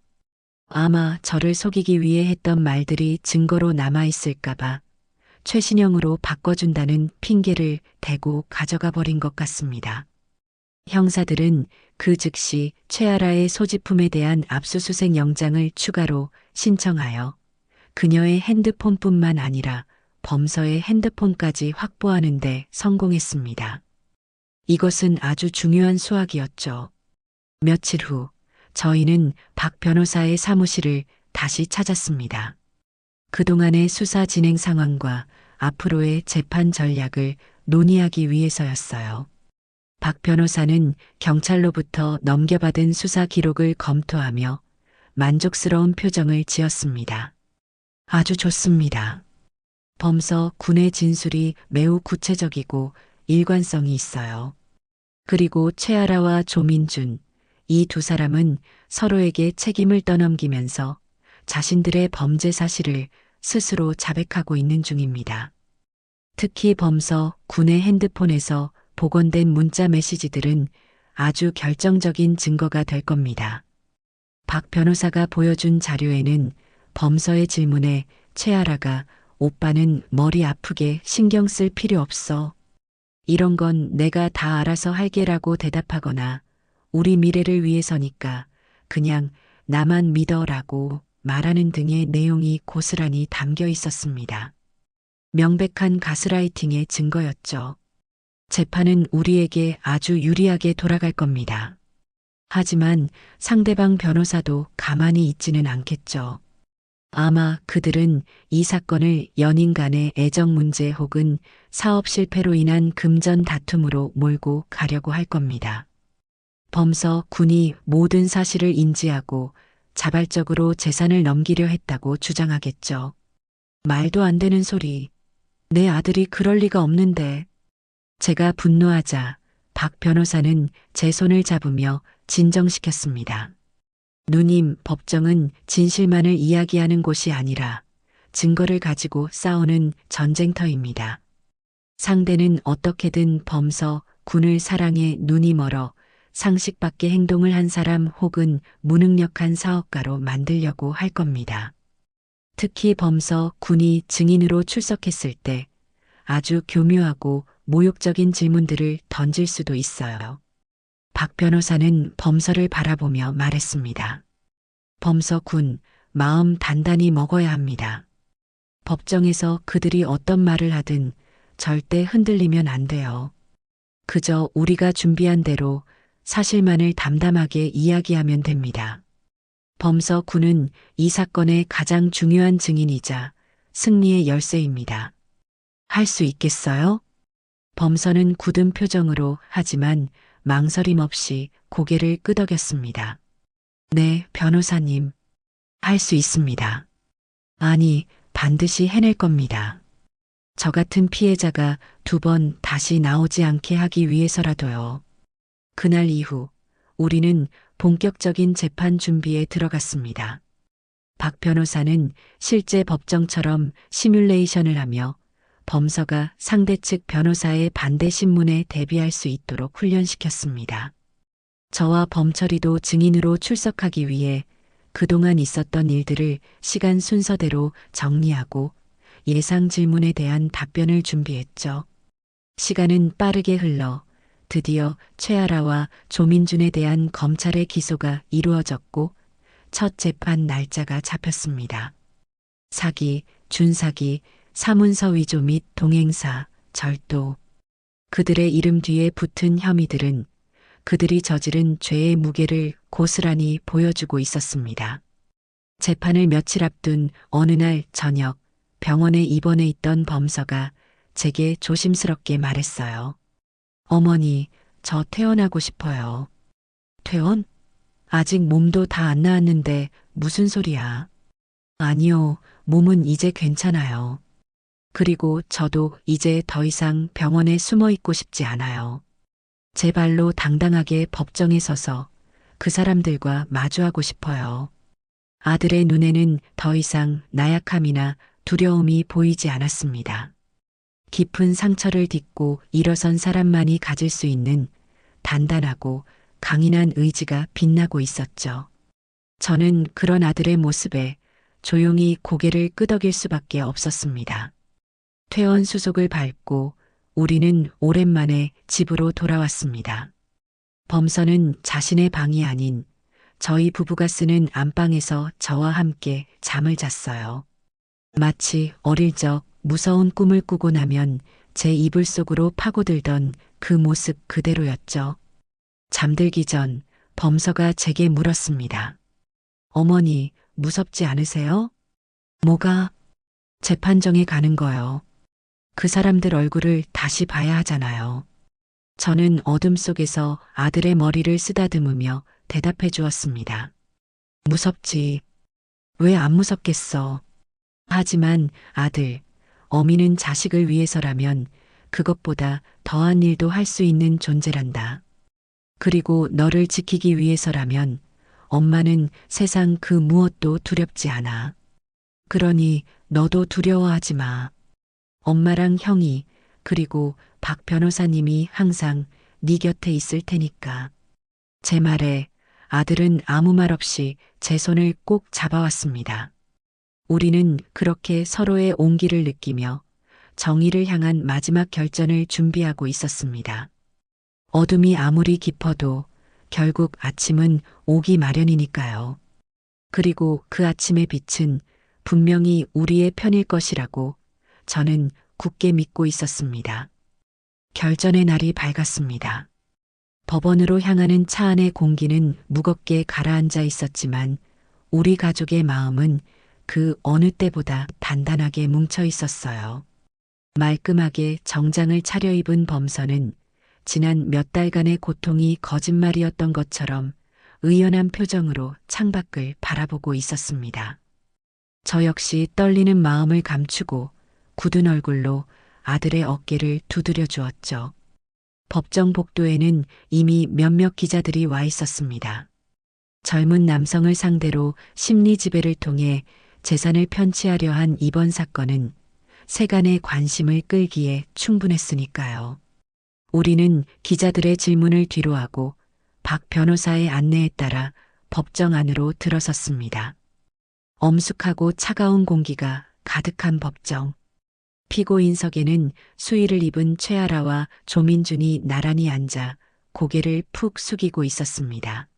아마 저를 속이기 위해 했던 말들이 증거로 남아있을까봐 최신형으로 바꿔준다는 핑계를 대고 가져가 버린 것 같습니다. 형사들은 그 즉시 최아라의 소지품에 대한 압수수색 영장을 추가로 신청하여 그녀의 핸드폰뿐만 아니라 범서의 핸드폰까지 확보하는 데 성공했습니다. 이것은 아주 중요한 수확이었죠. 며칠 후 저희는 박 변호사의 사무실을 다시 찾았습니다. 그동안의 수사 진행 상황과 앞으로의 재판 전략을 논의하기 위해서였어요. 박 변호사는 경찰로부터 넘겨받은 수사 기록을 검토하며 만족스러운 표정을 지었습니다. 아주 좋습니다. 범서 군의 진술이 매우 구체적이고 일관성이 있어요. 그리고 최아라와 조민준, 이 두 사람은 서로에게 책임을 떠넘기면서 자신들의 범죄 사실을 스스로 자백하고 있는 중입니다. 특히 범서 군의 핸드폰에서 복원된 문자 메시지들은 아주 결정적인 증거가 될 겁니다. 박 변호사가 보여준 자료에는 범서의 질문에 최아라가 오빠는 머리 아프게 신경 쓸 필요 없어. 이런 건 내가 다 알아서 할게라고 대답하거나 우리 미래를 위해서니까 그냥 나만 믿어라고 말하는 등의 내용이 고스란히 담겨 있었습니다. 명백한 가스라이팅의 증거였죠. 재판은 우리에게 아주 유리하게 돌아갈 겁니다. 하지만 상대방 변호사도 가만히 있지는 않겠죠. 아마 그들은 이 사건을 연인 간의 애정 문제 혹은 사업 실패로 인한 금전 다툼으로 몰고 가려고 할 겁니다. 범서 군이 모든 사실을 인지하고 자발적으로 재산을 넘기려 했다고 주장하겠죠. 말도 안 되는 소리. 내 아들이 그럴 리가 없는데. 제가 분노하자 박 변호사는 제 손을 잡으며 진정시켰습니다. 누님, 법정은 진실만을 이야기하는 곳이 아니라 증거를 가지고 싸우는 전쟁터입니다. 상대는 어떻게든 범서 군을 사랑해 눈이 멀어 상식 밖의 행동을 한 사람 혹은 무능력한 사업가로 만들려고 할 겁니다. 특히 범서 군이 증인으로 출석했을 때 아주 교묘하고 모욕적인 질문들을 던질 수도 있어요. 박 변호사는 범서를 바라보며 말했습니다. 범서 군, 마음 단단히 먹어야 합니다. 법정에서 그들이 어떤 말을 하든 절대 흔들리면 안 돼요. 그저 우리가 준비한 대로 사실만을 담담하게 이야기하면 됩니다. 범서 군은 이 사건의 가장 중요한 증인이자 승리의 열쇠입니다. 할 수 있겠어요? 범서는 굳은 표정으로 하지만 망설임 없이 고개를 끄덕였습니다. 네, 변호사님. 할 수 있습니다. 아니, 반드시 해낼 겁니다. 저 같은 피해자가 두 번 다시 나오지 않게 하기 위해서라도요. 그날 이후 우리는 본격적인 재판 준비에 들어갔습니다. 박 변호사는 실제 법정처럼 시뮬레이션을 하며 범서가 상대 측 변호사의 반대 신문에 대비할 수 있도록 훈련시켰습니다. 저와 범철이도 증인으로 출석하기 위해 그동안 있었던 일들을 시간 순서대로 정리하고 예상 질문에 대한 답변을 준비했죠. 시간은 빠르게 흘러 드디어 최아라와 조민준에 대한 검찰의 기소가 이루어졌고 첫 재판 날짜가 잡혔습니다. 사기, 준사기, 사문서 위조 및 동행사, 절도. 그들의 이름 뒤에 붙은 혐의들은 그들이 저지른 죄의 무게를 고스란히 보여주고 있었습니다. 재판을 며칠 앞둔 어느 날 저녁 병원에 입원해 있던 범서가 제게 조심스럽게 말했어요. 어머니, 저 퇴원하고 싶어요. 퇴원? 아직 몸도 다 안 나았는데 무슨 소리야. 아니요, 몸은 이제 괜찮아요. 그리고 저도 이제 더 이상 병원에 숨어 있고 싶지 않아요. 제 발로 당당하게 법정에 서서 그 사람들과 마주하고 싶어요. 아들의 눈에는 더 이상 나약함이나 두려움이 보이지 않았습니다. 깊은 상처를 딛고 일어선 사람만이 가질 수 있는 단단하고 강인한 의지가 빛나고 있었죠. 저는 그런 아들의 모습에 조용히 고개를 끄덕일 수밖에 없었습니다. 퇴원 수속을 밟고 우리는 오랜만에 집으로 돌아왔습니다. 범선은 자신의 방이 아닌 저희 부부가 쓰는 안방에서 저와 함께 잠을 잤어요. 마치 어릴 적 무서운 꿈을 꾸고 나면 제 이불 속으로 파고들던 그 모습 그대로였죠. 잠들기 전 범서가 제게 물었습니다. 어머니, 무섭지 않으세요? 뭐가? 재판정에 가는 거요. 그 사람들 얼굴을 다시 봐야 하잖아요. 저는 어둠 속에서 아들의 머리를 쓰다듬으며 대답해 주었습니다. 무섭지. 왜 안 무섭겠어? 하지만 아들, 어미는 자식을 위해서라면 그것보다 더한 일도 할 수 있는 존재란다. 그리고 너를 지키기 위해서라면 엄마는 세상 그 무엇도 두렵지 않아. 그러니 너도 두려워하지 마. 엄마랑 형이 그리고 박 변호사님이 항상 네 곁에 있을 테니까. 제 말에 아들은 아무 말 없이 제 손을 꼭 잡아왔습니다. 우리는 그렇게 서로의 온기를 느끼며 정의를 향한 마지막 결전을 준비하고 있었습니다. 어둠이 아무리 깊어도 결국 아침은 오기 마련이니까요. 그리고 그 아침의 빛은 분명히 우리의 편일 것이라고 저는 굳게 믿고 있었습니다. 결전의 날이 밝았습니다. 법원으로 향하는 차 안의 공기는 무겁게 가라앉아 있었지만 우리 가족의 마음은 그 어느 때보다 단단하게 뭉쳐 있었어요. 말끔하게 정장을 차려입은 범선은 지난 몇 달간의 고통이 거짓말이었던 것처럼 의연한 표정으로 창밖을 바라보고 있었습니다. 저 역시 떨리는 마음을 감추고 굳은 얼굴로 아들의 어깨를 두드려 주었죠. 법정 복도에는 이미 몇몇 기자들이 와 있었습니다. 젊은 남성을 상대로 심리 지배를 통해 재산을 편취하려 한 이번 사건은 세간의 관심을 끌기에 충분했으니까요. 우리는 기자들의 질문을 뒤로하고 박 변호사의 안내에 따라 법정 안으로 들어섰습니다. 엄숙하고 차가운 공기가 가득한 법정. 피고인석에는 수의를 입은 최아라와 조민준이 나란히 앉아 고개를 푹 숙이고 있었습니다.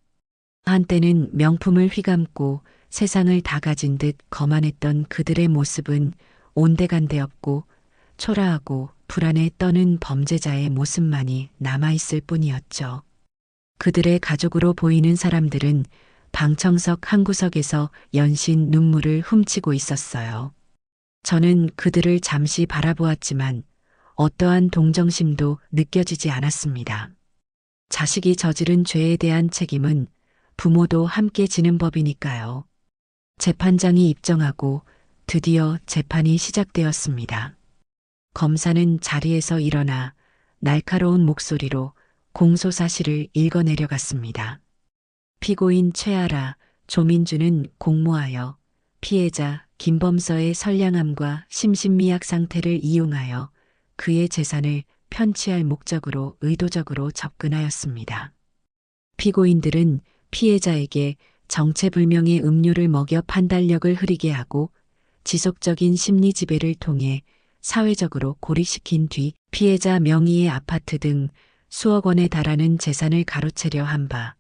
한때는 명품을 휘감고 세상을 다 가진 듯 거만했던 그들의 모습은 온데간데 없고 초라하고 불안에 떠는 범죄자의 모습만이 남아있을 뿐이었죠. 그들의 가족으로 보이는 사람들은 방청석 한 구석에서 연신 눈물을 훔치고 있었어요. 저는 그들을 잠시 바라보았지만 어떠한 동정심도 느껴지지 않았습니다. 자식이 저지른 죄에 대한 책임은 부모도 함께 지는 법이니까요. 재판장이 입정하고 드디어 재판이 시작되었습니다. 검사는 자리에서 일어나 날카로운 목소리로 공소사실을 읽어내려갔습니다. 피고인 최아라, 조민주는 공모하여 피해자 김범서의 선량함과 심신미약 상태를 이용하여 그의 재산을 편취할 목적으로 의도적으로 접근하였습니다. 피고인들은 피해자에게 정체불명의 음료를 먹여 판단력을 흐리게 하고 지속적인 심리 지배를 통해 사회적으로 고립시킨 뒤 피해자 명의의 아파트 등 수억 원에 달하는 재산을 가로채려 한 바,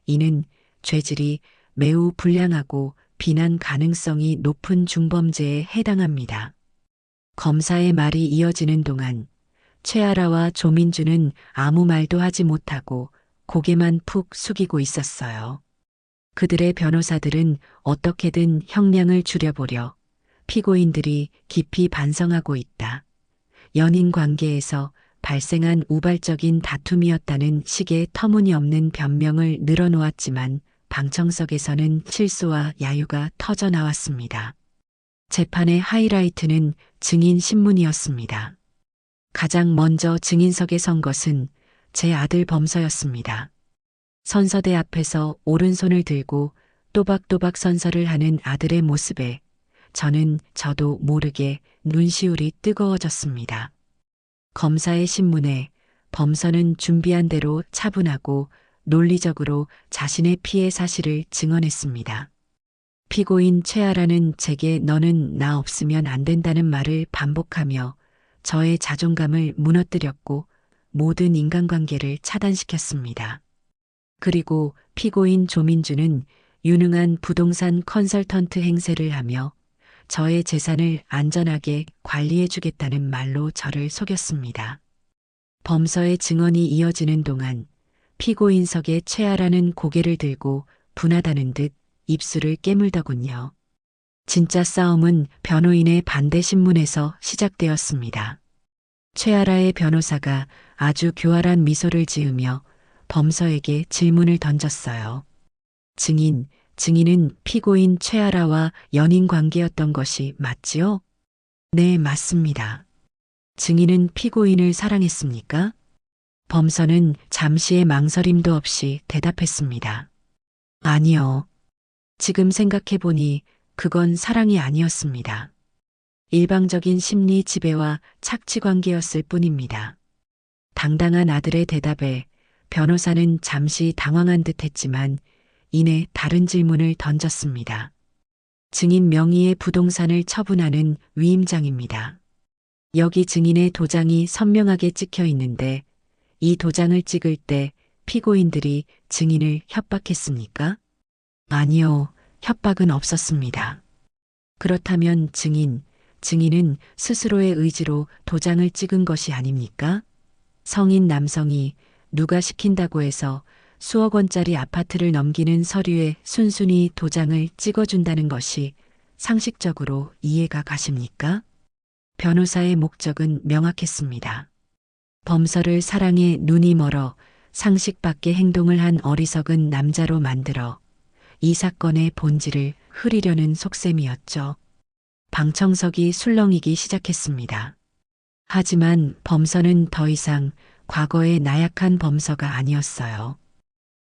이는 죄질이 매우 불량하고 비난 가능성이 높은 중범죄에 해당합니다. 검사의 말이 이어지는 동안 최아라와 조민주는 아무 말도 하지 못하고 고개만 푹 숙이고 있었어요. 그들의 변호사들은 어떻게든 형량을 줄여보려 피고인들이 깊이 반성하고 있다. 연인 관계에서 발생한 우발적인 다툼이었다는 식의 터무니없는 변명을 늘어놓았지만 방청석에서는 실소와 야유가 터져나왔습니다. 재판의 하이라이트는 증인 신문이었습니다. 가장 먼저 증인석에 선 것은 제 아들 범서였습니다. 선서대 앞에서 오른손을 들고 또박또박 선서를 하는 아들의 모습에 저도 모르게 눈시울이 뜨거워졌습니다. 검사의 신문에 범서는 준비한 대로 차분하고 논리적으로 자신의 피해 사실을 증언했습니다. 피고인 최아라는 제게 너는 나 없으면 안 된다는 말을 반복하며 저의 자존감을 무너뜨렸고 모든 인간관계를 차단시켰습니다. 그리고 피고인 조민주는 유능한 부동산 컨설턴트 행세를 하며 저의 재산을 안전하게 관리해 주겠다는 말로 저를 속였습니다. 범서의 증언이 이어지는 동안 피고인석의 최아라는 고개를 들고 분하다는 듯 입술을 깨물더군요. 진짜 싸움은 변호인의 반대 신문에서 시작되었습니다. 최아라의 변호사가 아주 교활한 미소를 지으며 범서에게 질문을 던졌어요. 증인은 피고인 최아라와 연인 관계였던 것이 맞지요? 네, 맞습니다. 증인은 피고인을 사랑했습니까? 범서는 잠시의 망설임도 없이 대답했습니다. 아니요. 지금 생각해보니 그건 사랑이 아니었습니다. 일방적인 심리 지배와 착취 관계였을 뿐입니다. 당당한 아들의 대답에 변호사는 잠시 당황한 듯 했지만 이내 다른 질문을 던졌습니다. 증인 명의의 부동산을 처분하는 위임장입니다. 여기 증인의 도장이 선명하게 찍혀 있는데 이 도장을 찍을 때 피고인들이 증인을 협박했습니까? 아니요, 협박은 없었습니다. 그렇다면 증인은 스스로의 의지로 도장을 찍은 것이 아닙니까? 성인 남성이 누가 시킨다고 해서 수억 원짜리 아파트를 넘기는 서류에 순순히 도장을 찍어준다는 것이 상식적으로 이해가 가십니까? 변호사의 목적은 명확했습니다. 범서를 사랑해 눈이 멀어 상식 밖의 행동을 한 어리석은 남자로 만들어 이 사건의 본질을 흐리려는 속셈이었죠. 방청석이 술렁이기 시작했습니다. 하지만 범서는 더 이상 과거의 나약한 범서가 아니었어요.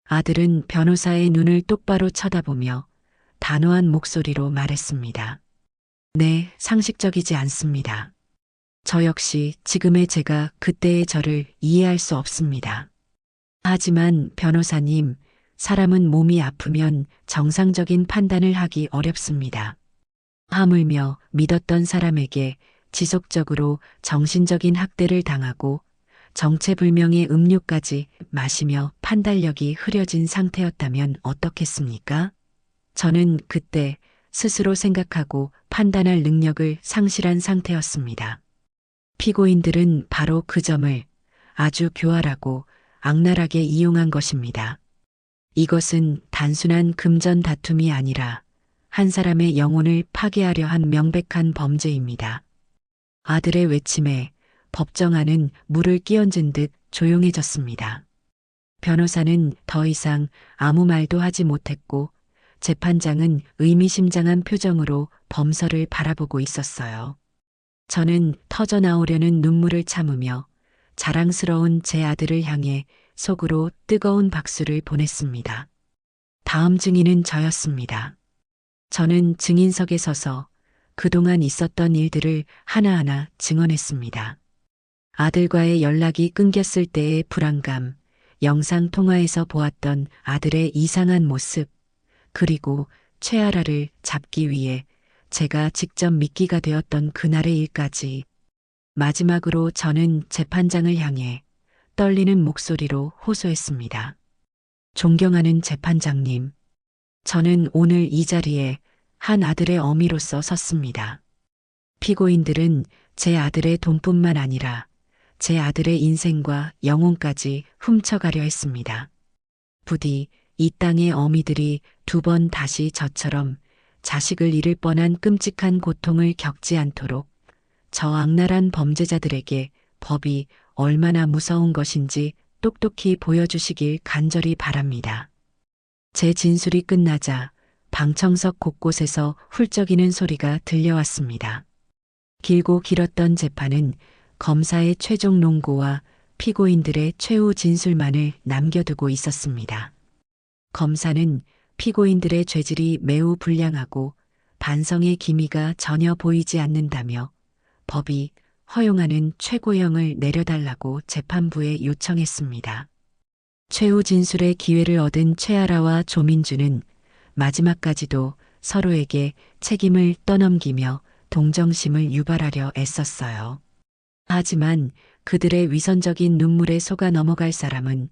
아들은 변호사의 눈을 똑바로 쳐다보며 단호한 목소리로 말했습니다. 네, 상식적이지 않습니다. 저 역시 지금의 제가 그때의 저를 이해할 수 없습니다. 하지만 변호사님, 사람은 몸이 아프면 정상적인 판단을 하기 어렵습니다. 하물며 믿었던 사람에게 지속적으로 정신적인 학대를 당하고 정체불명의 음료까지 마시며 판단력이 흐려진 상태였다면 어떻겠습니까? 저는 그때 스스로 생각하고 판단할 능력을 상실한 상태였습니다. 피고인들은 바로 그 점을 아주 교활하고 악랄하게 이용한 것입니다. 이것은 단순한 금전 다툼이 아니라 한 사람의 영혼을 파괴하려 한 명백한 범죄입니다. 아들의 외침에 법정 안은 물을 끼얹은 듯 조용해졌습니다. 변호사는 더 이상 아무 말도 하지 못했고 재판장은 의미심장한 표정으로 범서를 바라보고 있었어요. 저는 터져나오려는 눈물을 참으며 자랑스러운 제 아들을 향해 속으로 뜨거운 박수를 보냈습니다. 다음 증인은 저였습니다. 저는 증인석에 서서 그동안 있었던 일들을 하나하나 증언했습니다. 아들과의 연락이 끊겼을 때의 불안감, 영상통화에서 보았던 아들의 이상한 모습, 그리고 최아라를 잡기 위해 제가 직접 미끼가 되었던 그날의 일까지. 마지막으로 저는 재판장을 향해 떨리는 목소리로 호소했습니다. 존경하는 재판장님, 저는 오늘 이 자리에 한 아들의 어미로서 섰습니다. 피고인들은 제 아들의 돈뿐만 아니라 제 아들의 인생과 영혼까지 훔쳐가려 했습니다. 부디 이 땅의 어미들이 두 번 다시 저처럼 자식을 잃을 뻔한 끔찍한 고통을 겪지 않도록 저 악랄한 범죄자들에게 법이 얼마나 무서운 것인지 똑똑히 보여주시길 간절히 바랍니다. 제 진술이 끝나자 방청석 곳곳에서 훌쩍이는 소리가 들려왔습니다. 길고 길었던 재판은 검사의 최종 논고와 피고인들의 최후 진술만을 남겨두고 있었습니다. 검사는 피고인들의 죄질이 매우 불량하고 반성의 기미가 전혀 보이지 않는다며 법이 허용하는 최고형을 내려달라고 재판부에 요청했습니다. 최후 진술의 기회를 얻은 최아라와 조민주는 마지막까지도 서로에게 책임을 떠넘기며 동정심을 유발하려 애썼어요. 하지만 그들의 위선적인 눈물에 속아 넘어갈 사람은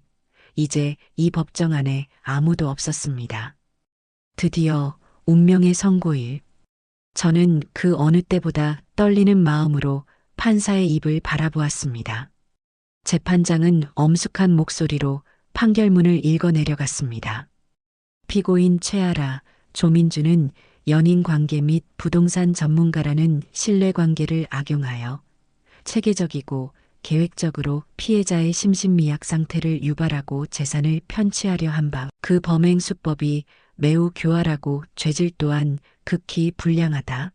이제 이 법정 안에 아무도 없었습니다. 드디어 운명의 선고일. 저는 그 어느 때보다 떨리는 마음으로 판사의 입을 바라보았습니다. 재판장은 엄숙한 목소리로 판결문을 읽어 내려갔습니다. 피고인 최아라, 조민주는 연인 관계 및 부동산 전문가라는 신뢰 관계를 악용하여 체계적이고 계획적으로 피해자의 심신미약 상태를 유발하고 재산을 편취하려 한 바, 그 범행 수법이 매우 교활하고 죄질 또한 극히 불량하다.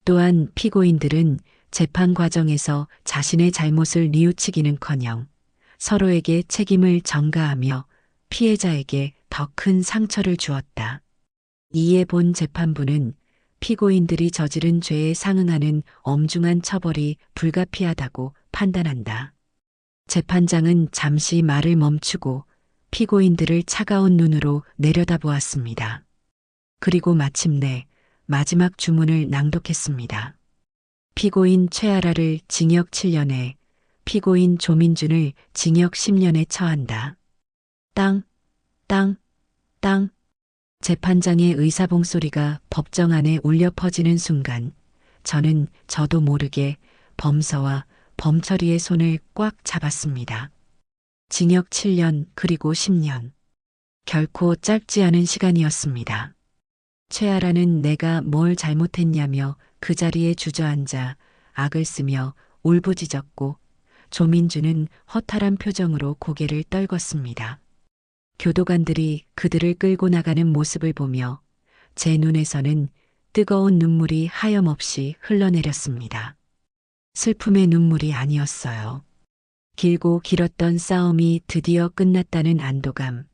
또한 피고인들은 재판 과정에서 자신의 잘못을 뉘우치기는커녕 서로에게 책임을 전가하며 피해자에게 더 큰 상처를 주었다. 이에 본 재판부는 피고인들이 저지른 죄에 상응하는 엄중한 처벌이 불가피하다고 판단한다. 재판장은 잠시 말을 멈추고 피고인들을 차가운 눈으로 내려다보았습니다. 그리고 마침내 마지막 주문을 낭독했습니다. 피고인 최아라를 징역 7년에, 피고인 조민준을 징역 10년에 처한다. 땅, 땅, 땅. 재판장의 의사봉 소리가 법정 안에 울려 퍼지는 순간 저는 저도 모르게 범서와 범처리의 손을 꽉 잡았습니다. 징역 7년 그리고 10년. 결코 짧지 않은 시간이었습니다. 최아라는 내가 뭘 잘못했냐며 그 자리에 주저앉아 악을 쓰며 울부짖었고 조민주는 허탈한 표정으로 고개를 떨궜습니다. 교도관들이 그들을 끌고 나가는 모습을 보며 제 눈에서는 뜨거운 눈물이 하염없이 흘러내렸습니다. 슬픔의 눈물이 아니었어요. 길고 길었던 싸움이 드디어 끝났다는 안도감,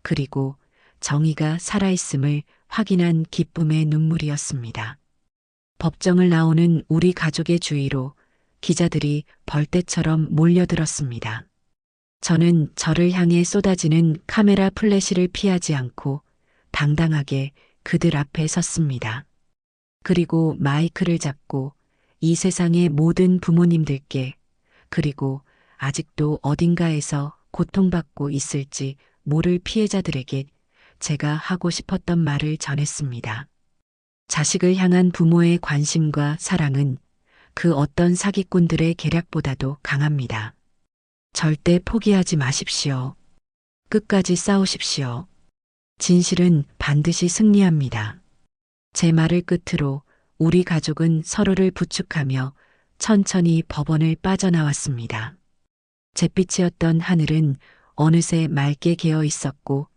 그리고 정의가 살아있음을 확인한 기쁨의 눈물이었습니다. 법정을 나오는 우리 가족의 주위로 기자들이 벌떼처럼 몰려들었습니다. 저는 저를 향해 쏟아지는 카메라 플래시를 피하지 않고 당당하게 그들 앞에 섰습니다. 그리고 마이크를 잡고 이 세상의 모든 부모님들께, 그리고 아직도 어딘가에서 고통받고 있을지 모를 피해자들에게 제가 하고 싶었던 말을 전했습니다. 자식을 향한 부모의 관심과 사랑은 그 어떤 사기꾼들의 계략보다도 강합니다. 절대 포기하지 마십시오. 끝까지 싸우십시오. 진실은 반드시 승리합니다. 제 말을 끝으로 우리 가족은 서로를 부축하며 천천히 법원을 빠져나왔습니다. 잿빛이었던 하늘은 어느새 맑게 개어 있었고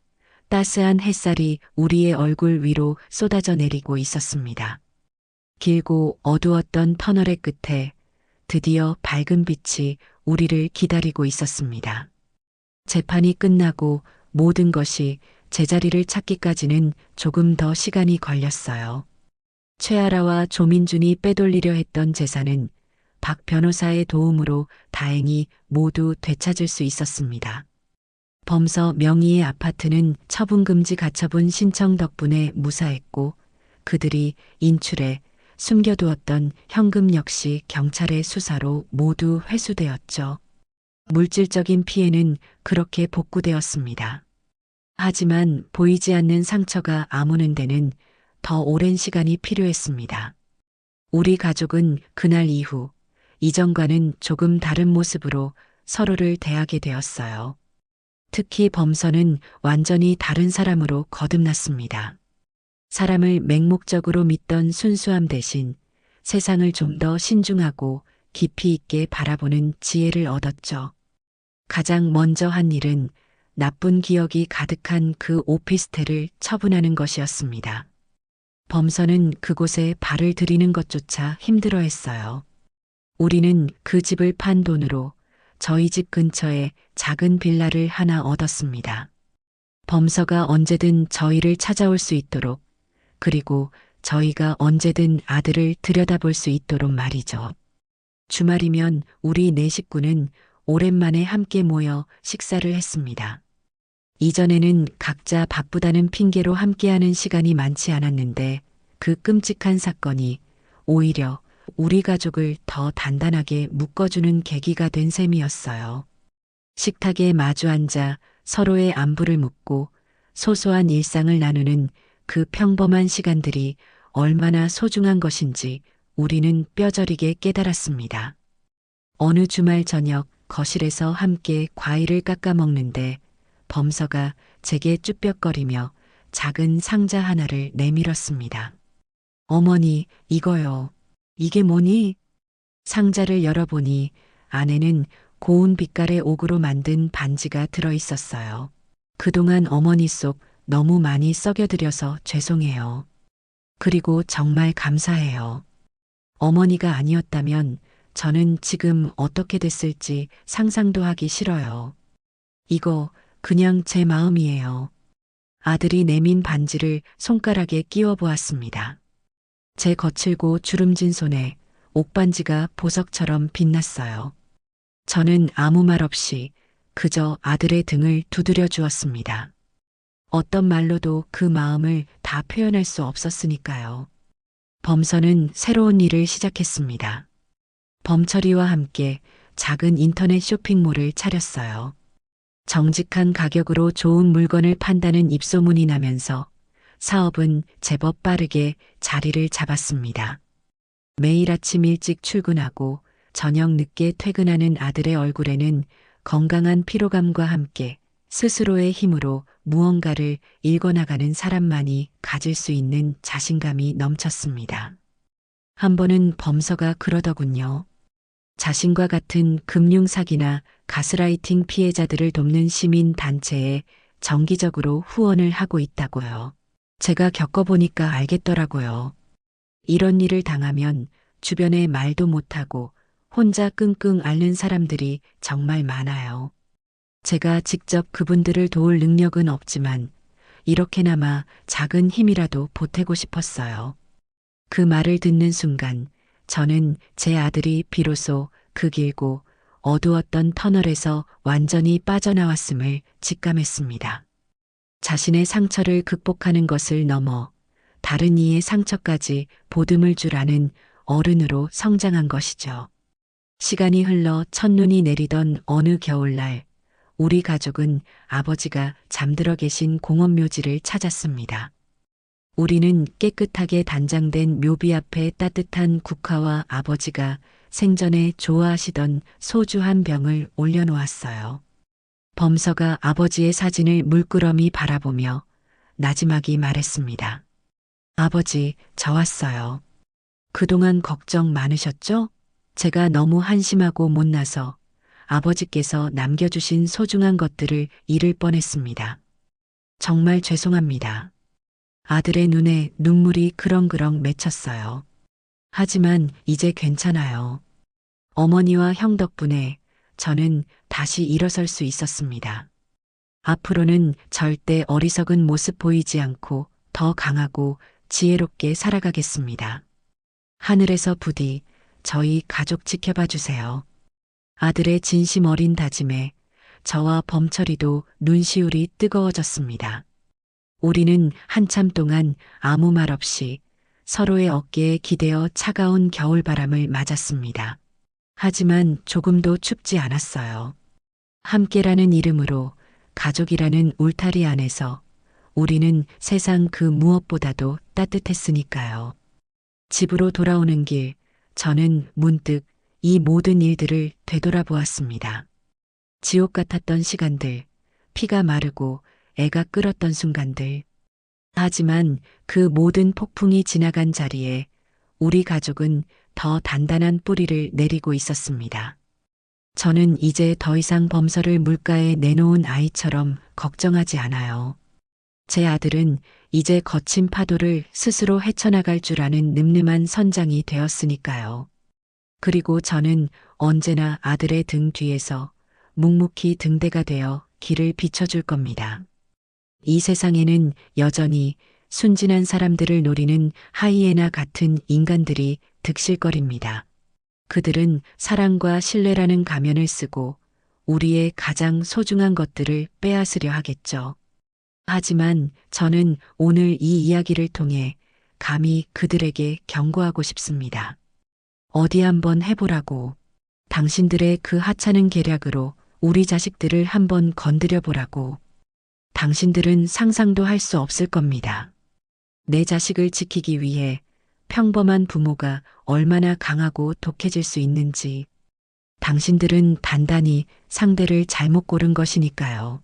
따스한 햇살이 우리의 얼굴 위로 쏟아져 내리고 있었습니다. 길고 어두웠던 터널의 끝에 드디어 밝은 빛이 우리를 기다리고 있었습니다. 재판이 끝나고 모든 것이 제자리를 찾기까지는 조금 더 시간이 걸렸어요. 최아라와 조민준이 빼돌리려 했던 재산은 박 변호사의 도움으로 다행히 모두 되찾을 수 있었습니다. 범서 명의의 아파트는 처분금지 가처분 신청 덕분에 무사했고 그들이 인출해 숨겨두었던 현금 역시 경찰의 수사로 모두 회수되었죠. 물질적인 피해는 그렇게 복구되었습니다. 하지만 보이지 않는 상처가 아무는 데는 더 오랜 시간이 필요했습니다. 우리 가족은 그날 이후 이전과는 조금 다른 모습으로 서로를 대하게 되었어요. 특히 범서는 완전히 다른 사람으로 거듭났습니다. 사람을 맹목적으로 믿던 순수함 대신 세상을 좀 더 신중하고 깊이 있게 바라보는 지혜를 얻었죠. 가장 먼저 한 일은 나쁜 기억이 가득한 그 오피스텔을 처분하는 것이었습니다. 범서는 그곳에 발을 들이는 것조차 힘들어했어요. 우리는 그 집을 판 돈으로 저희 집 근처에 작은 빌라를 하나 얻었습니다. 범서가 언제든 저희를 찾아올 수 있도록, 그리고 저희가 언제든 아들을 들여다볼 수 있도록 말이죠. 주말이면 우리 네 식구는 오랜만에 함께 모여 식사를 했습니다. 이전에는 각자 바쁘다는 핑계로 함께하는 시간이 많지 않았는데 그 끔찍한 사건이 오히려 우리 가족을 더 단단하게 묶어주는 계기가 된 셈이었어요. 식탁에 마주 앉아 서로의 안부를 묻고 소소한 일상을 나누는 그 평범한 시간들이 얼마나 소중한 것인지 우리는 뼈저리게 깨달았습니다. 어느 주말 저녁 거실에서 함께 과일을 깎아 먹는데 범서가 제게 쭈뼛거리며 작은 상자 하나를 내밀었습니다. 어머니, 이거요. 이게 뭐니? 상자를 열어보니 안에는 고운 빛깔의 옥으로 만든 반지가 들어 있었어요. 그동안 어머니 속 너무 많이 썩여드려서 죄송해요. 그리고 정말 감사해요. 어머니가 아니었다면 저는 지금 어떻게 됐을지 상상도 하기 싫어요. 이거 그냥 제 마음이에요. 아들이 내민 반지를 손가락에 끼워 보았습니다. 제 거칠고 주름진 손에 옥반지가 보석처럼 빛났어요. 저는 아무 말 없이 그저 아들의 등을 두드려 주었습니다. 어떤 말로도 그 마음을 다 표현할 수 없었으니까요. 범서는 새로운 일을 시작했습니다. 범철이와 함께 작은 인터넷 쇼핑몰을 차렸어요. 정직한 가격으로 좋은 물건을 판다는 입소문이 나면서 사업은 제법 빠르게 자리를 잡았습니다. 매일 아침 일찍 출근하고 저녁 늦게 퇴근하는 아들의 얼굴에는 건강한 피로감과 함께 스스로의 힘으로 무언가를 일궈나가는 사람만이 가질 수 있는 자신감이 넘쳤습니다. 한 번은 범서가 그러더군요. 자신과 같은 금융사기나 가스라이팅 피해자들을 돕는 시민단체에 정기적으로 후원을 하고 있다고요. 제가 겪어보니까 알겠더라고요. 이런 일을 당하면 주변에 말도 못하고 혼자 끙끙 앓는 사람들이 정말 많아요. 제가 직접 그분들을 도울 능력은 없지만 이렇게나마 작은 힘이라도 보태고 싶었어요. 그 말을 듣는 순간 저는 제 아들이 비로소 그 길고 어두웠던 터널에서 완전히 빠져나왔음을 직감했습니다. 자신의 상처를 극복하는 것을 넘어 다른 이의 상처까지 보듬을 줄 아는 어른으로 성장한 것이죠. 시간이 흘러 첫눈이 내리던 어느 겨울날, 우리 가족은 아버지가 잠들어 계신 공원묘지를 찾았습니다. 우리는 깨끗하게 단장된 묘비 앞에 따뜻한 국화와 아버지가 생전에 좋아하시던 소주 한 병을 올려놓았어요. 범서가 아버지의 사진을 물끄러미 바라보며 나지막이 말했습니다. 아버지, 저 왔어요. 그동안 걱정 많으셨죠? 제가 너무 한심하고 못나서 아버지께서 남겨주신 소중한 것들을 잃을 뻔했습니다. 정말 죄송합니다. 아들의 눈에 눈물이 그렁그렁 맺혔어요. 하지만 이제 괜찮아요. 어머니와 형 덕분에 저는 다시 일어설 수 있었습니다. 앞으로는 절대 어리석은 모습 보이지 않고 더 강하고 지혜롭게 살아가겠습니다. 하늘에서 부디 저희 가족 지켜봐 주세요. 아들의 진심 어린 다짐에 저와 범철이도 눈시울이 뜨거워졌습니다. 우리는 한참 동안 아무 말 없이 서로의 어깨에 기대어 차가운 겨울바람을 맞았습니다. 하지만 조금도 춥지 않았어요. 함께라는 이름으로 가족이라는 울타리 안에서 우리는 세상 그 무엇보다도 따뜻했으니까요. 집으로 돌아오는 길, 저는 문득 이 모든 일들을 되돌아보았습니다. 지옥 같았던 시간들, 피가 마르고 애가 끓었던 순간들. 하지만 그 모든 폭풍이 지나간 자리에 우리 가족은 더 단단한 뿌리를 내리고 있었습니다. 저는 이제 더 이상 범서를 물가에 내놓은 아이처럼 걱정하지 않아요. 제 아들은 이제 거친 파도를 스스로 헤쳐나갈 줄 아는 늠름한 선장이 되었으니까요. 그리고 저는 언제나 아들의 등 뒤에서 묵묵히 등대가 되어 길을 비춰줄 겁니다. 이 세상에는 여전히 순진한 사람들을 노리는 하이에나 같은 인간들이 득실거립니다. 그들은 사랑과 신뢰라는 가면을 쓰고 우리의 가장 소중한 것들을 빼앗으려 하겠죠. 하지만 저는 오늘 이 이야기를 통해 감히 그들에게 경고하고 싶습니다. 어디 한번 해보라고. 당신들의 그 하찮은 계략으로 우리 자식들을 한번 건드려 보라고. 당신들은 상상도 할 수 없을 겁니다. 내 자식을 지키기 위해 평범한 부모가 얼마나 강하고 독해질 수 있는지. 당신들은 단단히 상대를 잘못 고른 것이니까요.